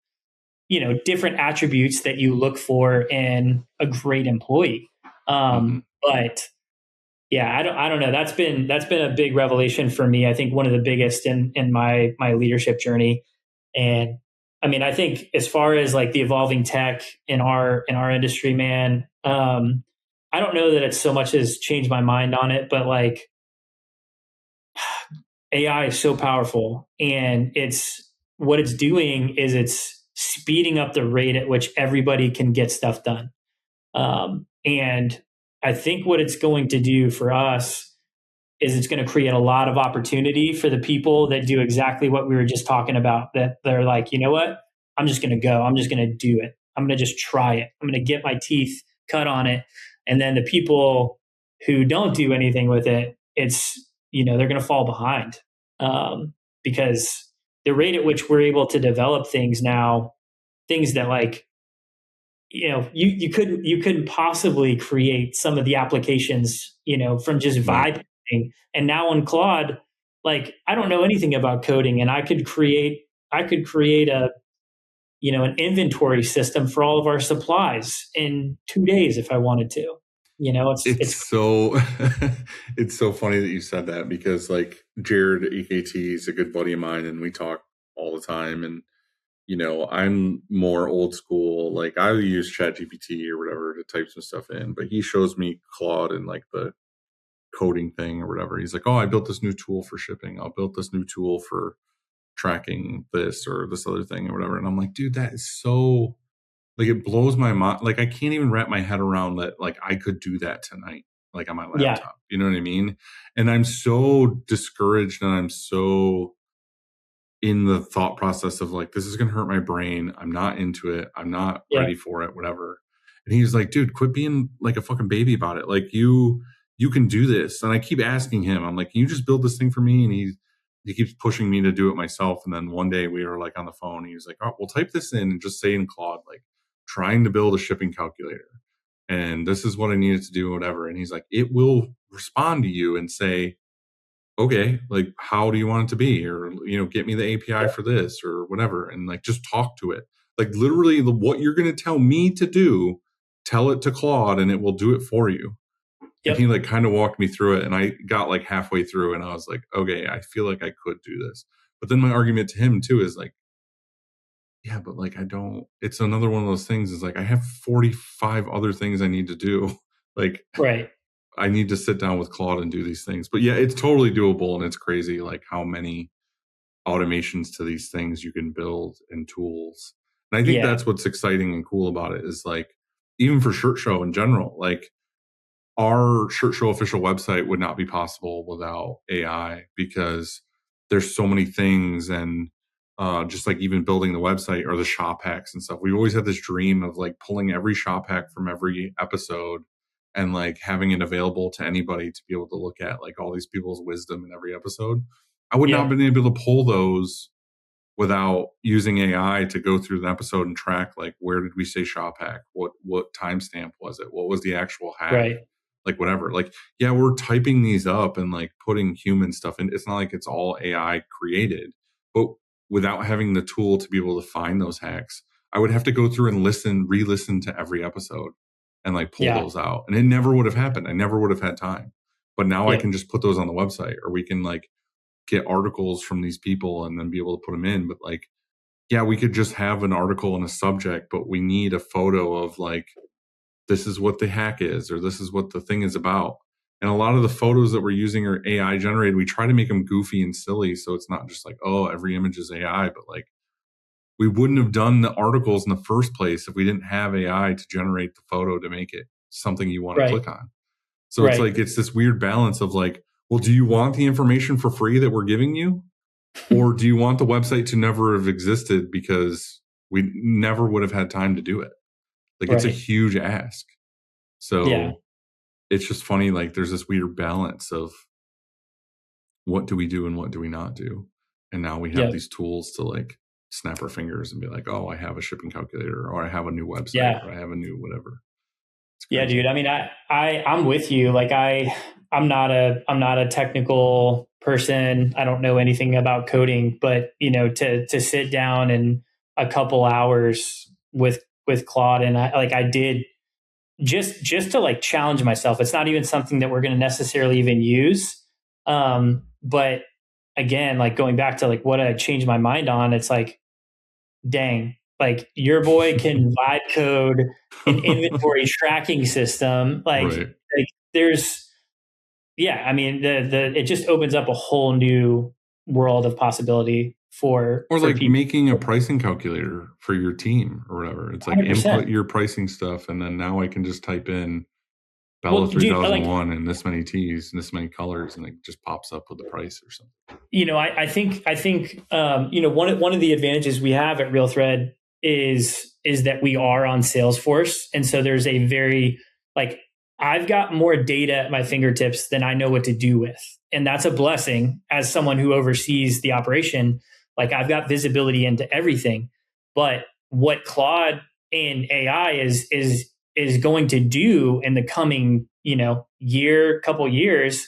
different attributes that you look for in a great employee. But yeah, I don't know. That's been a big revelation for me. I think one of the biggest in my leadership journey. And I mean, I think as far as like the evolving tech in our industry, man, I don't know that it's so much as changed my mind on it, but like AI is so powerful, and what it's doing is it's speeding up the rate at which everybody can get stuff done. And I think what it's going to do for us is it's going to create a lot of opportunity for the people that do exactly what we were just talking about, that they're like, you know what, I'm just going to go. I'm just going to do it. I'm going to just try it. I'm going to get my teeth cut on it. And then the people who don't do anything with it, it's, they're going to fall behind, because the rate at which we're able to develop things now, things that like, you couldn't possibly create some of the applications, from just vibe. And now on Claude, like, I don't know anything about coding, and I could create a, an inventory system for all of our supplies in 2 days if I wanted to. It's so it's so funny that you said that, because like Jared EKT is a good buddy of mine, and we talk all the time. And I'm more old school. Like I use ChatGPT or whatever to type some stuff in, but he shows me Claude and like the coding thing or whatever. He's like, oh, I built this new tool for shipping. I built this new tool for tracking this or this other thing or whatever. And I'm like, dude, that is so, like, it blows my mind. Like I can't even wrap my head around that. Like I could do that tonight, like on my laptop. Yeah. You know what I mean? And I'm so discouraged, and I'm so in the thought process of like, this is going to hurt my brain. I'm not into it. I'm not ready for it, whatever. And he's like, dude, quit being like a fucking baby about it. Like you can do this. And I keep asking him, I'm like, can you just build this thing for me? And he keeps pushing me to do it myself. And then one day we were like on the phone, he was like, oh, well, type this in and just say in Claude, like trying to build a shipping calculator. And this is what I needed to do, whatever. And he's like, it will respond to you and say, okay, like, how do you want it to be? Or, get me the API for this or whatever. And like, just talk to it. Like literally what you're going to tell me to do, tell it to Claude and it will do it for you. And he like kind of walked me through it, and I got like halfway through and I was like, okay, I feel like I could do this. But then my argument to him too is like, yeah, but like it's another one of those things is like I have 45 other things I need to do. Like Right. I need to sit down with Claude and do these things. But yeah, it's totally doable, and it's crazy like how many automations to these things you can build and tools. And I think that's what's exciting and cool about it is like, even for Shirt Show in general, like our Shirt Show official website would not be possible without AI because there's so many things. And just like even building the website or the shop hacks and stuff, we've always had this dream of like pulling every shop hack from every episode and like having it available to anybody to be able to look at like all these people's wisdom in every episode. I would not have been able to pull those without using AI to go through the episode and track like where did we say shop hack? What timestamp was it? What was the actual hack? Right. Like whatever. Like, yeah, we're typing these up and like putting human stuff in. It's not like it's all AI created, but without having the tool to be able to find those hacks, I would have to go through and re-listen to every episode and like pull those out. And it never would have happened. I never would have had time. But now I can just put those on the website, or we can like get articles from these people and then be able to put them in. But like, yeah, we could just have an article and a subject, but we need a photo of like, this is what the hack is, or this is what the thing is about. And a lot of the photos that we're using are AI generated. We try to make them goofy and silly. So it's not just like, oh, every image is AI, but like we wouldn't have done the articles in the first place if we didn't have AI to generate the photo to make it something you want to click on. So it's like, it's this weird balance of like, well, do you want the information for free that we're giving you? Or do you want the website to never have existed because we never would have had time to do it? Like it's a huge ask. So it's just funny. Like there's this weird balance of what do we do and what do we not do? And now we have these tools to like snap our fingers and be like, oh, I have a shipping calculator, or I have a new website, or I have a new whatever. Yeah, dude. I mean, I'm with you. Like I'm not a technical person. I don't know anything about coding, but you know, to sit down and a couple hours with Claude, and I did just to like challenge myself. It's not even something that we're going to necessarily even use. But again, like going back to like what I changed my mind on, it's like, dang, like your boy can vibe code an inventory tracking system. Like there's, I mean, it just opens up a whole new world of possibility for like people. Making a pricing calculator for your team or whatever. It's like 100%. Input your pricing stuff, and then now I can just type in Bella 3001 and this many tees and this many colors, and it just pops up with the price or something. You know, I think you know, one of the advantages we have at Real Thread is that we are on Salesforce, and so there's a very like I've got more data at my fingertips than I know what to do with, and that's a blessing as someone who oversees the operation. Like I've got visibility into everything, but what Claude and AI is going to do in the coming, you know, couple years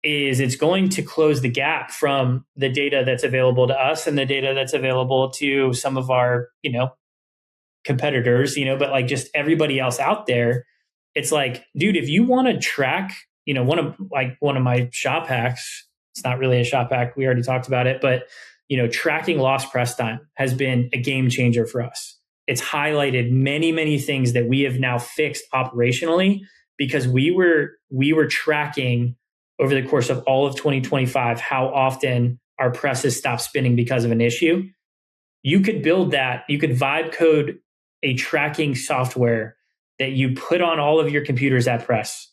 is it's going to close the gap from the data that's available to us and the data that's available to some of our, you know, competitors, you know, but like just everybody else out there. It's like, dude, if you want to track, you know, one of my shop hacks, it's not really a shop hack. We already talked about it, but you know, tracking lost press time has been a game changer for us. It's highlighted many, many things that we have now fixed operationally because we were tracking over the course of all of 2025 how often our presses stop spinning because of an issue. You could build that. You could vibe code a tracking software that you put on all of your computers at press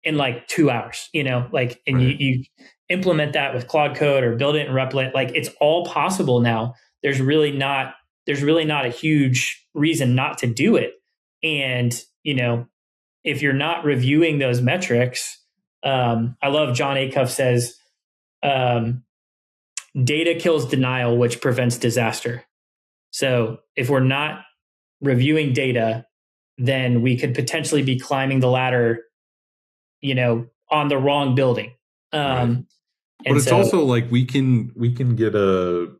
in like 2 hours, you know, like, and you implement that with Claude Code or build it in Replit. Like it's all possible now. There's really not a huge reason not to do it. And, you know, if you're not reviewing those metrics, I love John Acuff says, data kills denial, which prevents disaster. So if we're not reviewing data, then we could potentially be climbing the ladder, you know, on the wrong building. But it's also like we can get a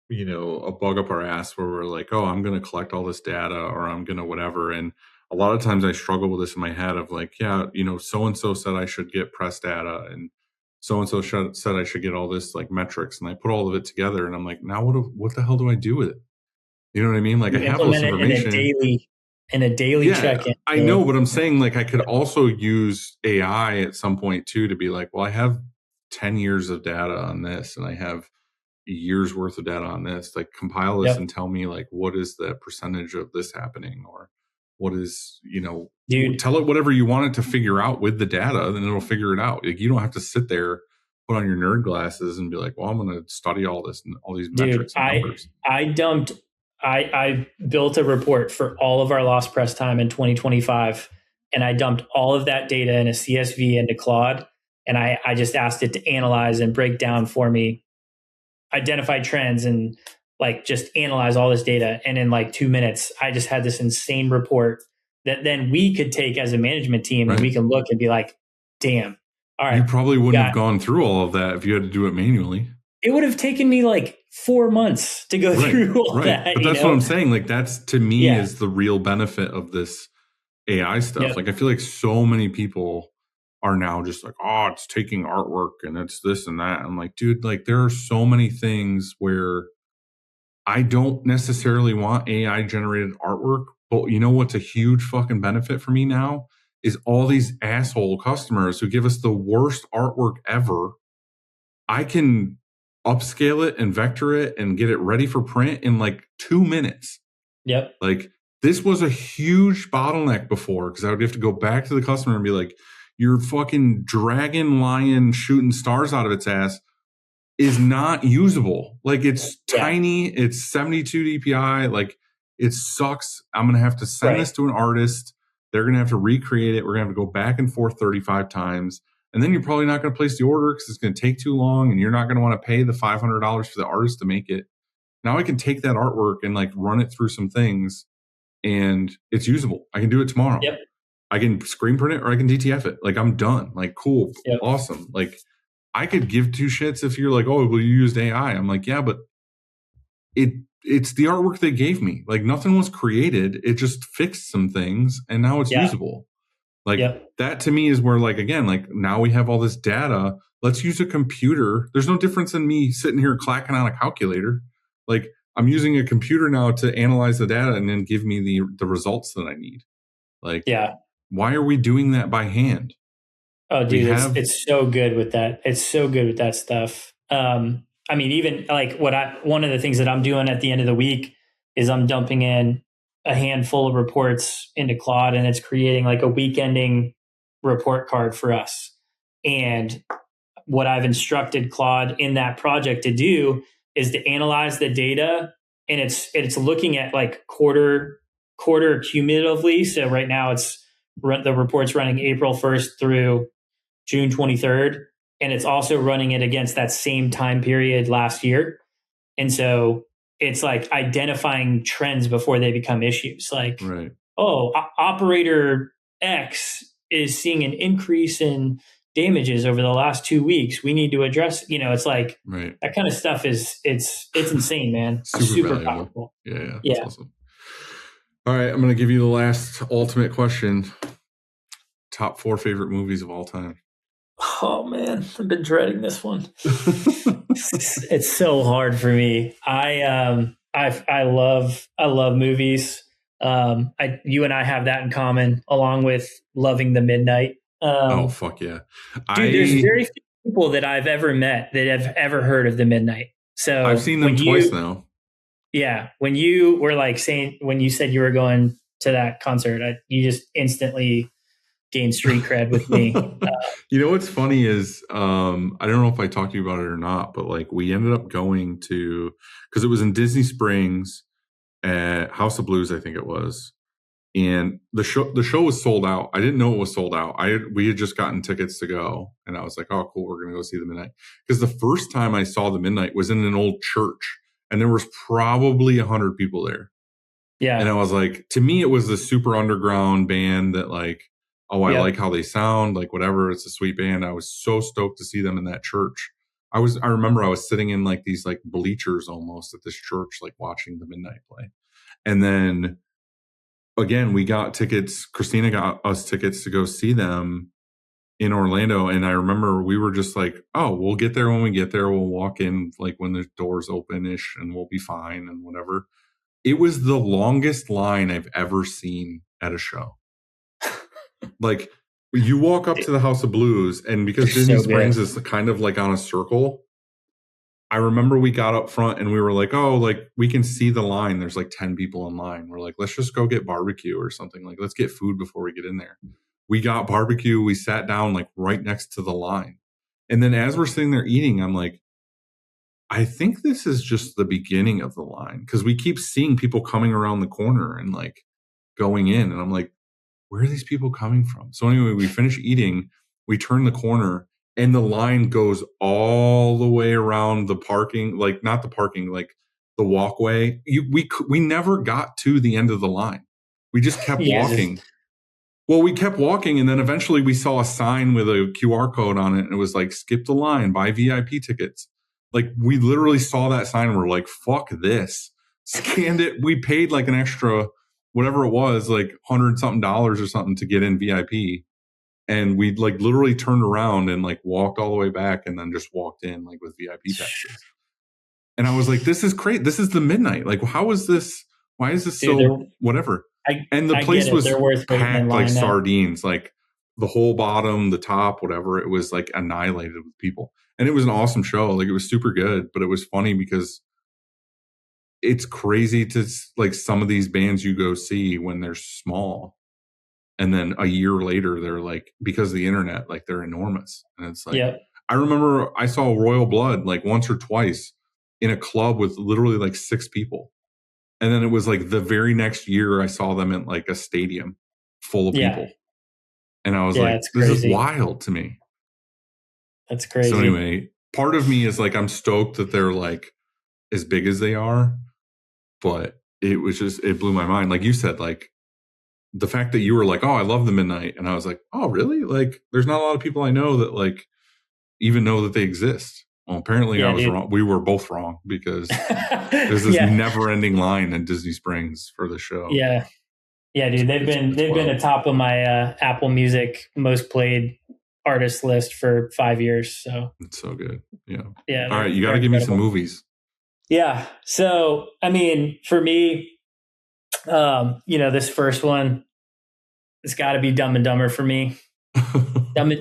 bug up our ass where we're like, oh, I'm going to collect all this data or I'm going to whatever. And a lot of times I struggle with this in my head of like, yeah, so-and-so said I should get press data, and so-and-so said I should get all this like metrics, and I put all of it together, and I'm like, now what the hell do I do with it? You know what I mean? Like, I You have all this implement it information. in a daily Yeah, check-in. I know, but I'm saying like I could also use AI at some point too to be like, well, I have 10 years of data on this, and I have years worth of data on this. Like, compile this and tell me like what is the percentage of this happening, or what is, Dude, tell it whatever you want it to figure out with the data, then it'll figure it out. Like, you don't have to sit there, put on your nerd glasses and be like, well, I'm going to study all this and all these metrics and numbers. I built a report for all of our lost press time in 2025, and I dumped all of that data in a CSV into Claude, and I just asked it to analyze and break down for me, identify trends, and like just analyze all this data. And in like 2 minutes, I just had this insane report that then we could take as a management team, and we can look and be like, damn, all right. You probably wouldn't have gone through all of that if you had to do it manually. It would have taken me like 4 months to go through all that. But that's what I'm saying. Like, that's, to me, is the real benefit of this AI stuff. Like, I feel like so many people are now just like, oh, it's taking artwork and it's this and that. I'm like, dude, like, there are so many things where I don't necessarily want AI generated artwork, but you know what's a huge fucking benefit for me now is all these asshole customers who give us the worst artwork ever. I can upscale it and vector it and get it ready for print in like 2 minutes. Like, this was a huge bottleneck before, because I would have to go back to the customer and be like, your fucking dragon lion shooting stars out of its ass is not usable. Like, it's tiny. It's 72 DPI. Like, it sucks. I'm going to have to send this to an artist. They're going to have to recreate it. We're going to have to go back and forth 35 times. And then you're probably not going to place the order because it's going to take too long, and you're not going to want to pay the $500 for the artist to make it. Now I can take that artwork and like run it through some things, and it's usable. I can do it tomorrow. I can screen print it, or I can DTF it. Like, I'm done. Like, cool. Awesome. Like, I could give two shits if you're like, oh, well, you used AI. I'm like, yeah, but it's the artwork they gave me. Like, nothing was created. It just fixed some things, and now it's usable. Like, that to me is where, like, again, like, now we have all this data. Let's use a computer. There's no difference in me sitting here clacking on a calculator. Like, I'm using a computer now to analyze the data and then give me the results that I need. Like, why are we doing that by hand? Oh, dude, it's so good with that. It's so good with that stuff. I mean, even like one of the things that I'm doing at the end of the week is I'm dumping in a handful of reports into Claude, and it's creating like a week-ending report card for us. And what I've instructed Claude in that project to do is to analyze the data, and it's looking at like quarter cumulatively. So right now the report's running April 1st through June 23rd. And it's also running it against that same time period last year. And so it's like identifying trends before they become issues. Like, operator X is seeing an increase in damages over the last 2 weeks. We need to address, it's like that kind of stuff it's insane, man. Super powerful. Yeah. That's awesome. All right. I'm going to give you the last ultimate question. Top 4 favorite movies of all time. Oh man, I've been dreading this one. It's so hard for me. I love movies. You and I have that in common, along with loving the midnight. Oh fuck yeah, dude! There's very few people that I've ever met that have ever heard of the midnight. So I've seen them twice now. Yeah, when you were like when you said you were going to that concert, you just instantly gain street cred with me. You know what's funny is I don't know if I talked to you about it or not, but like we ended up going to, because it was in Disney Springs at House of Blues, I think it was, and the show was sold out. I didn't know it was sold out. We had just gotten tickets to go, and I was like, oh cool, we're gonna go see the midnight. Because the first time I saw the midnight was in an old church, and there was probably 100 people there. Yeah, and I was like, to me, it was the super underground band that like, oh, I like how they sound, like whatever. It's a sweet band. I was so stoked to see them in that church. I remember I was sitting in like these like bleachers almost at this church, like watching the midnight play. And then again, we got tickets. Christina got us tickets to go see them in Orlando. And I remember we were just like, oh, we'll get there when we get there. We'll walk in like when the doors open-ish and we'll be fine and whatever. It was the longest line I've ever seen at a show. Like, you walk up to the House of Blues, and because Disney Springs is kind of like on a circle, I remember we got up front and we were like, oh, like we can see the line. There's like 10 people in line. We're like, let's just go get barbecue or something. Like, let's get food before we get in there. We got barbecue. We sat down like right next to the line. And then as we're sitting there eating, I'm like, I think this is just the beginning of the line, because we keep seeing people coming around the corner and like going in. And I'm like, where are these people coming from? So anyway, we finish eating, we turn the corner, and the line goes all the way around the parking, like not the parking, like the walkway. We never got to the end of the line. We just kept walking. Well, we kept walking, and then eventually we saw a sign with a QR code on it, and it was like, skip the line, buy VIP tickets. Like, we literally saw that sign, and we're like, fuck this. Scanned it. We paid like an extra, whatever it was, like $100-something or something to get in VIP. And we like literally turned around and like walked all the way back and then just walked in like with VIP passes. And I was like, this is great. This is the midnight. Like, how is this? Why is this so whatever? And the place was packed like sardines, like the whole bottom, the top, whatever. It was like annihilated with people. And it was an awesome show. Like, it was super good, but it was funny because it's crazy to like some of these bands you go see when they're small. And then a year later, they're like, because of the internet, like they're enormous. And it's like, I remember I saw Royal Blood like once or twice in a club with literally like 6 people. And then it was like the very next year I saw them at like a stadium full of people. And I was like, this is wild to me. That's crazy. So anyway, part of me is like, I'm stoked that they're like as big as they are, but it was just, it blew my mind. Like you said, like the fact that you were like, oh, I love the midnight. And I was like, oh, really? Like, there's not a lot of people I know that like even know that they exist. Well, apparently I was wrong. We were both wrong, because there's this never ending line in Disney Springs for the show. Yeah. Yeah, dude. They've been atop of my Apple Music most played artist list for 5 years. So it's so good. Yeah. Yeah. All right. You got to give me some movies. Yeah. So, I mean, for me, this first one, it's got to be Dumb and Dumber for me. Dumb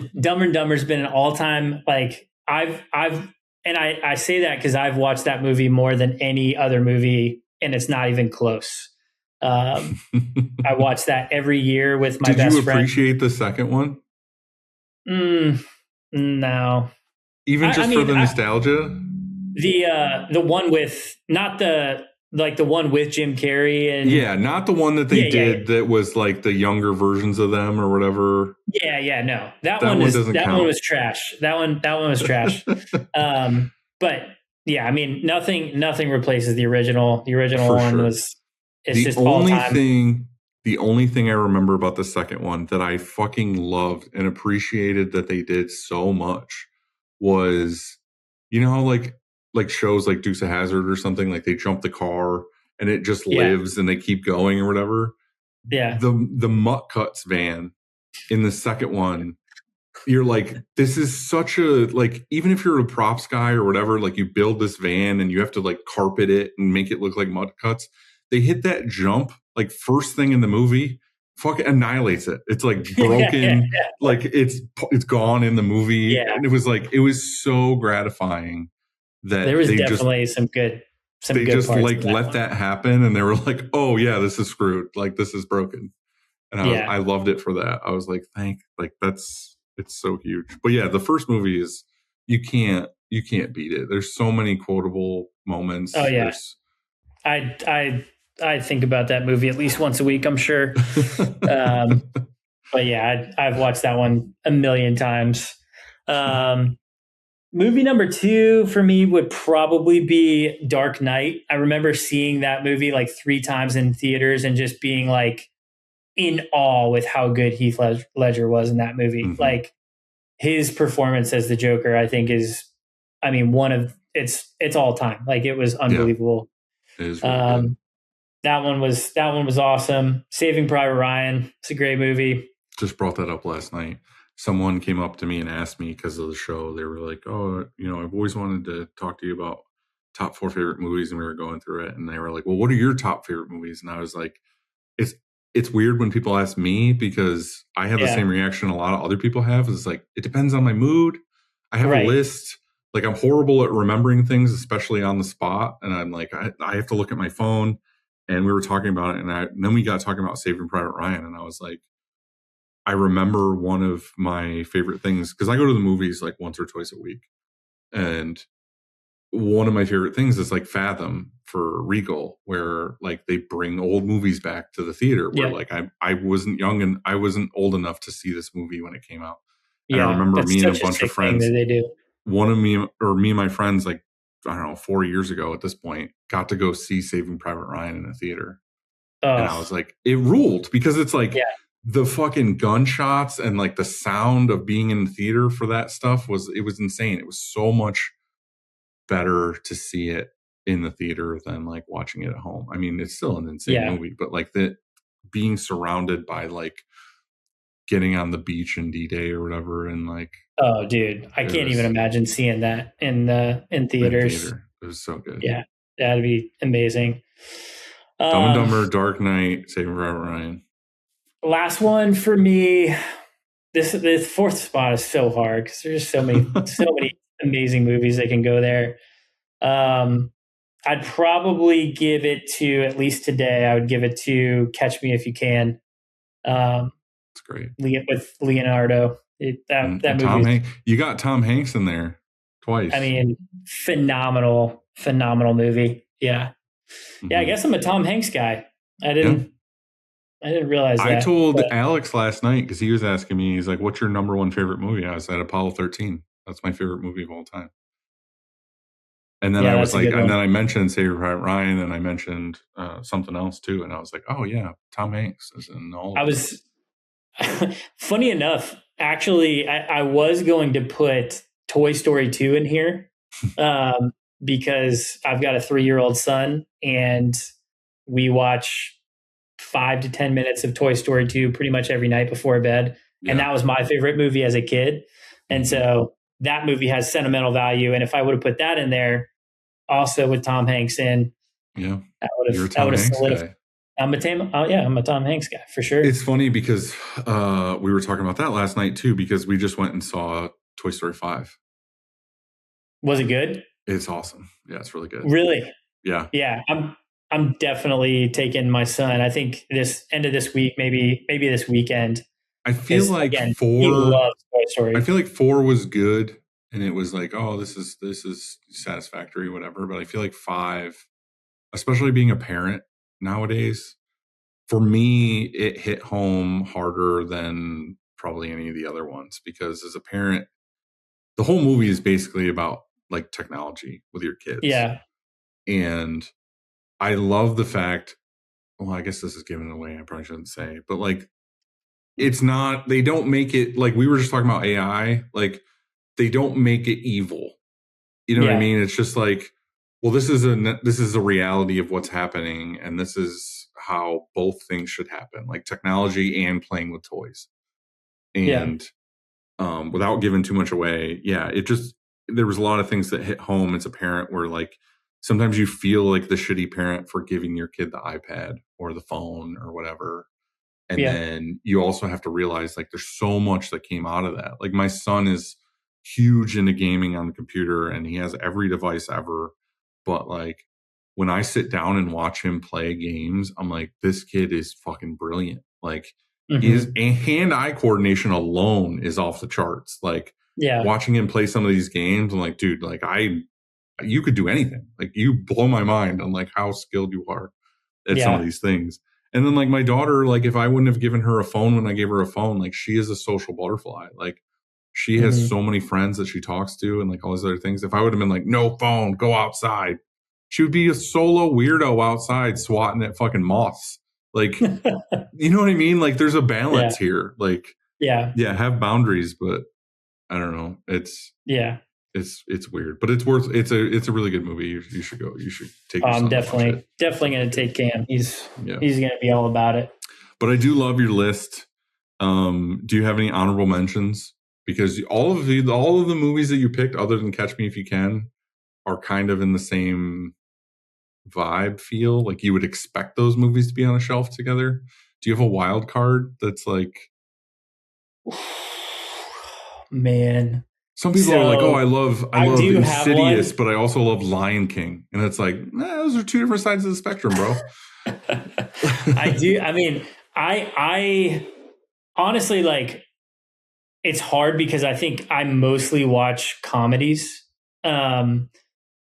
and Dumber's been an all-time, like I say that because I've watched that movie more than any other movie, and it's not even close. I watch that every year with my best friend. Did you appreciate the second one? No. Even just for the nostalgia? The one with, not the, like the one with Jim Carrey and not the one that they did that was like the younger versions of them or whatever. No, that one was trash. That one was trash. But yeah, I mean, nothing replaces the original. The original for one was just all time. The only thing I remember about the second one that I fucking loved and appreciated that they did so much was, like shows like Dukes of Hazzard or something, like they jump the car and it just lives and they keep going or whatever. Yeah. The Mutt Cuts van in the second one, you're like, this is such a, like, even if you're a props guy or whatever, like you build this van and you have to like carpet it and make it look like Mutt Cuts. They hit that jump like first thing in the movie, fucking annihilates it. It's like broken, like it's gone in the movie. Yeah. And it was so gratifying. That there was definitely some good just like let that happen, and they were like, "Oh yeah, this is screwed. Like this is broken," and I loved it for that. I was like, it's so huge." But yeah, the first movie is you can't beat it. There's so many quotable moments. Oh yeah, I think about that movie at least once a week, I'm sure. But yeah, I've watched that one a million times. Movie number 2 for me would probably be Dark Knight. I remember seeing that movie like 3 times in theaters and just being like in awe with how good Heath Ledger was in that movie. Mm-hmm. Like his performance as the Joker, I think one of it's all time. Like it was unbelievable. Yeah, it is really good. that one was awesome. Saving Private Ryan. It's a great movie. Just brought that up last night. Someone came up to me and asked me because of the show. They were like, "Oh, I've always wanted to talk to you about top 4 favorite movies," and we were going through it. And they were like, "Well, what are your top favorite movies?" And I was like, "It's weird when people ask me because I have the same reaction a lot of other people have. It's like it depends on my mood. I have a list. Like I'm horrible at remembering things, especially on the spot. And I'm like, I have to look at my phone." And we were talking about it, and then we got talking about Saving Private Ryan, and I was like, I remember one of my favorite things because I go to the movies like once or twice a week, and one of my favorite things is like Fathom for Regal, where like they bring old movies back to the theater. Where like I wasn't young and I wasn't old enough to see this movie when it came out. And I remember me and a bunch of friends. They do. Me and my friends, like I don't know, 4 years ago at this point, got to go see Saving Private Ryan in a theater. And I was like, it ruled because it's like the fucking gunshots and like the sound of being in the theater for that stuff was insane. It was so much better to see it in the theater than like watching it at home. I mean, it's still an insane movie, but like being surrounded by like getting on the beach in D-Day or whatever. And like, oh dude, I can't even imagine seeing that in theaters. It was so good. Yeah. That'd be amazing. Dumb and Dumber, Dark Knight, Saving Private Ryan. Last one for me. This fourth spot is so hard because there's just so many amazing movies that can go there. I'd probably give it to, at least today, I would give it to Catch Me If You Can. It's great. With Leonardo. That movie. Tom Hanks. You got Tom Hanks in there twice. I mean, phenomenal movie. Yeah. Mm-hmm. Yeah, I guess I'm a Tom Hanks guy. I didn't realize that. I told Alex last night because he was asking me, he's like, "What's your number one favorite movie?" I said Apollo 13. That's my favorite movie of all time. And then I was like, and then I mentioned Saving Private Ryan, and I mentioned something else too, and I was like, "Oh yeah, Tom Hanks is in all." Funny enough, actually, I was going to put Toy Story 2 in here because I've got a 3-year-old son, and we watch 5 to 10 minutes of Toy Story 2 pretty much every night before bed. Yeah. And that was my favorite movie as a kid. And so that movie has sentimental value. And if I would have put that in there also with Tom Hanks in, I would have solidified. I'm a Tom Hanks guy for sure. It's funny because we were talking about that last night too, because we just went and saw Toy Story 5. Was it good? It's awesome. Yeah, it's really good. Really? Yeah. Yeah. I'm definitely taking my son. I think this end of this week, maybe this weekend. I feel like again, 4. He loves Toy Story. I feel like 4 was good, and it was like, oh, this is satisfactory, whatever. But I feel like 5, especially being a parent nowadays, for me, it hit home harder than probably any of the other ones because as a parent, the whole movie is basically about like technology with your kids. Yeah, and I love the fact, well, I guess this is giving away, I probably shouldn't say, but like, it's not, they don't make it, like we were just talking about AI, like they don't make it evil. You know what I mean? It's just like, well, this is a reality of what's happening. And this is how both things should happen, like technology and playing with toys. And without giving too much away, there was a lot of things that hit home as a parent where like, sometimes you feel like the shitty parent for giving your kid the iPad or the phone or whatever. And then you also have to realize like there's so much that came out of that. Like my son is huge into gaming on the computer and he has every device ever. But like when I sit down and watch him play games, I'm like, this kid is fucking brilliant. Like his hand-eye coordination alone is off the charts. Like watching him play some of these games, I'm like, dude, like you could do anything. Like you blow my mind on like how skilled you are at some of these things. And then like my daughter, like if I wouldn't have given her a phone when I gave her a phone, like she is a social butterfly. Like she has so many friends that she talks to and like all these other things. If I would have been like, no phone, go outside, she would be a solo weirdo outside swatting at fucking moths. Like, you know what I mean? Like there's a balance here. Like, have boundaries, but I don't know. It's it's weird, but it's worth. It's a really good movie. You should go. You should take. Your son I'm to watch it. definitely going to take Cam. He's Yeah. going to be all about it. But I do love your list. Do you have any honorable mentions? Because all of the movies that you picked, other than Catch Me If You Can, are kind of in the same vibe feel. Like you would expect those movies to be on a shelf together. Do you have a wild card that's like? Man, some people are like, "Oh, I love Insidious, but I also love Lion King," and it's like, those are two different sides of the spectrum, bro. I do. I mean, I honestly, like, it's hard because I think I mostly watch comedies.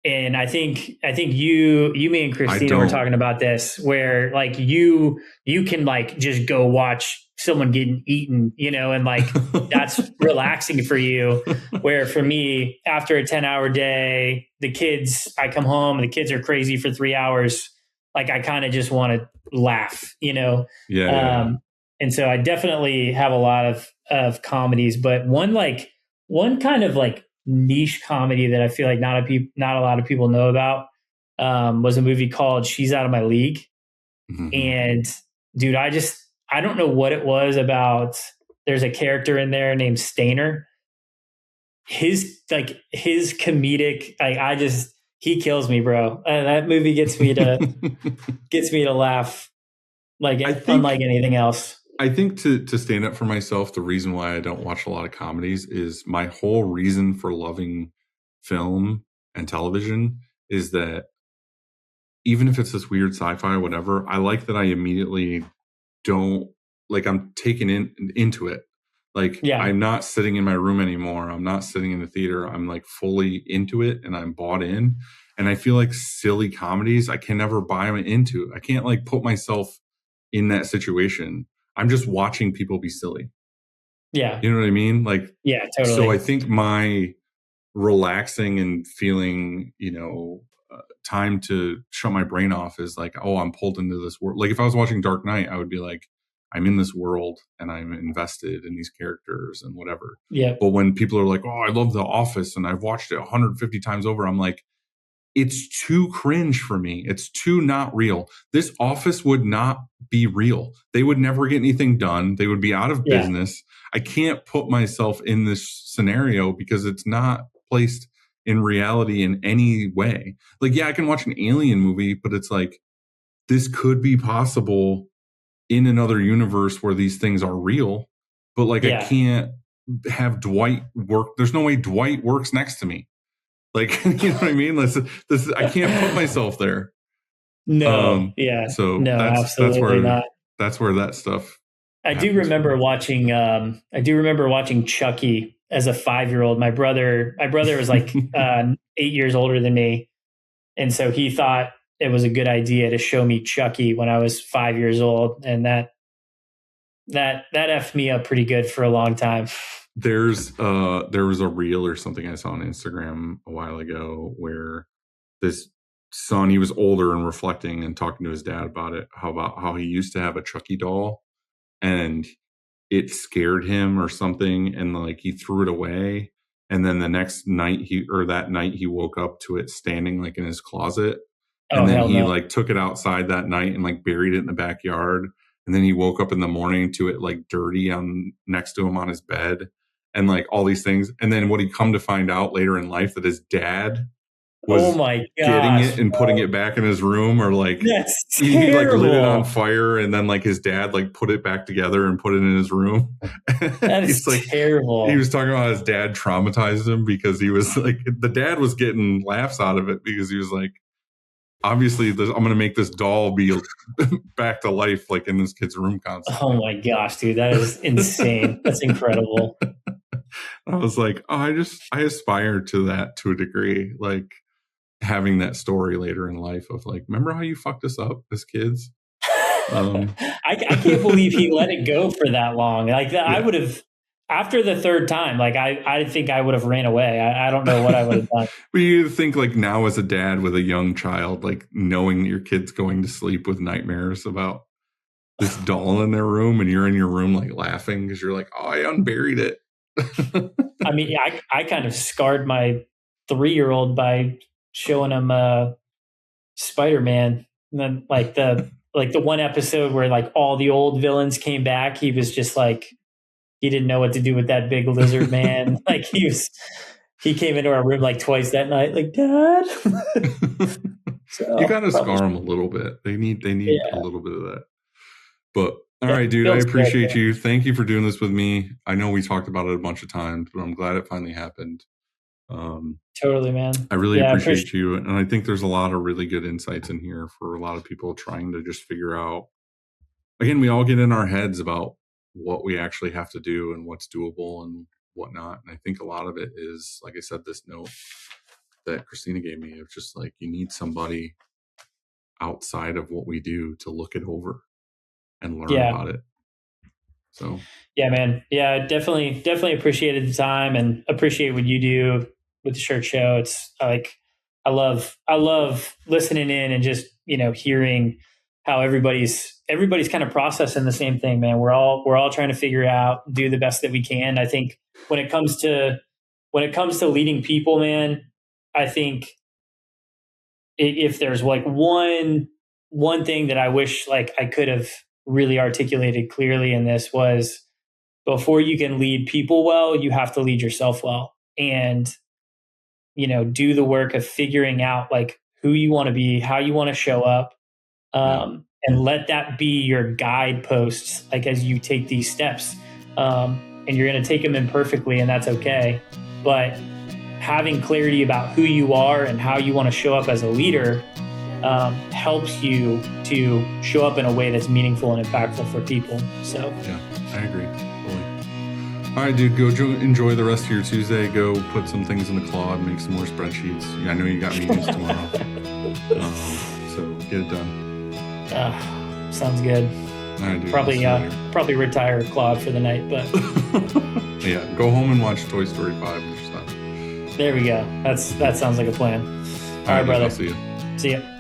And I think you, me and Christina were talking about this, where like you can like just go watch someone getting eaten, and like that's relaxing for you. Where for me, after a 10-hour day, I come home and the kids are crazy for 3 hours. Like I kind of just want to laugh, Yeah. And so I definitely have a lot of comedies, but one kind of like niche comedy that I feel like not a lot of people know about was a movie called She's Out of My League. Mm-hmm. And dude, I don't know what it was about. There's a character in there named Stainer. His comedic, he kills me, bro. That movie gets me to laugh unlike anything else. I think to stand up for myself, the reason why I don't watch a lot of comedies is my whole reason for loving film and television is that even if it's this weird sci-fi or whatever, I like that I immediately don't, like, I'm taken into it. Like, I'm not sitting in my room anymore. I'm not sitting in the theater. I'm like fully into it and I'm bought in. And I feel like silly comedies, I can never buy into. I can't like put myself in that situation. I'm just watching people be silly. Yeah. You know what I mean? Like, yeah, totally. So I think my relaxing and feeling, time to shut my brain off is like, oh, I'm pulled into this world. Like if I was watching Dark Knight, I would be like, I'm in this world and I'm invested in these characters and whatever. Yeah. But when people are like, oh, I love The Office and I've watched it 150 times over, I'm like, it's too cringe for me. It's too not real. This office would not be real. They would never get anything done. They would be out of business. I can't put myself in this scenario because it's not placed in reality in any way. Like, yeah, I can watch an alien movie, but it's like, this could be possible in another universe where these things are real. But like, I can't have Dwight work. There's no way Dwight works next to me. Like, you know what I mean? I can't put myself there. No. So no, absolutely not. That's where that stuff. I do remember watching Chucky as a 5-year-old. My brother was like 8 years older than me. And so he thought it was a good idea to show me Chucky when I was 5 years old. And that effed me up pretty good for a long time. There was a reel or something I saw on Instagram a while ago where this son, he was older and reflecting and talking to his dad about it, how he used to have a Chucky doll and it scared him or something. And like he threw it away. And then the next night that night he woke up to it standing like in his closet. And then he like took it outside that night and like buried it in the backyard. And then he woke up in the morning to it like dirty next to him on his bed. And like all these things. And then what he come to find out later in life that his dad was getting it and putting it back in his room, or like he like lit it on fire and then like his dad like put it back together and put it in his room. That is like, terrible. He was talking about his dad traumatized him because he was like, the dad was getting laughs out of it because he was like, obviously I'm going to make this doll be back to life like in this kid's room constantly. Oh my gosh, dude, that is insane. That's incredible. I was like, oh, I aspire to that to a degree, like having that story later in life of like, remember how you fucked us up as kids? I can't believe he let it go for that long. Like that, I would have, after the third time, like I think I would have ran away. I don't know what I would have done. But you think like now as a dad with a young child, like knowing that your kid's going to sleep with nightmares about this doll in their room and you're in your room like laughing because you're like, oh, I unburied it. I mean, I kind of scarred my 3-year-old by showing him Spider-Man, and then like the one episode where like all the old villains came back, he was just like he didn't know what to do with that big lizard man. Like he came into our room like twice that night, like, Dad. So, you gotta scar them a little bit. They need a little bit of that. But all right, dude, I appreciate you. Thank you for doing this with me. I know we talked about it a bunch of times, but I'm glad it finally happened. Totally, man. I really appreciate you. And I think there's a lot of really good insights in here for a lot of people trying to just figure out. Again, we all get in our heads about what we actually have to do and what's doable and whatnot. And I think a lot of it is, like I said, this note that Christina gave me of just like, you need somebody outside of what we do to look it over and learn about it. So yeah, man. Yeah, definitely appreciated the time and appreciate what you do with the shirt show. It's like I love listening in and just, hearing how everybody's kind of processing the same thing, man. We're all trying to figure out, do the best that we can. I think when it comes to leading people, man, I think if there's like one thing that I wish like I could have really articulated clearly in this was, before you can lead people well, you have to lead yourself well, and do the work of figuring out like who you want to be, how you want to show up, and let that be your guideposts like as you take these steps. And you're going to take them imperfectly, and that's okay, but having clarity about who you are and how you want to show up as a leader helps you to show up in a way that's meaningful and impactful for people. So yeah, I agree. Fully. All right, dude, go enjoy the rest of your Tuesday. Go put some things in the cloud, make some more spreadsheets. Yeah, I know you got meetings tomorrow. So get it done. Sounds good. All right, dude, probably retire Claude for the night, but yeah, go home and watch Toy Story 5 with your son. There we go. That sounds like a plan. All right, brother. I'll see you. See ya.